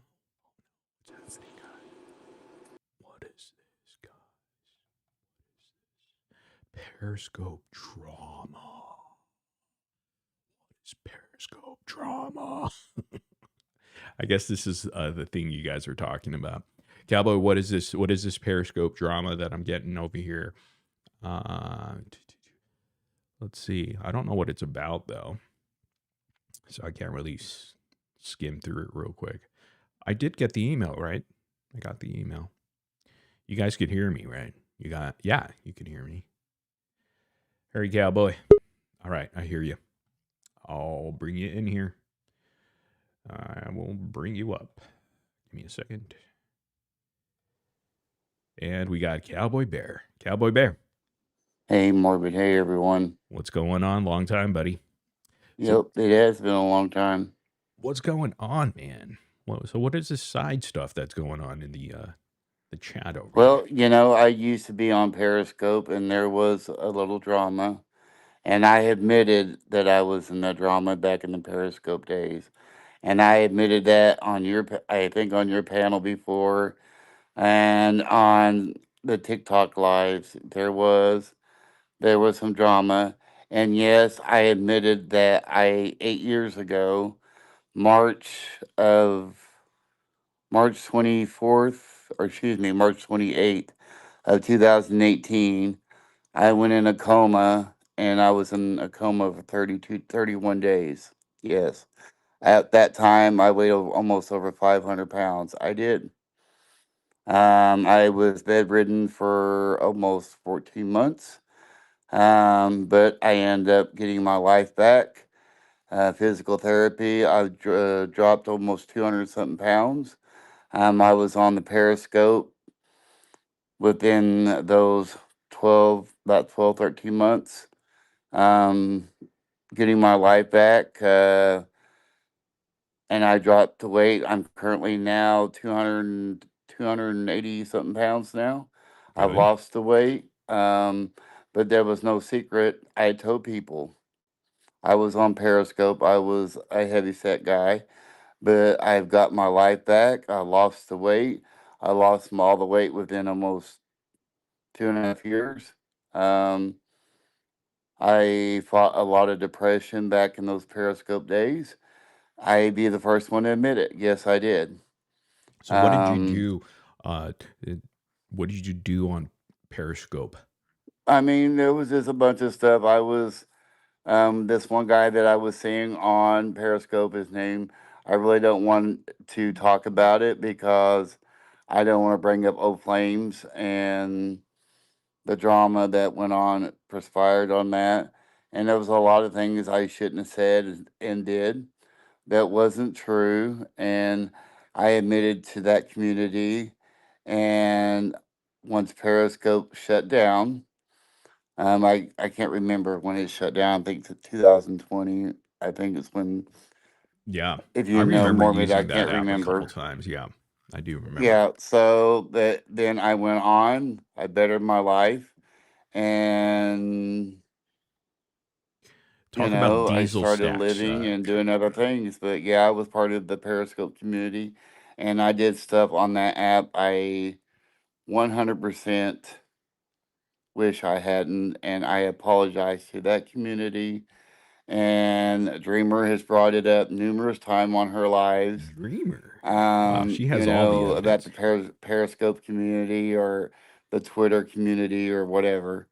What's happening, guys? What is this, guys? What is this? Periscope drama. What is Periscope drama? I guess this is the thing you guys are talking about. Cowboy, what is this? What is this Periscope drama that I'm getting over here? Let's see. I don't know what it's about, though. So I can't really skim through it real quick. I did get the email, right? I got the email. You guys could hear me, right? Yeah, you can hear me. Hurry, Cowboy. All right, I hear you. I'll bring you in here. I will bring you up. Give me a second. And we got Cowboy Bear. Cowboy Bear. Hey, Morbid. Hey, everyone. What's going on? Long time, buddy. Yep, it has been a long time. What's going on, man? So what is this side stuff that's going on in the chat over Well, you know, I used to be on Periscope, and there was a little drama. And I admitted that I was in the drama back in the Periscope days. And I admitted that on I think on your panel before, and on the TikTok lives, there was some drama. And yes, I admitted that 8 years ago, March 24th, or excuse me, March 28th of 2018, I went in a coma, and I was in a coma for 31 days. Yes. At that time, I weighed almost over 500 pounds. I did. I was bedridden for almost 14 months, but I ended up getting my life back. Physical therapy, I dropped almost 200 something pounds. I was on the Periscope within those about 12, 13 months, getting my life back. And I dropped the weight. I'm currently now 280 something pounds now. I've Good. lost the weight. But there was no secret. I had told people I was on Periscope. I was a heavy set guy, but I've got my life back. I lost the weight. I lost all the weight within almost 2.5 years. I fought a lot of depression back in those Periscope days. I'd be the first one to admit it. Yes, I did. So what did you do? What did you do on Periscope? I mean, there was just a bunch of stuff. I was this one guy that I was seeing on Periscope. His name, I really don't want to talk about it because I don't want to bring up old flames and the drama that went on, perspired on that. And there was a lot of things I shouldn't have said and did that wasn't true. And I admitted to that community. And once Periscope shut down, I can't remember when it shut down. I think it's 2020. I think it's when. Yeah, If I you know remember Morbid, I using that can't app a couple remember. times. Yeah, I do remember. Yeah, so then I went on. I bettered my life, and Talk about I diesel started stacks. living and doing other things. But yeah, I was part of the Periscope community, and I did stuff on that app. I 100% wish I hadn't, and I apologize to that community. And Dreamer has brought it up numerous times on her lives. Dreamer. Wow, she has all the About evidence. the Periscope community or the Twitter community or whatever.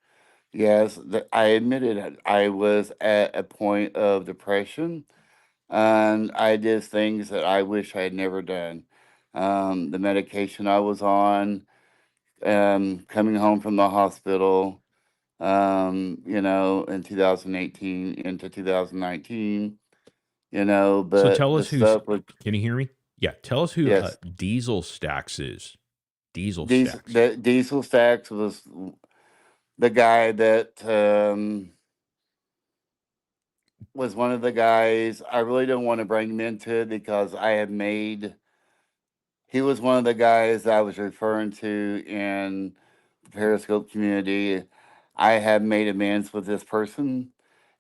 Yes, I admitted it. I was at a point of depression, and I did things that I wish I had never done. The medication I was on, coming home from the hospital, in 2018 into 2019, So but tell the us who's. stuff was, Can you hear me? Yeah, tell us who yes, Diesel Stacks is. Diesel Stacks. Diesel Stacks was the guy that was one of the guys. I really don't want to bring him into it because he was one of the guys I was referring to in the Periscope community. I have made amends with this person,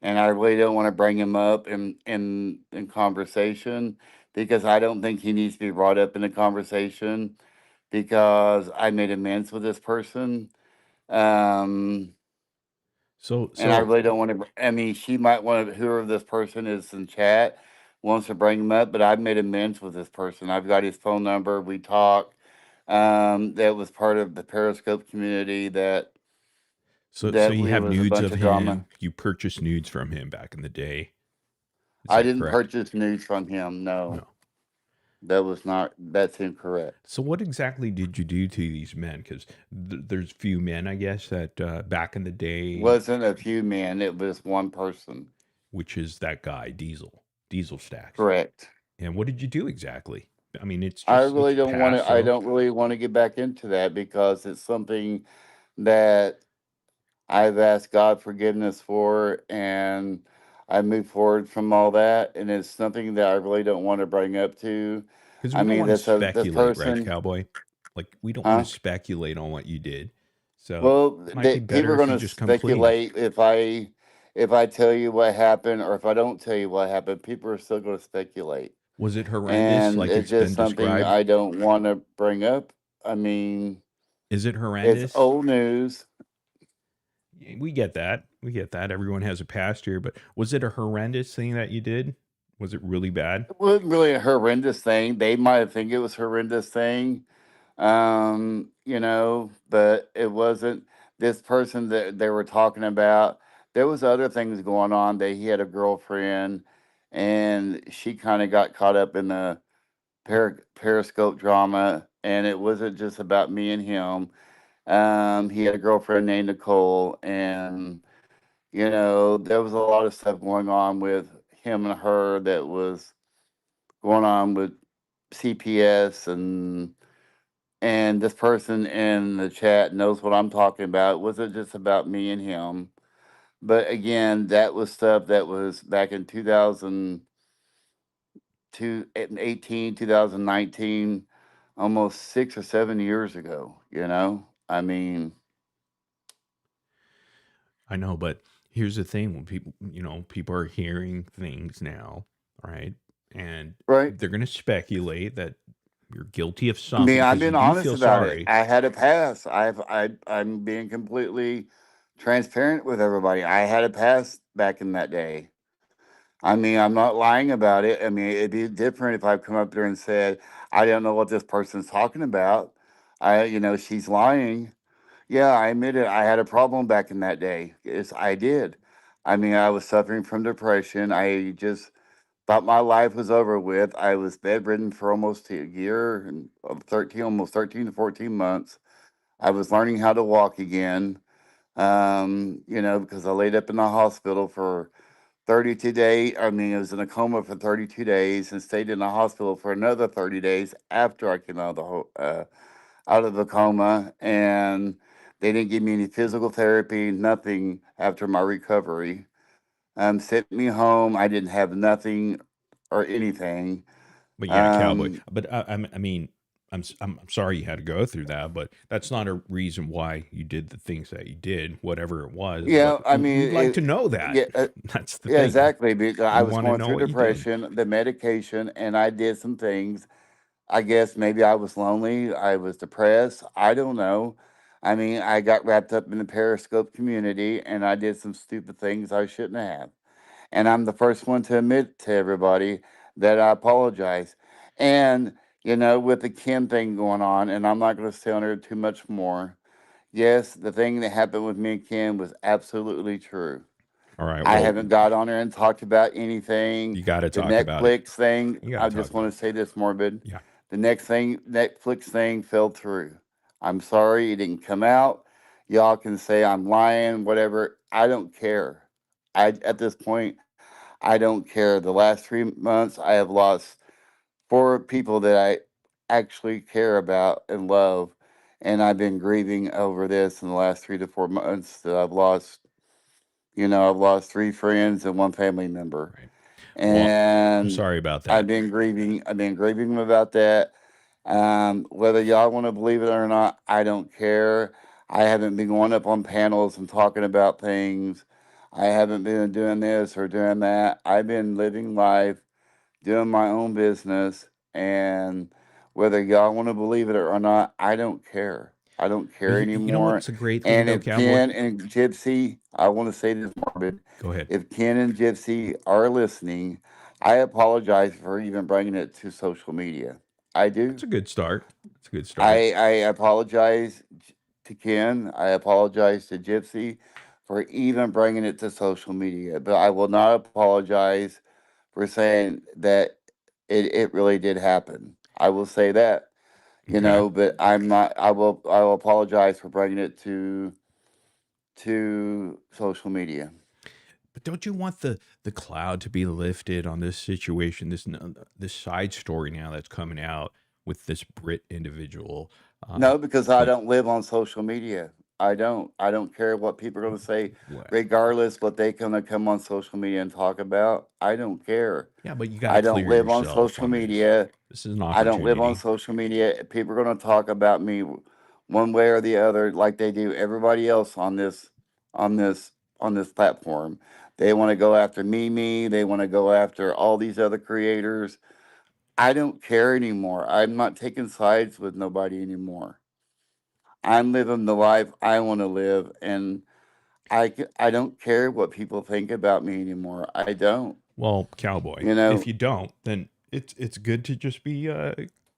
and I really don't want to bring him up in conversation because I don't think he needs to be brought up in a conversation because I made amends with this person. Um, and I really don't want to. I mean, she might want to. Whoever this person is in chat wants to bring him up, but I've made amends with this person. I've got his phone number. We talk. That was part of the Periscope community. So you have was a nudes bunch of of him. drama. You purchased nudes from him back in the day. I didn't purchase nudes from him. No, that was not. That's incorrect. So what exactly did you do to these men? Because there's few men, I guess, that back in the day. Wasn't a few men. It was one person. Which is that guy, Diesel Stacks. Correct. And what did you do exactly? I mean, it's just. I really don't want to. So. I don't really want to get back into that because it's something that I've asked God forgiveness for, and I move forward from all that. And it's something that I really don't want to bring up to. Because we don't want to speculate, person, right, Cowboy? Like, we don't want to speculate on what you did. So, well, people are going to speculate if I tell you what happened, or if I don't tell you what happened. People are still going to speculate. Was it horrendous? And like it's just something described? I don't want to bring up. I mean, is it horrendous? It's old news. We get that. Everyone has a past here, but was it a horrendous thing that you did? Was it really bad? It wasn't really a horrendous thing. They might think it was a horrendous thing, but it wasn't. This person that they were talking about, there was other things going on. That he had a girlfriend, and she kind of got caught up in the Periscope drama, and it wasn't just about me and him. He had a girlfriend named Nicole, and there was a lot of stuff going on with him and her that was going on with CPS, and this person in the chat knows what I'm talking about. It wasn't just about me and him. But again, that was stuff that was back in 2018, 2019, almost 6 or 7 years ago, I mean, I know, but here's the thing: when people are hearing things now, right? And they're going to speculate that you're guilty of something. I've been honest about it. I had a past. I'm being completely transparent with everybody. I had a past back in that day. I mean, I'm not lying about it. I mean, it'd be different if I come up there and said, I don't know what this person's talking about. She's lying. Yeah, I admit it. I had a problem back in that day. Yes, I did. I mean, I was suffering from depression. I just thought my life was over with. I was bedridden for almost a year and almost 13 to 14 months. I was learning how to walk again, because I laid up in the hospital for 32 days. I mean, I was in a coma for 32 days and stayed in the hospital for another 30 days after I came out of the coma. And they didn't give me any physical therapy, nothing after my recovery. Sent me home. I didn't have nothing or anything. But yeah, Cowboy. But I mean, I'm sorry you had to go through that, but that's not a reason why you did the things that you did, whatever it was. Yeah, But I mean, we'd like to know that. yeah, That's the yeah, thing. exactly. Because I We was want to going know through what you did. depression, the medication, and I did some things. I guess maybe I was lonely. I was depressed. I don't know. I mean, I got wrapped up in the Periscope community, and I did some stupid things I shouldn't have. And I'm the first one to admit to everybody that I apologize. And, with the Ken thing going on, and I'm not going to stay on there too much more. Yes, the thing that happened with me and Ken was absolutely true. All right. I Well, haven't got on there and talked about anything. you got to The talk about it. Netflix thing, You got I to talk just about want it. to say this, Morbid. Yeah. The next thing, Netflix thing fell through. I'm sorry it didn't come out. Y'all can say I'm lying, whatever. I don't care. At this point, I don't care. The last 3 months, I have lost 4 people that I actually care about and love. And I've been grieving over this in the last 3 to 4 months that I've lost. I've lost 3 friends and 1 family member. Right. Well, I'm And sorry about I've that. been grieving. I've been grieving about that. Whether y'all want to believe it or not, I don't care. I haven't been going up on panels and talking about things. I haven't been doing this or doing that. I've been living life, doing my own business, and whether y'all want to believe it or not, I don't care. I don't But care you know anymore. what's a great thing And though, if Cowboy? Ken and Gypsy, I want to say this, Morbid. Go ahead. If Ken and Gypsy are listening, I apologize for even bringing it to social media. I That's do. a good start. That's a good start. I apologize to Ken. I apologize to Gypsy for even bringing it to social media. But I will not apologize for saying that it really did happen. I will say that, Okay. but I'm not. I will apologize for bringing it to social media. But don't you want the cloud to be lifted on this situation, this side story now that's coming out with this Brit individual? No, because I Like don't live on social media. I don't. I don't care what people are going to say, what? regardless what they going to come on social media and talk about. I don't care. Yeah, but you got to I don't clear live on yourself social on this. media. This is an I don't live on opportunity. social media. People are going to talk about me one way or the other, like they do everybody else on this, on this platform. They want to go after Mimi. They want to go after all these other creators. I don't care anymore. I'm not taking sides with nobody anymore. I'm living the life I want to live, and I don't care what people think about me anymore. I don't. Well, Cowboy, You if know, you don't, then it's good to just be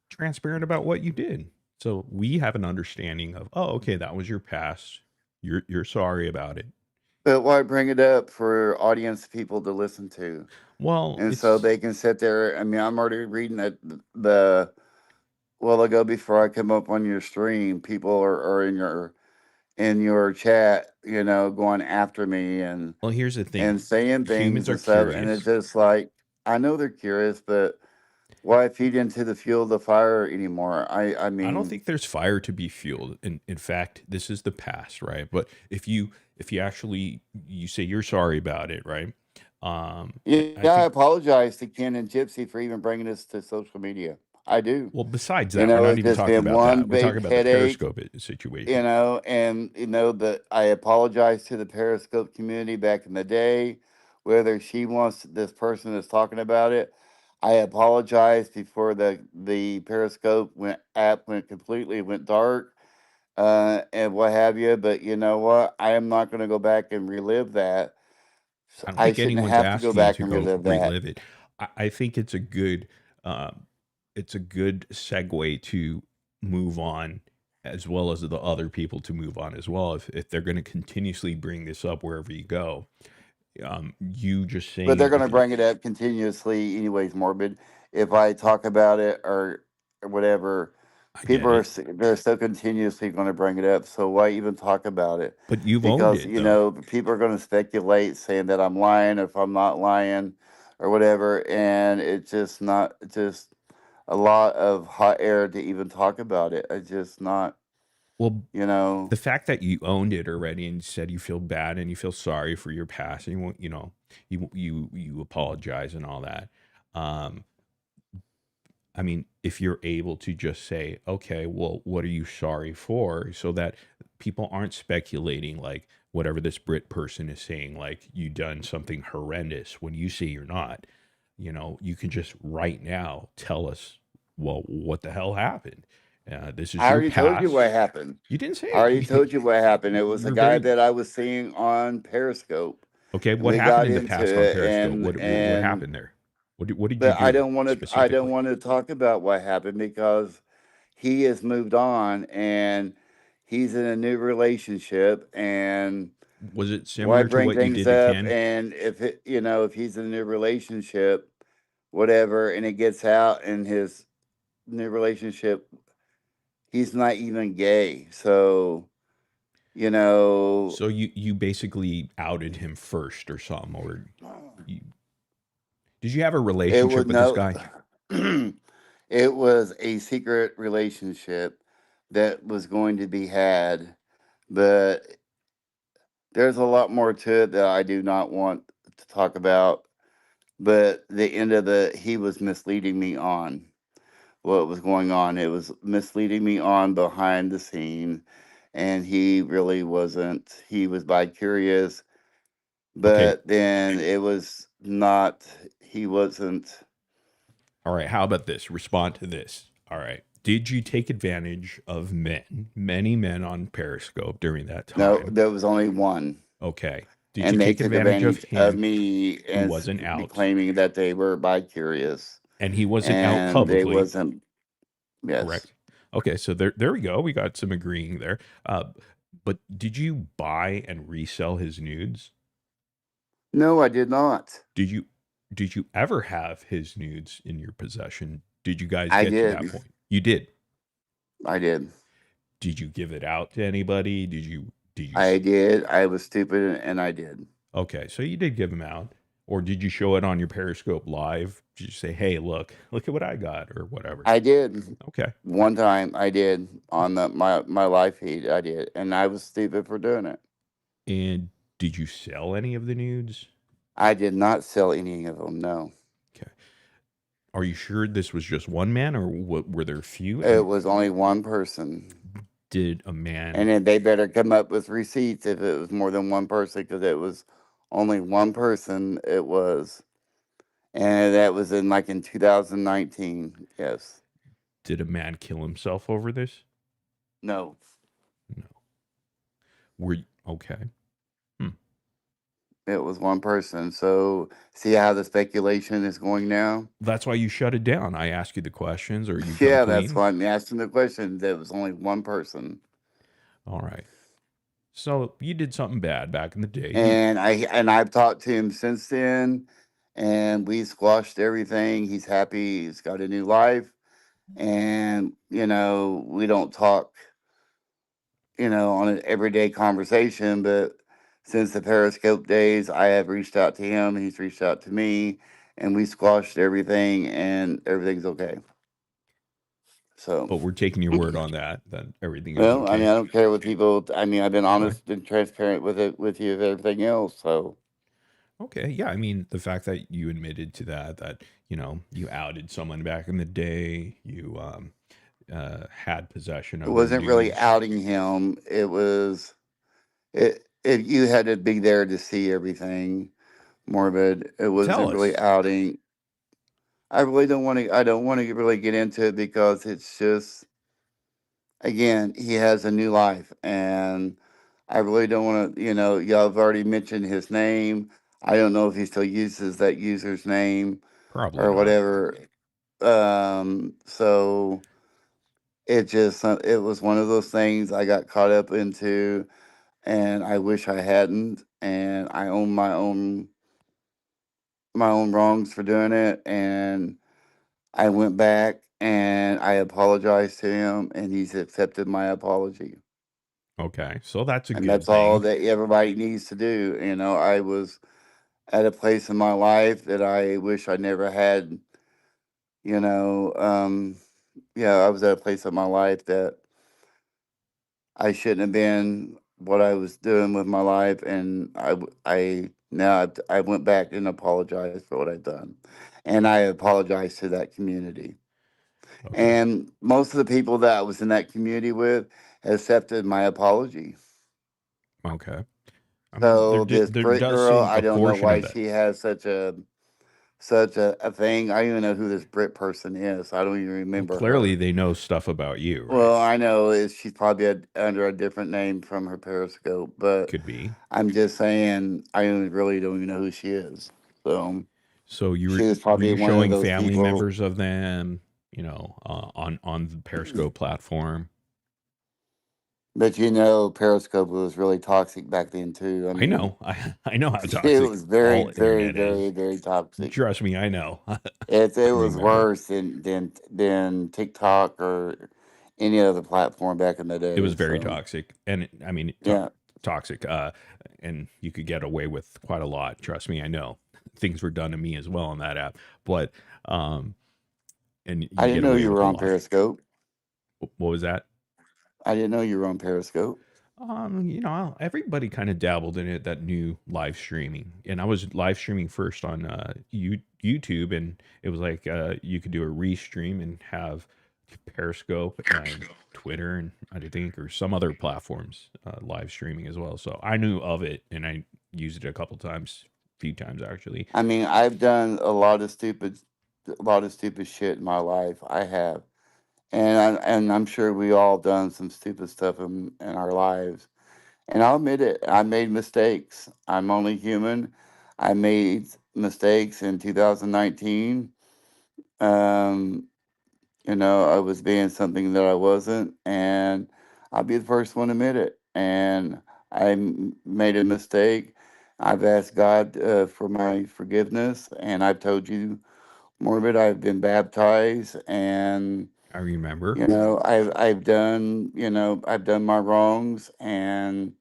transparent about what you did. So we have an understanding of, oh, okay, that was your past. You're sorry about it. but why bring it up for audience people to listen to? Well, And so it's they can sit there. I mean, I'm already reading that the well ago before I come up on your stream, people are in your chat, going after me well, here's the thing. and saying things Humans are and stuff, and it's curious. just like I know they're curious, but why feed into the fuel of the fire anymore? I I don't mean, think there's fire to be fueled. In fact, this is the past, right? But if you actually you say you're sorry about it, right? I yeah, I think apologize to Ken and Gypsy for even bringing this to social media. I do. well, besides that, we're not It's even just talking been about one that. We're talking big about the headache, Periscope situation. and that I apologize to the Periscope community back in the day, whether she wants this person that's talking about it. I apologize before the Periscope went completely went dark, and what have you. But you know what? I am not going to go back and relive that. I don't I think shouldn't anyone's have to go asking you back to and go relive that. relive it. I think um, it's a good segue to move on, as well as the other people to move on as well. If they're going to continuously bring this up wherever you go, you just But they're saying going to if you, bring it up continuously, anyways. Morbid. If I talk about it or whatever, I people get it, they're still continuously going to bring it up. So why even talk about it? but you've owned Because it though. people are going to speculate, saying that I'm lying, or if I'm not lying, or whatever, and it's just not just a lot of hot air to even talk about it. It's just not, Well, you know. the fact that you owned it already and said you feel bad and you feel sorry for your past and you want, you apologize and all that. Um, I mean, if you're able to just say, okay, well, what are you sorry for? So that people aren't speculating like whatever this Brit person is saying, like you done something horrendous when you say you're not. You can just right now tell us, well, what the hell happened? This is I your already told you what past. happened. You didn't say I already it. told you what happened. It was a You're guy very that I was seeing on Periscope, okay. and What we happened got in the into past on it, Periscope? and What and happened there? What did you but I do don't want to. I don't specifically? want to talk about what happened because he has moved on and he's in a new relationship. And Was it why similar to bring what you things did to up? Ken? And if he's in a new relationship, whatever, and it gets out in his new relationship, he's not even gay. So you know, So you basically outed him first or something, or you, did you have a it relationship would with this no. guy? It was a secret relationship that was going to be had, but there's a lot more to it that I do not want to talk about. But the end of he was misleading me on what was going on. It was misleading me on behind the scene, and he really wasn't. He was bi curious, Okay. but then it was not. He wasn't. All right. How about this? Respond to this. All right. Did you take advantage of many men on Periscope during that No, time? there was only one. Okay. Did you And they take took advantage of advantage of him me who and wasn't out? claiming that they were bi curious, And he wasn't out and they publicly, wasn't. Yes. correct? Okay, so there we go. We got some agreeing there. But did you buy and resell his nudes? No, I did not. Did you ever have his nudes in your possession? Did you guys I get to that did. point? You did. I did. Did you give it out to anybody? Did you I did. I was stupid, and I did. Okay, so you did give them out, or did you show it on your Periscope live? Did you say, "Hey, look at what I got," or whatever? I did. Okay, One time, I did on my live feed. I did, and I was stupid for doing it. and did you sell any of the nudes? I did not sell any of them. No, Okay, are you sure this was just one man, or what? Were there a few? it And was only one person. did a And man? then they better come up with receipts if it was more than one person, because it was only one person. It was, and that was in 2019. Yes. Did a man kill himself over this? No. No. Were okay? Hmm. It was one person. So see how the speculation is going now? That's why you shut it down. I ask you the questions, or you come Yeah, that's clean. why I'm asking the question. There was only one person. All right. So you did something bad back in the day. And I've talked to him since then, and we squashed everything. He's happy. He's got a new life. And, we don't talk, on an everyday conversation, but since the Periscope days, I have reached out to him, he's reached out to me, and we squashed everything, and everything's okay. So, But we're taking your word on that everything is well, I mean, okay. I don't care what people. I mean, I've been All right. honest and transparent with you of everything else. So, Okay. Yeah. I mean, the fact that you admitted to that you outed someone back in the day, you had possession it of their wasn't really nudes. outing him. It was it. You had to be there to see everything, Morbid. It Tell wasn't really us. outing. I really don't want to. I don't want to really get into it because it's just, again, he has a new life, and I really don't want to. Y'all have already mentioned his name. I don't know if he still uses that user's name Probably or not. whatever. So it was one of those things I got caught up into, and I wish I hadn't. And I own my own wrongs for doing it, and I went back and I apologized to him, and he's accepted my apology. Okay. So that's a And good that's all thing. that everybody needs to do. I was at a place in my life that I wish I never had. You know, um, yeah, I was at a place in my life that I shouldn't have been. What I was doing with my life, and I went back and apologized for what I've done, and I apologize to that community. Okay. And most of the people that I was in that community with accepted my apology. Okay. I mean, So this there Brit does girl, seem I a don't know portion why of that. she has such a thing. I don't even know who this Brit person is. I don't even Well, remember clearly, her. they know stuff about you, right? Well, I know she's probably under a different name from her Periscope, but Could be. I'm just saying I really don't even know who she is. So She was were probably you one of showing those family people. members of them, on the Periscope platform? But Periscope was really toxic back then too. I I mean, know. I know how it toxic was very, all very, internet very, is. very toxic. Trust me, I know. It I was remember. worse than TikTok or any other platform back in the It was day. very So toxic, and I mean, yeah, toxic. And you could get away with quite a lot. Trust me, I know. Things were done to me as well on that app, but and I you didn't get know away you with were a on lot. Periscope. What was that? I didn't know you were on Periscope. Everybody kind of dabbled in it that knew live streaming, and I was live streaming first on YouTube, and it was like you could do a restream and have Periscope and Twitter, and I think or some other platforms live streaming as well. So I knew of it, and I used it a few times actually. I mean, I've done a lot of stupid shit in my life. I have, and I'm sure we all done some stupid stuff in our lives. And I'll admit it, I made mistakes. I'm only human. I made mistakes in 2019. Um, I was being something that I wasn't, and I'll be the first one to admit it. And made a mistake. I've asked God for my forgiveness, and I've told you more of it. I've been baptized, and I remember. I've done my wrongs, and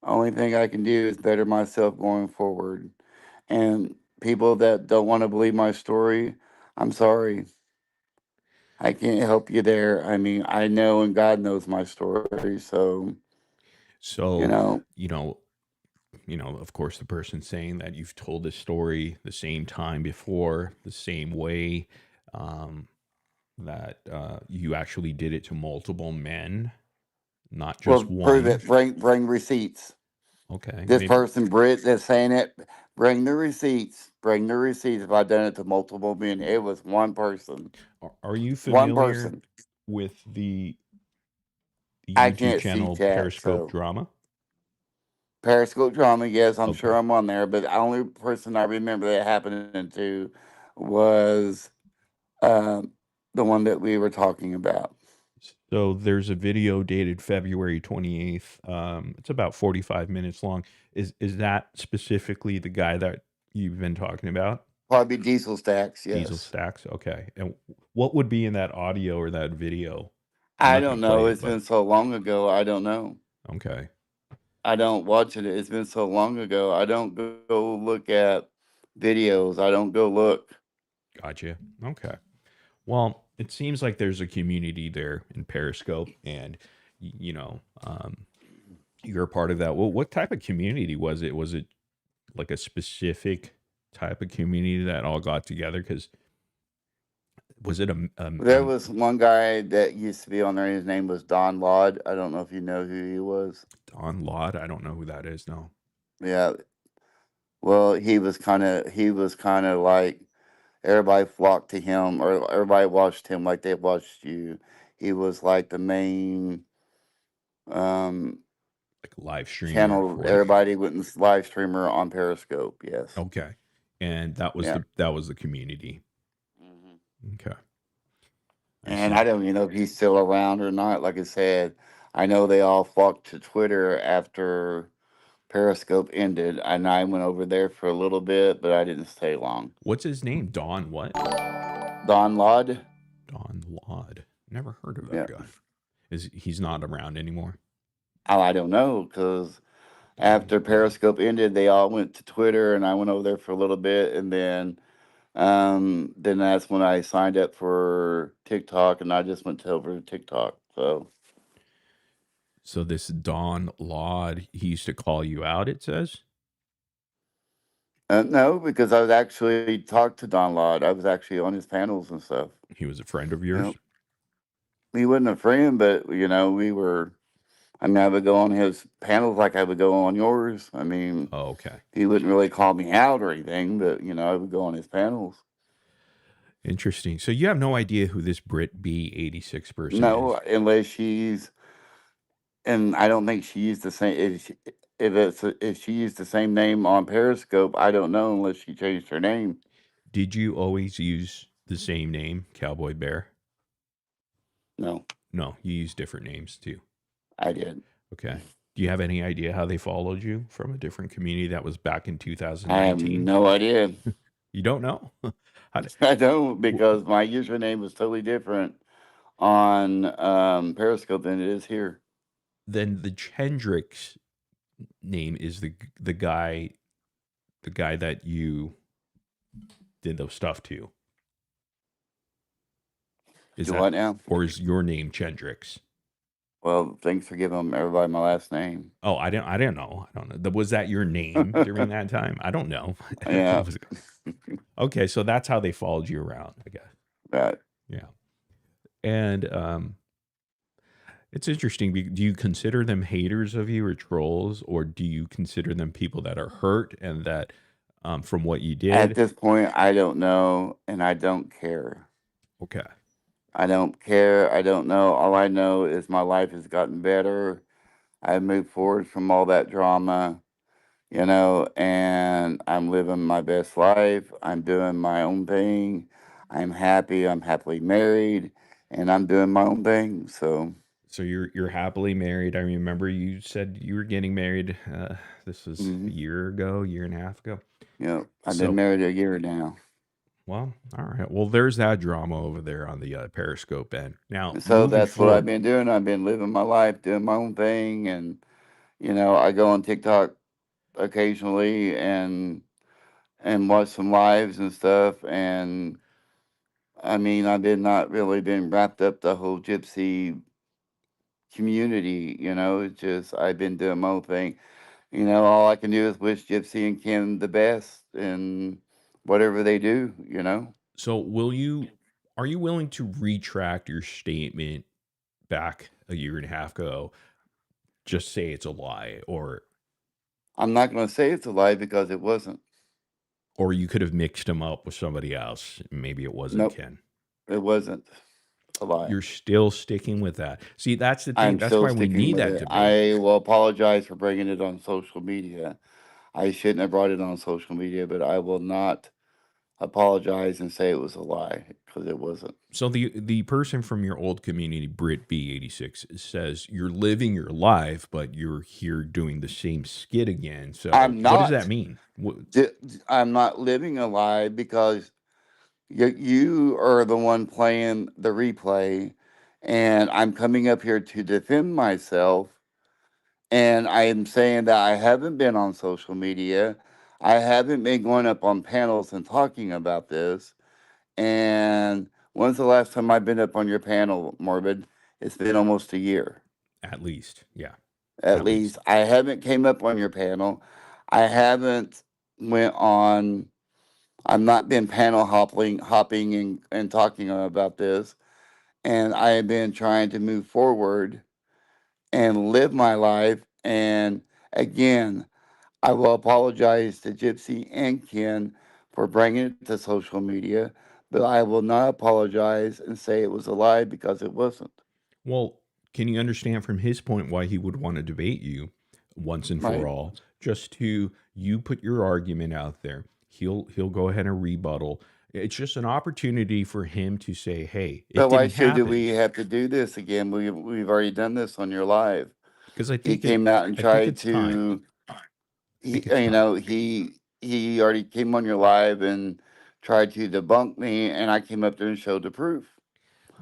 only thing I can do is better myself going forward. And people that don't want to believe my story, I'm sorry. I can't help you there. I mean, I know and God knows my story. So, you So, know, you know, of course, the person saying that you've told this story the same time before, the same way, um, that you actually did it to multiple men, not just well, prove one. it. Bring receipts. Okay, This maybe. person, Brit, that's saying it, bring the receipts. Bring the receipts. If I've done it to multiple men, it was one person. Are you One familiar person. with the I YouTube can't see channel chat. Periscope So, Drama? Periscope drama, yes, I'm Okay. sure I'm on there. But the only person I remember that happening to was um, the one that we were talking about. So there's a video dated February 28th. It's about 45 minutes long. Is that specifically the guy that you've been talking about? Probably Diesel Stacks, Diesel yes. Stacks. Okay. And what would be in that audio or that video? I'm I not going don't to play know. it, It's but been so long ago. I don't know. okay. I don't watch it. It's been so long ago. I don't go look at videos. I don't go look. Gotcha. Okay. Well, it seems like there's a community there in Periscope, and you're a part of that. Well, what type of community was it? Was it like a specific type of community that all got together? Because was it There was one guy that used to be on there. His name was Don Laud. I don't know if you know who he was. Don Laud? I don't know who that is. No. Yeah. Well, he was kind of like everybody flocked to him, or everybody watched him like they watched you. He was like the main um, Like live streamer channel. for it. Everybody went live streamer on Periscope. Yes. Okay. And that was Yeah. the community. Okay. And I don't even know if he's still around or not. Like I said, I know they all flocked to Twitter after Periscope ended, and I went over there for a little bit, but I didn't stay long. What's his name? Don what? Don Laud. Don Laud. Never heard of that Yeah. guy. He's not around anymore? Oh, I don't know, because after Periscope ended, they all went to Twitter, and I went over there for a little bit, and then that's when I signed up for TikTok, and I just went over to TikTok. So this Don Laud, he used to call you out, it says? No, because I was actually talked to Don Lott. I was actually on his panels and stuff. He was a friend of yours? He wasn't a friend, but, we were... I mean, I would go on his panels like I would go on yours. I mean... Oh, okay. He wouldn't really call me out or anything, but, I would go on his panels. Interesting. So you have no idea who this Brit B86 person is? No, unless she's... And I don't think she used the same... If she used the same name on Periscope, I don't know unless she changed her name. Did you always use the same name, Cowboy Bear? No. No, you used different names too. I did. Okay. Do you have any idea how they followed you from a different community that was back in 2019? I have no idea. You don't know? I don't, because my username was totally different on Periscope than it is here. Then the Chendrix name is the guy that you did those stuff to. Is that what now? Or is your name Chendrix? Well, thanks for giving everybody my last name. Oh, I don't know. Was that your name during that time? I don't know. Yeah. Okay, so that's how they followed you around, I guess. Right. Yeah. And it's interesting. Do you consider them haters of you or trolls, or do you consider them people that are hurt and that from what you did? At this point, I don't know, and I don't care. Okay. I don't care. I don't know. All I know is my life has gotten better. I've moved forward from all that drama, and I'm living my best life. I'm doing my own thing. I'm happy. I'm happily married, and I'm doing my own thing. So you're happily married. I remember you said you were getting married. This was a year and a half ago. Yeah, I've been married a year now. Well, all right. Well, there's that drama over there on the Periscope end. Now, so that's what I've been doing. I've been living my life, doing my own thing, and I go on TikTok occasionally and watch some lives and stuff. And I mean, I've not really been wrapped up the whole gypsy community. It's just I've been doing my own thing. All I can do is wish Gypsy and Ken the best and whatever they do. So are you willing to retract your statement back a year and a half ago? Just say it's a lie, or I'm not going to say it's a lie because it wasn't. Or you could have mixed him up with somebody else. Maybe it wasn't Ken. It wasn't a lie. You're still sticking with that. See, that's the thing. That's why we need that debate. I will apologize for bringing it on social media. I shouldn't have brought it on social media, but I will not apologize and say it was a lie because it wasn't. So the person from your old community, Brit B86, says you're living your life, but you're here doing the same skit again. So I'm not. What does that mean? I'm not living a lie because you are the one playing the replay, and I'm coming up here to defend myself. And I am saying that I haven't been on social media. I haven't been going up on panels and talking about this. And when's the last time I've been up on your panel, Morbid? It's been almost a year. At least, yeah. At least. I haven't came up on your panel. I haven't went on. I've not been panel hopping and talking about this. And I have been trying to move forward and live my life. And again, I will apologize to Gypsy and Ken for bringing it to social media, but I will not apologize and say it was a lie because it wasn't. Well, can you understand from his point why he would want to debate you once and for all? Just to you put your argument out there. He'll go ahead and rebuttal. It's just an opportunity for him to say, "Hey, but why should we have to do this again? We've already done this on your live." Because I think he came out and tried to. He already came on your live and tried to debunk me, and I came up there and showed the proof.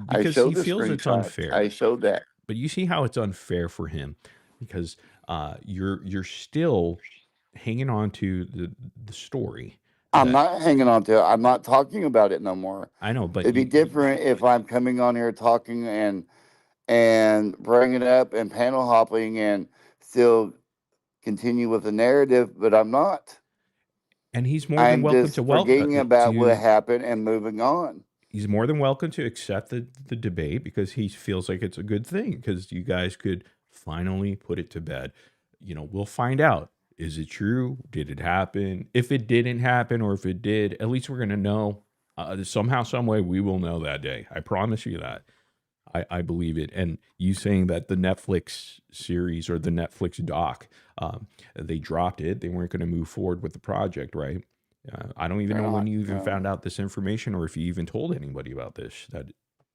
Because I showed he feels it's unfair. I showed that. But you see how it's unfair for him because you're still hanging on to the story. I'm not hanging on to it. I'm not talking about it no more. I know, but it'd be different if I'm coming on here talking and bringing it up and panel hopping and still continue with the narrative, but I'm not. And he's more than welcome to forgetting about what happened and moving on. He's more than welcome to accept the debate because he feels like it's a good thing because you guys could finally put it to bed. You know, we'll find out. Is it true? Did it happen? If it didn't happen or if it did, at least we're going to know. Somehow, some way, we will know that day. I promise you that. I believe it. And you saying that the Netflix series or the Netflix doc, they dropped it. They weren't going to move forward with the project, right? I don't even know when you even found out this information or if you even told anybody about this. That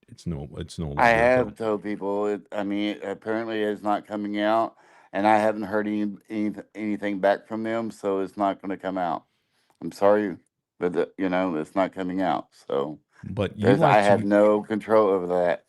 it's no longer. I have told people. I mean, apparently it's not coming out, and I haven't heard anything back from them, so it's not going to come out. I'm sorry, but it's not coming out. So, but I have no control over that.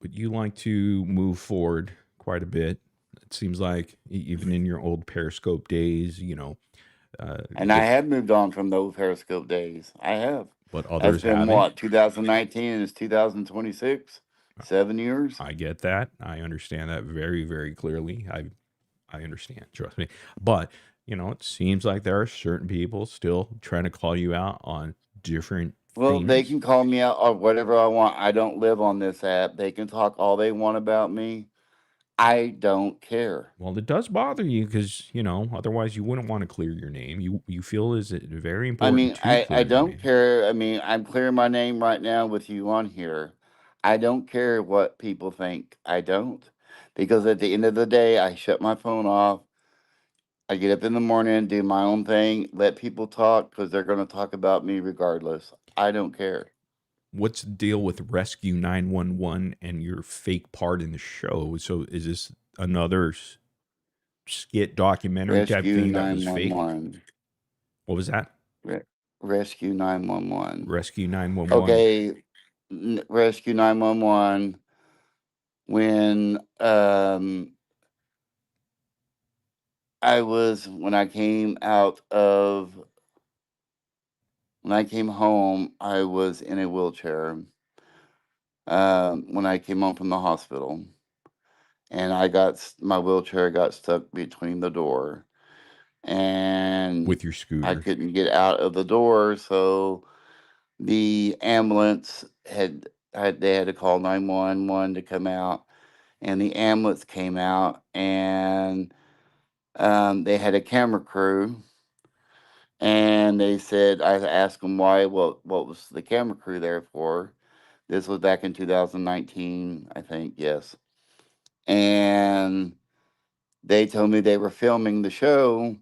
But you like to move forward quite a bit. It seems like even in your old Periscope days, and I have moved on from those Periscope days. I have. But others have been what, 2019 and it's 2026, 7 years. I get that. I understand that very, very clearly. I understand. Trust me. But it seems like there are certain people still trying to call you out on different. Well, they can call me out on whatever I want. I don't live on this app. They can talk all they want about me. I don't care. Well, it does bother you because, otherwise you wouldn't want to clear your name. You feel is it very important I don't care. I mean, I'm clearing my name right now with you on here. I don't care what people think. I don't. Because at the end of the day, I shut my phone off. I get up in the morning, do my own thing, let people talk because they're going to talk about me regardless. I don't care. What's the deal with Rescue 911 and your fake part in the show? So is this another skit documentary type thing that was fake? What was that? Rescue 911. Rescue 911. Okay, Rescue 911. When when I came home, I was in a wheelchair. When I came home from the hospital, and my wheelchair got stuck between the door, and with your scooter, I couldn't get out of the door, so the ambulance they had to call 911 to come out, and the ambulance came out, and they had a camera crew. And they said, I asked them why, what was the camera crew there for? This was back in 2019, I think, yes. And they told me they were filming the show,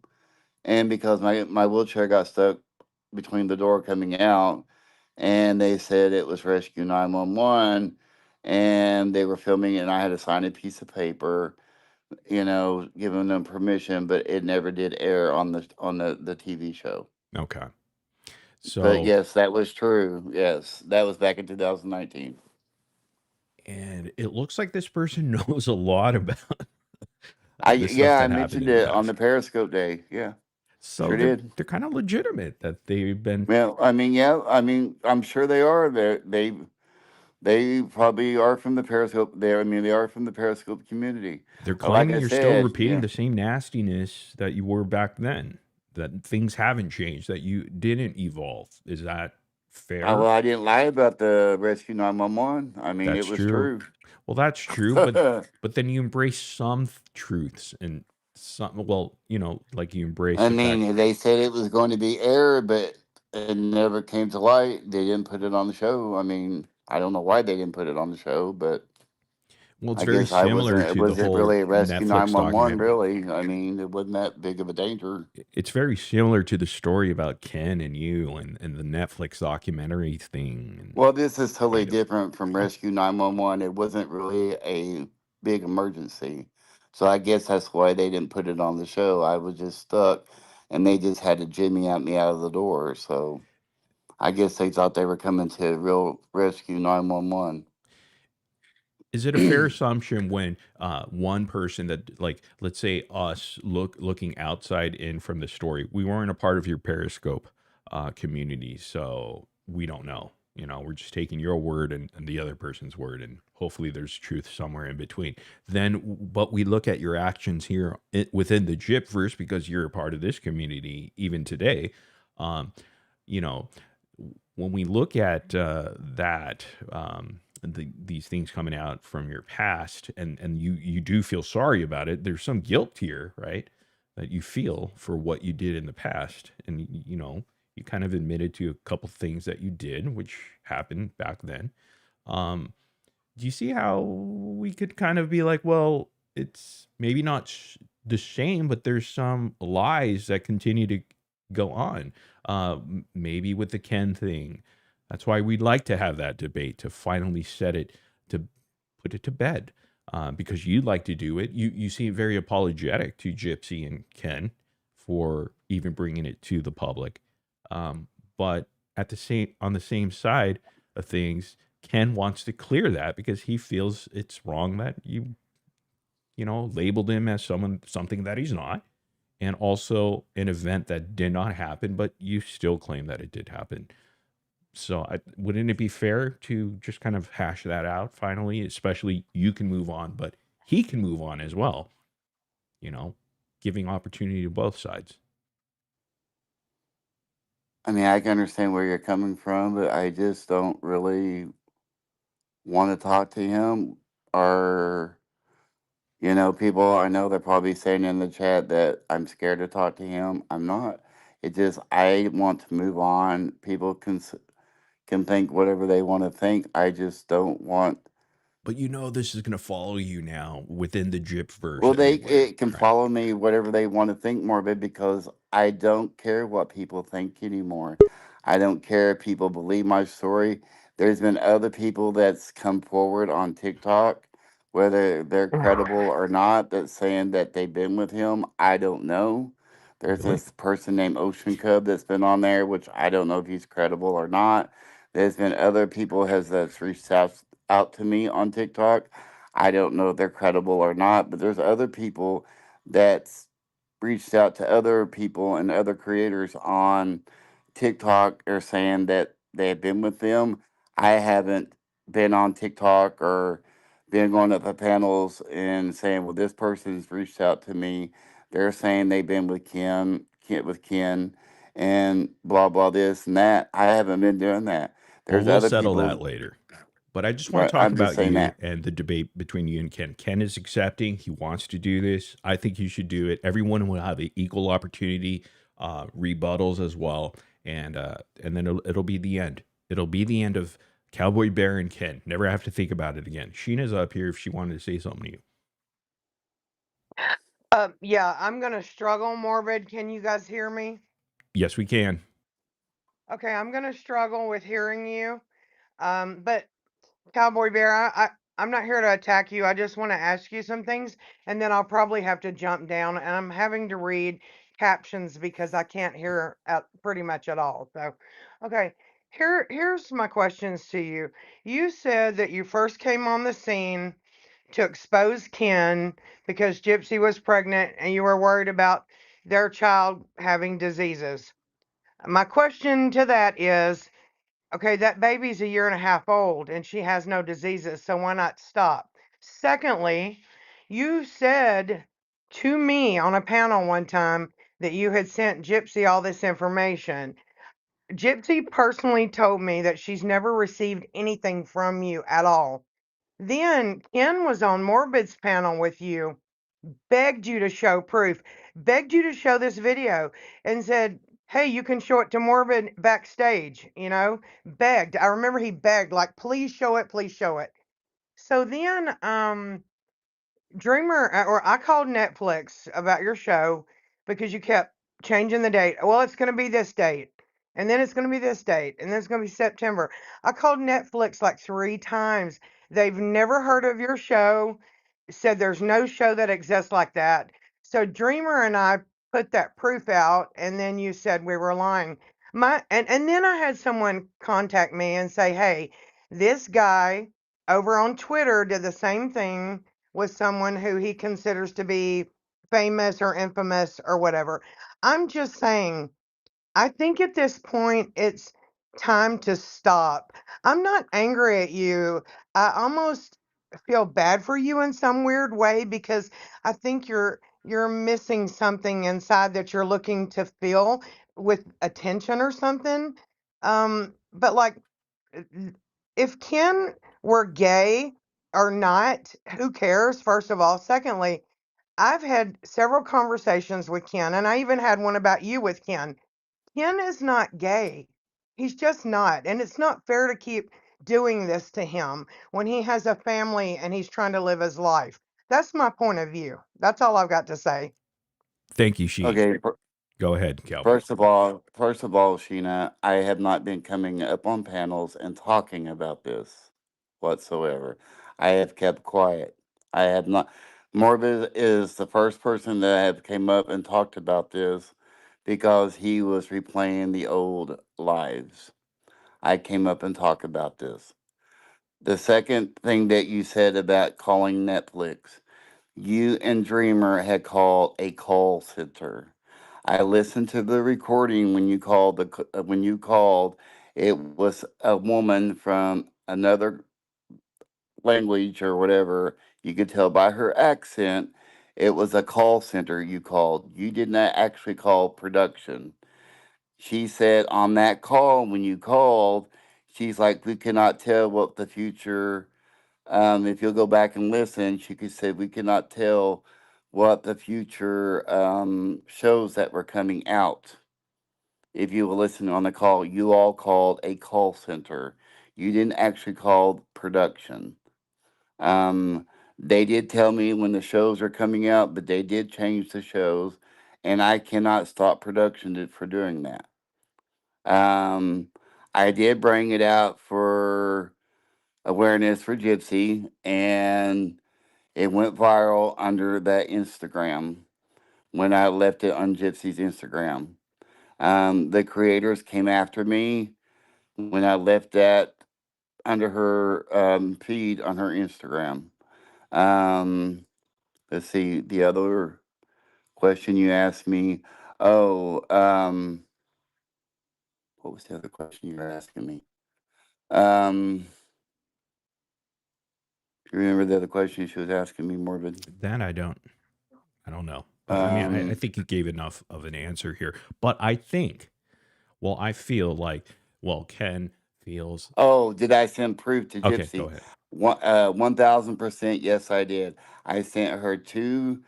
and because my wheelchair got stuck between the door coming out, and they said it was Rescue 911, and they were filming it, and I had to sign a piece of paper, giving them permission, but it never did air on the TV show. Okay. But yes, that was true. Yes, that was back in 2019. And it looks like this person knows a lot about. I mentioned it on the Periscope day. Yeah. So they're kind of legitimate that they've been. Well, I'm sure they are. They probably are from the Periscope. They are from the Periscope community. They're claiming you're still repeating the same nastiness that you were back then. That things haven't changed. That you didn't evolve. Is that fair? Well, I didn't lie about the Rescue 911. It was true. Well, that's true, but then you embrace some truths and some. Well, like you embrace. They said it was going to be air, but it never came to light. They didn't put it on the show. I don't know why they didn't put it on the show, but well, it's very similar to the whole really a Rescue Netflix 911. Really, it wasn't that big of a danger. It's very similar to the story about Ken and you and the Netflix documentary thing. Well, this is totally different from Rescue 911. It wasn't really a big emergency, so I guess that's why they didn't put it on the show. I was just stuck, and they just had to jimmy me out of the door. So I guess they thought they were coming to real Rescue 911. Is it a fair assumption when one person that, like, let's say us looking outside in from the story, we weren't a part of your Periscope community, so we don't know. We're just taking your word and the other person's word, and hopefully there's truth somewhere in between. But we look at your actions here within the Gypverse because you're a part of this community even today. You know, when we look at these things coming out from your past, and you do feel sorry about it, there's some guilt here, right? That you feel for what you did in the past, and you kind of admitted to a couple things that you did, which happened back then. Do you see how we could kind of be like, well, it's maybe not the shame, but there's some lies that continue to go on. Maybe with the Ken thing. That's why we'd like to have that debate to finally set it, to put it to bed, because you'd like to do it. You seem very apologetic to Gypsy and Ken for even bringing it to the public. But on the same side of things, Ken wants to clear that because he feels it's wrong that you labeled him as something that he's not, and also an event that did not happen, but you still claim that it did happen. So wouldn't it be fair to just kind of hash that out finally? Especially you can move on, but he can move on as well. Giving opportunity to both sides. I mean, I can understand where you're coming from, but I just don't really want to talk to him. Or, people, I know they're probably saying in the chat that I'm scared to talk to him. I'm not. I want to move on. People can think whatever they want to think. I just don't want. But this is going to follow you now within the Gypverse. Well, it can follow me whatever they want to think, Morbid, because I don't care what people think anymore. I don't care if people believe my story. There's been other people that's come forward on TikTok, whether they're credible or not, that's saying that they've been with him. I don't know. There's this person named Ocean Cub that's been on there, which I don't know if he's credible or not. There's been other people that's reached out to me on TikTok. I don't know if they're credible or not, but there's other people that's reached out to other people and other creators on TikTok are saying that they have been with them. I haven't been on TikTok or been going up to panels and saying, well, this person's reached out to me. They're saying they've been with Ken, and blah, blah, this and that. I haven't been doing that. There's we'll other settle people that later. But I just want to talk about you and the debate between you and Ken. Ken is accepting. He wants to do this. I think you should do it. Everyone will have an equal opportunity, rebuttals as well. And then it'll be the end. It'll be the end of Cowboy Bear and Ken. Never have to think about it again. Sheena's up here if she wanted to say something to you. Yeah, I'm going to struggle, Morbid. Can you guys hear me? Yes, we can. Okay, I'm going to struggle with hearing you. But Cowboy Bear, I'm not here to attack you. I just want to ask you some things, and then I'll probably have to jump down, and I'm having to read captions because I can't hear pretty much at all. So, okay, here's my questions to you. You said that you first came on the scene to expose Ken because Gypsy was pregnant and you were worried about their child having diseases. My question to that is, okay, that baby's a year and a half old and she has no diseases, so why not stop? Secondly, you said to me on a panel one time that you had sent Gypsy all this information. Gypsy personally told me that she's never received anything from you at all. Then Ken was on Morbid's panel with you, begged you to show proof, begged you to show this video, and said, hey, you can show it to Morbid backstage, begged. I remember he begged, like, please show it, please show it. So then, Dreamer, or I called Netflix about your show because you kept changing the date. Well, it's going to be this date, and then it's going to be this date, and then it's going to be September. I called Netflix like 3 times. They've never heard of your show, said there's no show that exists like that. So Dreamer and I put that proof out, and then you said we were lying. And then I had someone contact me and say, hey, this guy over on Twitter did the same thing with someone who he considers to be famous or infamous or whatever. I'm just saying, I think at this point it's time to stop. I'm not angry at you. I almost feel bad for you in some weird way because I think you're you're missing something inside that you're looking to fill with attention or something. But like, if Ken were gay or not, who cares? First of all. Secondly, I've had several conversations with Ken, and I even had one about you with Ken. Ken is not gay. He's just not. And it's not fair to keep doing this to him when he has a family and he's trying to live his life. That's my point of view. That's all I've got to say. Thank you, Sheen. Okay. Go ahead, Cowboy. First of all, Sheena, I have not been coming up on panels and talking about this whatsoever. I have kept quiet. I have not. Morbid is the first person that have came up and talked about this because he was replaying the old lives. I came up and talked about this. The second thing that you said about calling Netflix, you and Dreamer had called a call center. I listened to the recording when you called when you called. It was a woman from another language or whatever. You could tell by her accent. It was a call center you called. You did not actually call production. She said on that call when you called, she's like, we cannot tell what the future. If you'll go back and listen, she could say we cannot tell what the future shows that were coming out. If you will listen on the call, you all called a call center. You didn't actually call production. They did tell me when the shows are coming out, but they did change the shows, and I cannot stop production for doing that. I did bring it out for awareness for Gypsy, and it went viral under that Instagram when I left it on Gypsy's Instagram. The creators came after me when I left that under her feed on her Instagram. Let's see, the other question you asked me. Oh, what was the other question you were asking me? Do you remember the other question she was asking me, Morbid? That I don't know. But I mean, I think you gave enough of an answer here. But I think, well, I feel like, well, Ken feels. Oh, did I send proof to Gypsy? Okay, go ahead. 1000%. Yes, I did. I sent her 2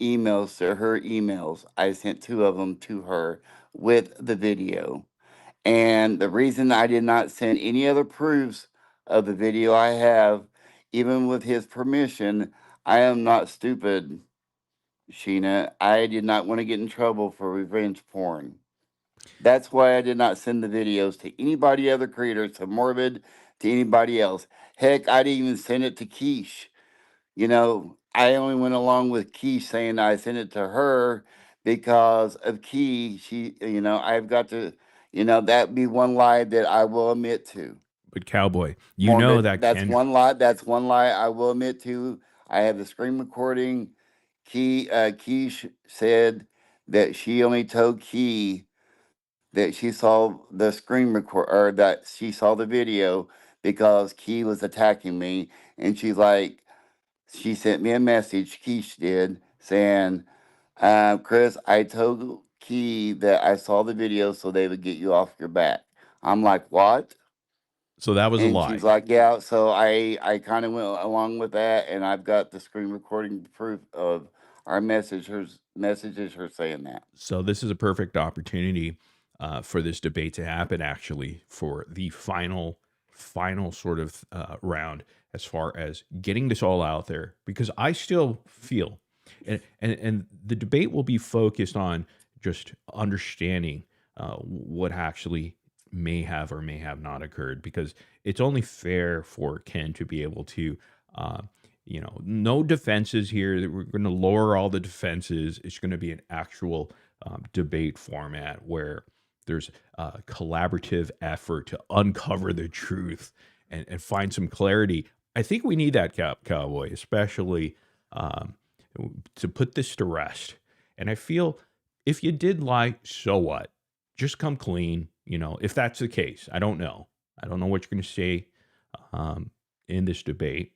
emails to her emails. I sent 2 of them to her with the video. And the reason I did not send any other proofs of the video I have, even with his permission, I am not stupid, Sheena. I did not want to get in trouble for revenge porn. That's why I did not send the videos to anybody other creators, to Morbid, to anybody else. Heck, I didn't even send it to Quiche. You know, I only went along with Quiche saying I sent it to her because of Key. She, I've got to, that be one lie that I will admit to. But Cowboy, you Morbid, know that that's one lie. That's one lie I will admit to. I have the screen recording. Quiche said that she only told Key that she saw the screen record, or that she saw the video because Key was attacking me, and she's like, she sent me a message, Keish did, saying, Chris, I told Key that I saw the video so they would get you off your back. I'm like, what? So that was and a lie. She's like, yeah. So I kind of went along with that, and I've got the screen recording proof of our messages her saying that. So this is a perfect opportunity for this debate to happen, actually, for the final sort of round as far as getting this all out there, because I still feel, and the debate will be focused on just understanding what actually may have or may have not occurred, because it's only fair for Ken to be able to no defenses here. We're going to lower all the defenses. It's going to be an actual debate format where there's a collaborative effort to uncover the truth and find some clarity. I think we need that, Cowboy, especially to put this to rest. And I feel if you did lie, so what? Just come clean. If that's the case, I don't know. I don't know what you're going to say in this debate.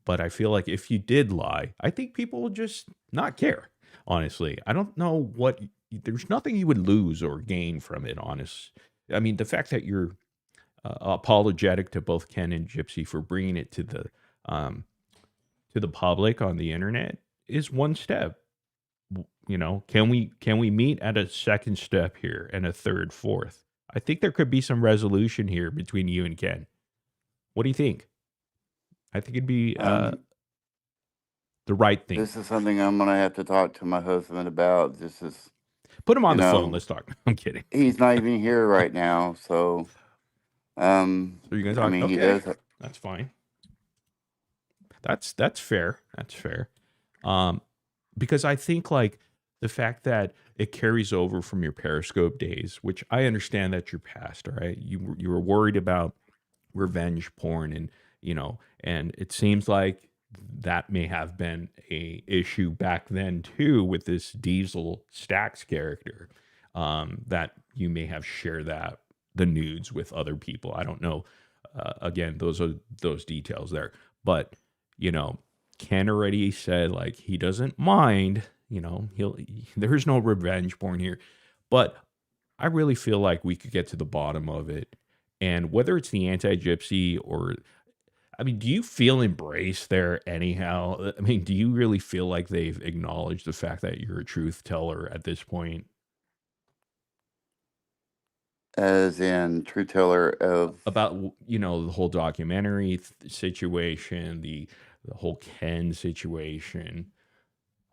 But I feel like if you did lie, I think people will just not care. Honestly, I don't know what there's nothing you would lose or gain from it. I mean, the fact that you're apologetic to both Ken and Gypsy for bringing it um, to the public on the internet is one step. You know, can we meet at a second step here and a third, fourth? I think there could be some resolution here between you and Ken. What do you think? I think it'd be the right thing. This is something I'm gonna have to talk to my husband about. This is Put him on the phone. Let's talk. I'm kidding. He's not even here right now, so So you're gonna talk? I mean, Okay, he does. that's fine. That's fair. That's fair. Because I think like the fact that it carries over from your Periscope days, which I understand that you're past, all right? You were worried about revenge porn, and and it seems like that may have been a issue back then too with this Diesel Stacks character, that you may have shared the nudes with other people. I don't know. Again, those are those details there, but Ken already said like he doesn't mind. There's no revenge porn here, but I really feel like we could get to the bottom of it. And whether it's the anti-gypsy or, I mean, do you feel embraced there anyhow? I mean, do you really feel like they've acknowledged the fact that you're a truth teller at this point? As in true teller of About the whole documentary situation, the whole Ken situation.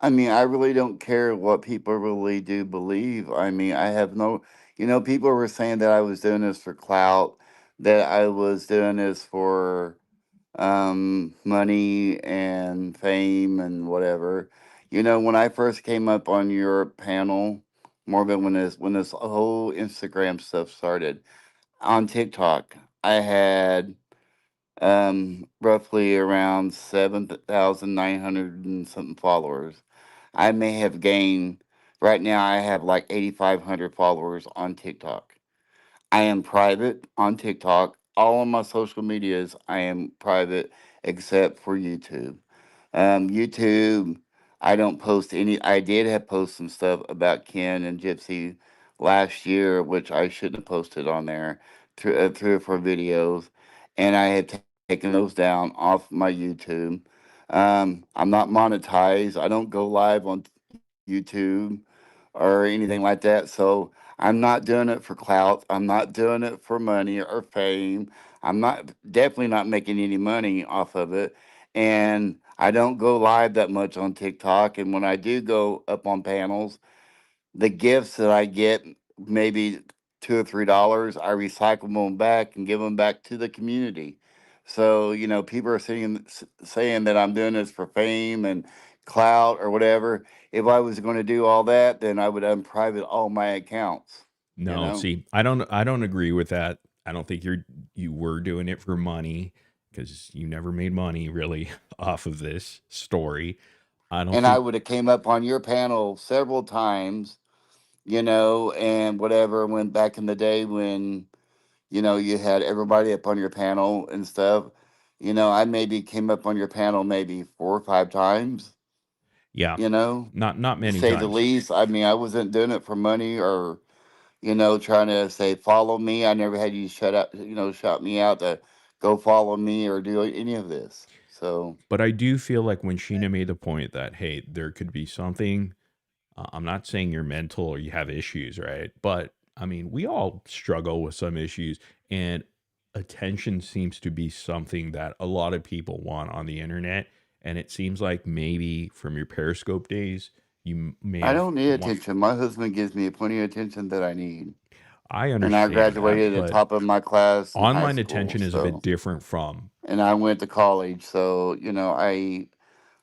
I mean, I really don't care what people really do believe. I mean, I have no, people were saying that I was doing this for clout, that I was doing this for money and fame and whatever. When I first came up on your panel, Morgan, when this whole Instagram stuff started on TikTok, I had roughly around 7,900 and something followers. I may have gained, right now I have like 8,500 followers on TikTok. I am private on TikTok. All of my social medias, I am private except for YouTube. YouTube, I don't post any. I did have post some stuff about Ken and Gypsy last year, which I shouldn't have posted on there. 3 or 4 videos, and I have taken those down off my YouTube. I'm not monetized. I don't go live on YouTube or anything like that. So I'm not doing it for clout. I'm not doing it for money or fame. I'm not definitely not making any money off of it. And I don't go live that much on TikTok. And when I do go up on panels, the gifts that I get, maybe $2 or $3, I recycle them back and give them back to the community. So people are saying that I'm doing this for fame and clout or whatever. If I was going to do all that, then I would unprivate all my accounts. No, see, I don't agree with that. I don't think you were doing it for money, because you never made money really off of this story. I would have came up on your panel several times, and whatever, went back in the day when you had everybody up on your panel and stuff. I maybe came up on your panel maybe 4 or 5 times. Yeah. Not many to say times. the least. I mean, I wasn't doing it for money or, trying to say, follow me. I never had you shout me out to go follow me or do any of this. So, but I do feel like when Sheena made the point that, hey, there could be something, I'm not saying you're mental or you have issues, right? But I mean, we all struggle with some issues, and attention seems to be something that a lot of people want on the internet. And it seems like maybe from your Periscope days, you may I don't need attention. My husband gives me plenty of attention that I need. I understand. And I graduated at the top of my class. Online attention is a bit different from. And I went to college, so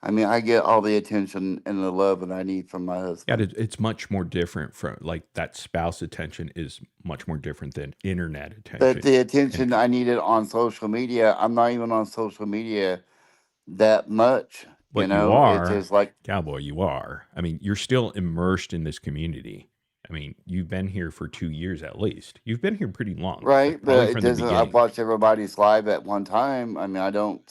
I mean, I get all the attention and the love that I need from my husband. Yeah, it's much more different from like that spouse attention is much more different than internet attention. But the attention I needed on social media, I'm not even on social media that much. But you are, it's just like Cowboy. You are. I mean, you're still immersed in this community. I mean, you've been here for 2 years at least. You've been here pretty long, right? But it doesn't. I've watched everybody's live at one time. I mean, I don't.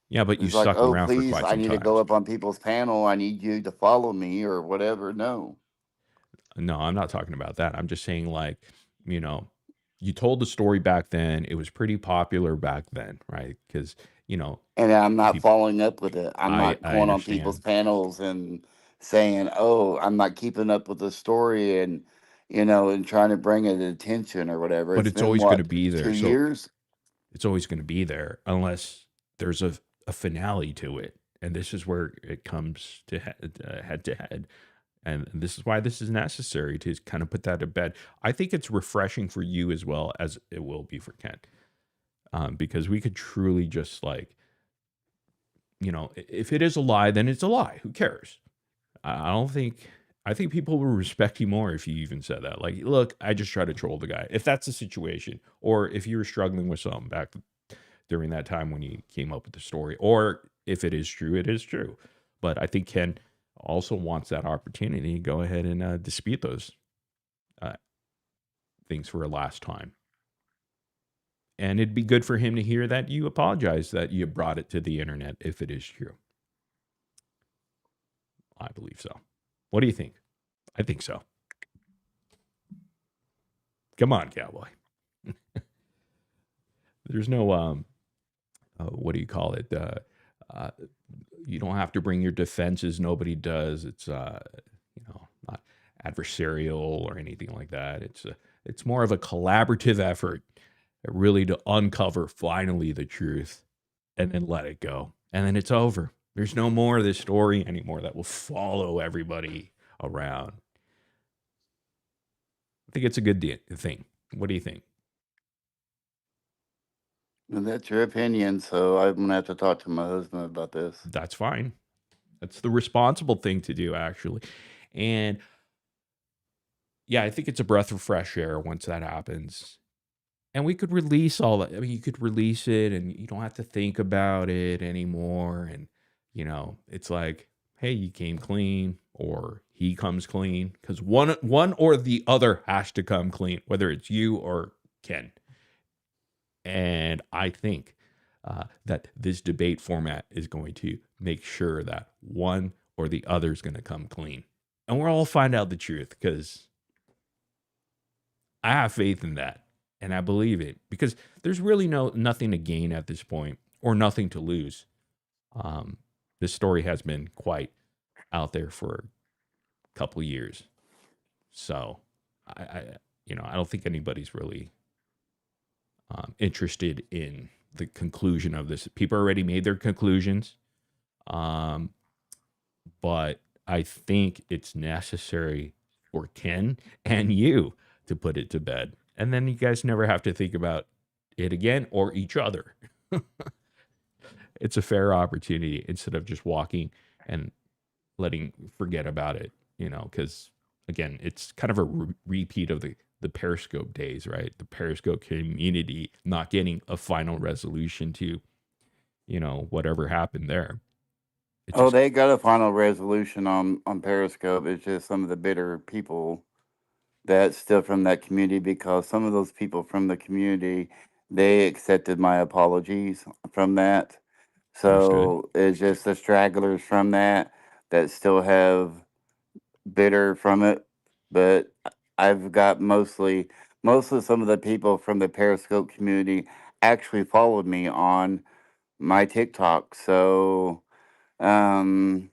Yeah, but you It's like, stuck oh, around for please, quite I some need to time. go up on people's panel. I need you to follow me or whatever. No. No, I'm not talking about that. I'm just saying, like, you know, you told the story back then. It was pretty popular back then, right? Because, you know, And I'm not people, following up with it. I'm I not I going on people's understand, panels and saying, oh, I'm not keeping up with the story and, and trying to bring it attention or whatever. but It's it's been always going to what, be there. 2 So years? it's always going to be there unless there's a finale to it. And this is where it comes to head to head. And this is why this is necessary to kind of put that to bed. I think it's refreshing for you as well as it will be for Ken, because we could truly just like, you know, if it is a lie, then it's a lie. Who cares? I don't think. I think people will respect you more if you even said that. Like, look, I just try to troll the guy. If that's the situation, or if you were struggling with something back during that time when you came up with the story, or if it is true, it is true. But I think Ken also wants that opportunity to go ahead and dispute those uh, things for a last time. And it'd be good for him to hear that you apologize that you brought it to the internet if it is true. I believe so. What do you think? I think so. Come on, cowboy. There's no what do you call it? You don't have to bring your defenses. Nobody does. It's not adversarial or anything like that. It's more of a collaborative effort, really, to uncover finally the truth, and then let it go, and then it's over. There's no more of this story anymore that will follow everybody around. I think it's a good thing. What do you think? Well, that's your opinion. So I'm going to have to talk to my husband about this. That's fine. That's the responsible thing to do, actually. And yeah, I think it's a breath of fresh air once that happens. And we could release all that. I mean, you could release it and you don't have to think about it anymore. And, it's like, hey, you came clean or he comes clean, because one or the other has to come clean, whether it's you or Ken. And I think that this debate format is going to make sure that one or the other is going to come clean. And we'll all find out the truth, because I have faith in that. And I believe it, because there's really nothing to gain at this point, or nothing to lose. This story has been quite out there for a couple of years. So I don't think anybody's really interested in the conclusion of this. People already made their conclusions. But I think it's necessary for Ken and you to put it to bed. And then you guys never have to think about it again or each other. It's a fair opportunity instead of just walking and forget about it, because again, it's kind of a repeat of the Periscope days, right? The Periscope community not getting a final resolution to, whatever happened there. They got a final resolution on Periscope. It's just some of the bitter people that's still from that community, because some of those people from the community, they accepted my apologies from that. So it's just the stragglers from that still have bitter from it. But I've got mostly some of the people from the Periscope community actually followed me on my TikTok. So well,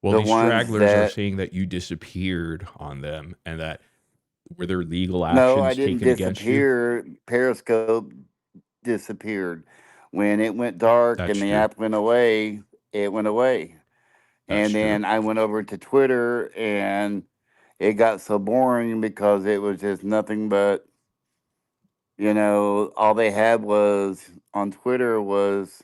these stragglers are saying that you disappeared on them, and that were there legal actions no, I didn't taken against you? disappear. Periscope disappeared when it went dark. That's And the true. app went away. It went away. That's and then true. I went over to Twitter, and it got so boring because it was just nothing but, all they had was on Twitter was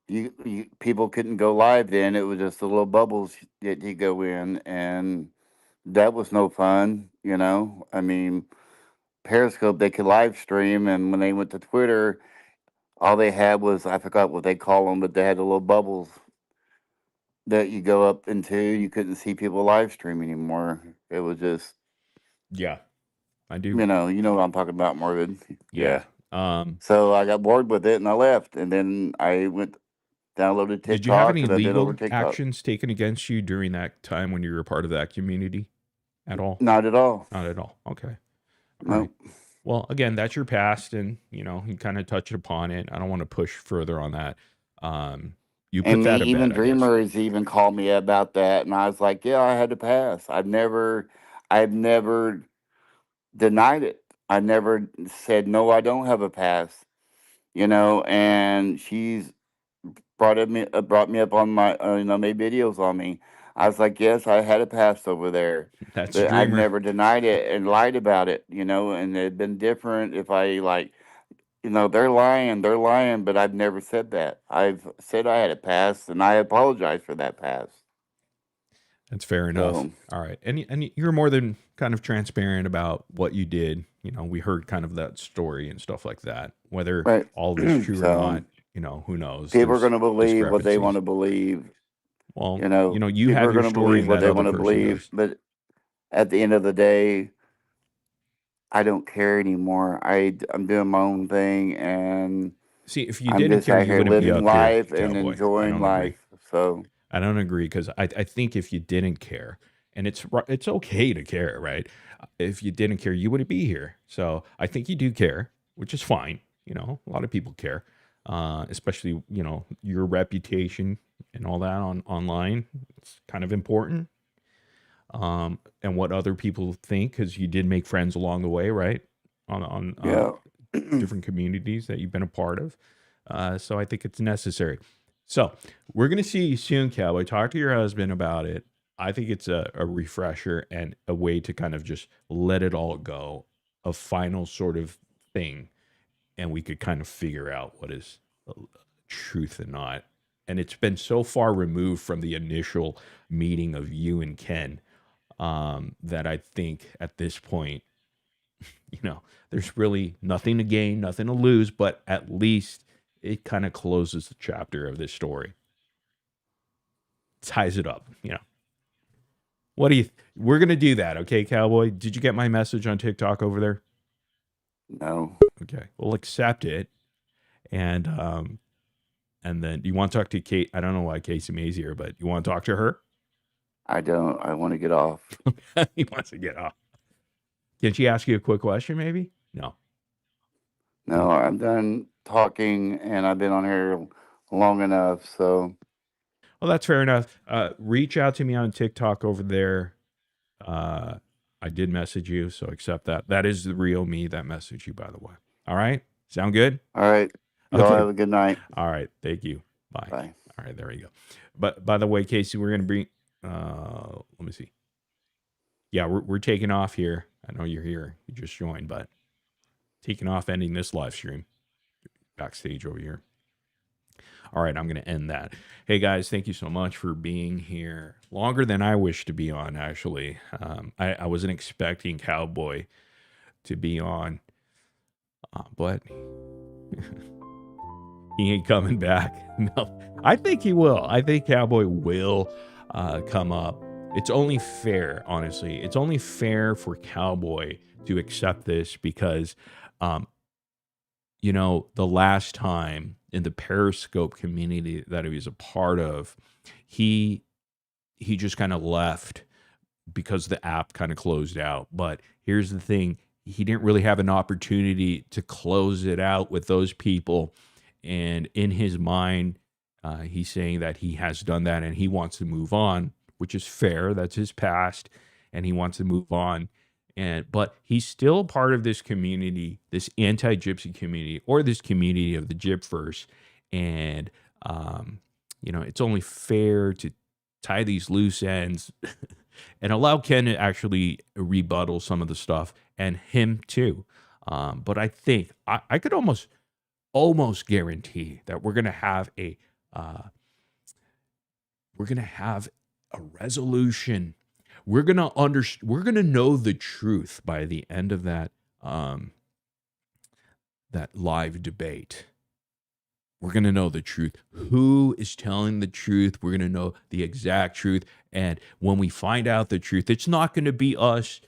you people couldn't go live then. It was just the little bubbles that you go in, and that was no fun. I mean, Periscope, they could live stream, and when they went to Twitter, all they had was, I forgot what they call them, but they had the little bubbles that you go up into. You couldn't see people live stream anymore. It was just, Yeah, I do. you know what I'm talking about, Morbid. Yeah. So I got bored with it and I left. And then I downloaded TikTok. Did you have any and I've been over legal TikTok. actions taken against you during that time when you were a part of that community at all? Not at all. Not at all. Okay. No. Right. Well, again, that's your past, and you kind of touched upon it. I don't want to push further on that. You put And that to even bed, I guess. Dreamers even called me about that, and I was like, "Yeah, I had to pass. I've never denied it. I never said no. I don't have a pass, And she's brought me up on my, made videos on me. I was like, yes, I had a pass over there. That's But I've Dreamer. never denied it and lied about it, And it'd been different if I they're lying, but I've never said that. I've said I had a pass, and I apologize for that pass. That's fair enough. All right. And you're more than kind of transparent about what you did. We heard kind of that story and stuff like that. Whether all of it's true or not, who knows? People are going to believe what they want to believe. Well, you people have are your going to story believe and what that they other want to person believe, does. but at the end of the day, I don't care anymore. I'm doing my own thing, and see, if you I'm didn't just care, out you here wouldn't be living up here, life and Cowboy. enjoying life. So I don't agree, because I think if you didn't care, and it's okay to care, right? If you didn't care, you wouldn't be here. So I think you do care, which is fine. A lot of people care, especially your reputation and all that online. It's kind of important. And what other people think, because you did make friends along the way, right? On different communities that you've been a part of. So I think it's necessary. So we're going to see you soon, Cowboy. Talk to your husband about it. I think it's a refresher and a way to kind of just let it all go, a final sort of thing. And we could kind of figure out what is truth and not. And it's been so far removed from the initial meeting of you and Ken that I think at this point, there's really nothing to gain, nothing to lose, but at least it kind of closes the chapter of this story. Ties it up, What do you? We're gonna do that, okay, Cowboy? Did you get my message on TikTok over there? No. Okay, we'll accept it, and then you want to talk to Kate? I don't know why Casey May's here, but you want to talk to her? I don't. I want to get off. He wants to get off. Can she ask you a quick question, maybe? No. No, I'm done talking, and I've been on here long enough, so. Well, that's fair enough. Reach out to me on TikTok over there. I did message you, so accept that. That is the real me that messaged you, by the way. All right? Sound good? All right. Y'all have a good night. All right. Thank you. Bye. Bye. All right. There you go. But by the way, Casey, we're going to bring, let me see. Yeah, we're taking off here. I know you're here. You just joined, but taking off, ending this live stream. Backstage over here. All right, I'm going to end that. Hey, guys, thank you so much for being here. Longer than I wish to be on, actually. I wasn't expecting Cowboy to be on, but he ain't coming back. No, I think he will. I think Cowboy will come up. It's only fair, honestly. It's only fair for Cowboy to accept this because, the last time in the Periscope community that he was a part of, he just kind of left because the app kind of closed out. But here's the thing. He didn't really have an opportunity to close it out with those people. And in his mind, he's saying that he has done that and he wants to move on, which is fair. That's his past, and he wants to move on. But he's still part of this community, this anti-gypsy community, or this community of the Gypverse. And, it's only fair to tie these loose ends and allow Ken to actually rebuttal some of the stuff, and him too. But I think I could almost guarantee that we're going to have a resolution. We're going to know the truth by the end of that live debate. We're going to know the truth. Who is telling the truth? We're going to know the exact truth. And when we find out the truth, it's not going to be us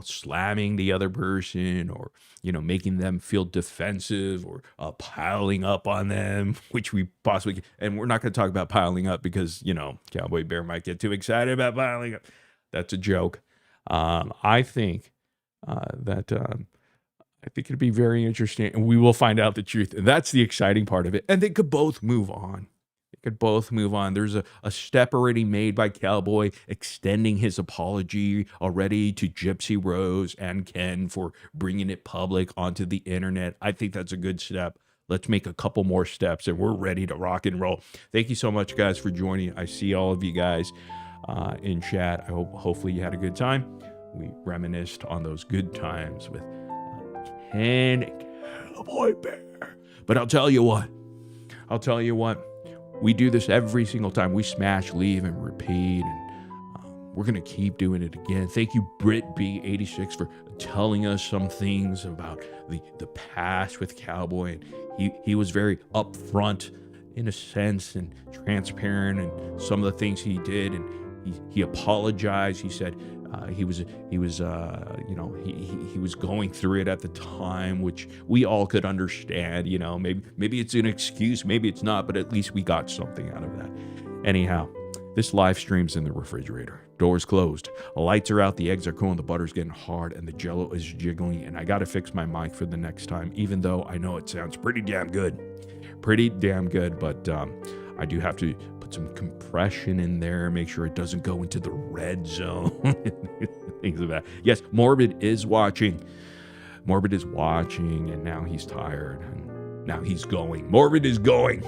slamming the other person or, making them feel defensive or piling up on them, which we possibly, and we're not going to talk about piling up because, Cowboy Bear might get too excited about piling up. That's a joke. I think that I think it'd be very interesting, and we will find out the truth. And that's the exciting part of it. And they could both move on. There's a step already made by Cowboy extending his apology already to Gypsy Rose and Ken for bringing it public onto the internet. I think that's a good step. Let's make a couple more steps and we're ready to rock and roll. Thank you so much, guys, for joining. I see all of you guys in chat. Hopefully you had a good time. We reminisced on those good times with Ken and Cowboy Bear. But I'll tell you what. We do this every single time. We smash, leave, and repeat, and we're going to keep doing it again. Thank you, BritB86, for telling us some things about the past with Cowboy. And he was very upfront, in a sense, and transparent, and some of the things he did, and he apologized. He said he was going through it at the time, which we all could understand. Maybe it's an excuse, maybe it's not, but at least we got something out of that. Anyhow, this live stream's in the refrigerator. Doors closed. Lights are out. The eggs are cool. The butter's getting hard, and the Jello is jiggling. And I got to fix my mic for the next time, even though I know it sounds pretty damn good. But I do have to put some compression in there, make sure it doesn't go into the red zone. Things like that. Yes, Morbid is watching, and now he's tired, and now he's going. Morbid is going.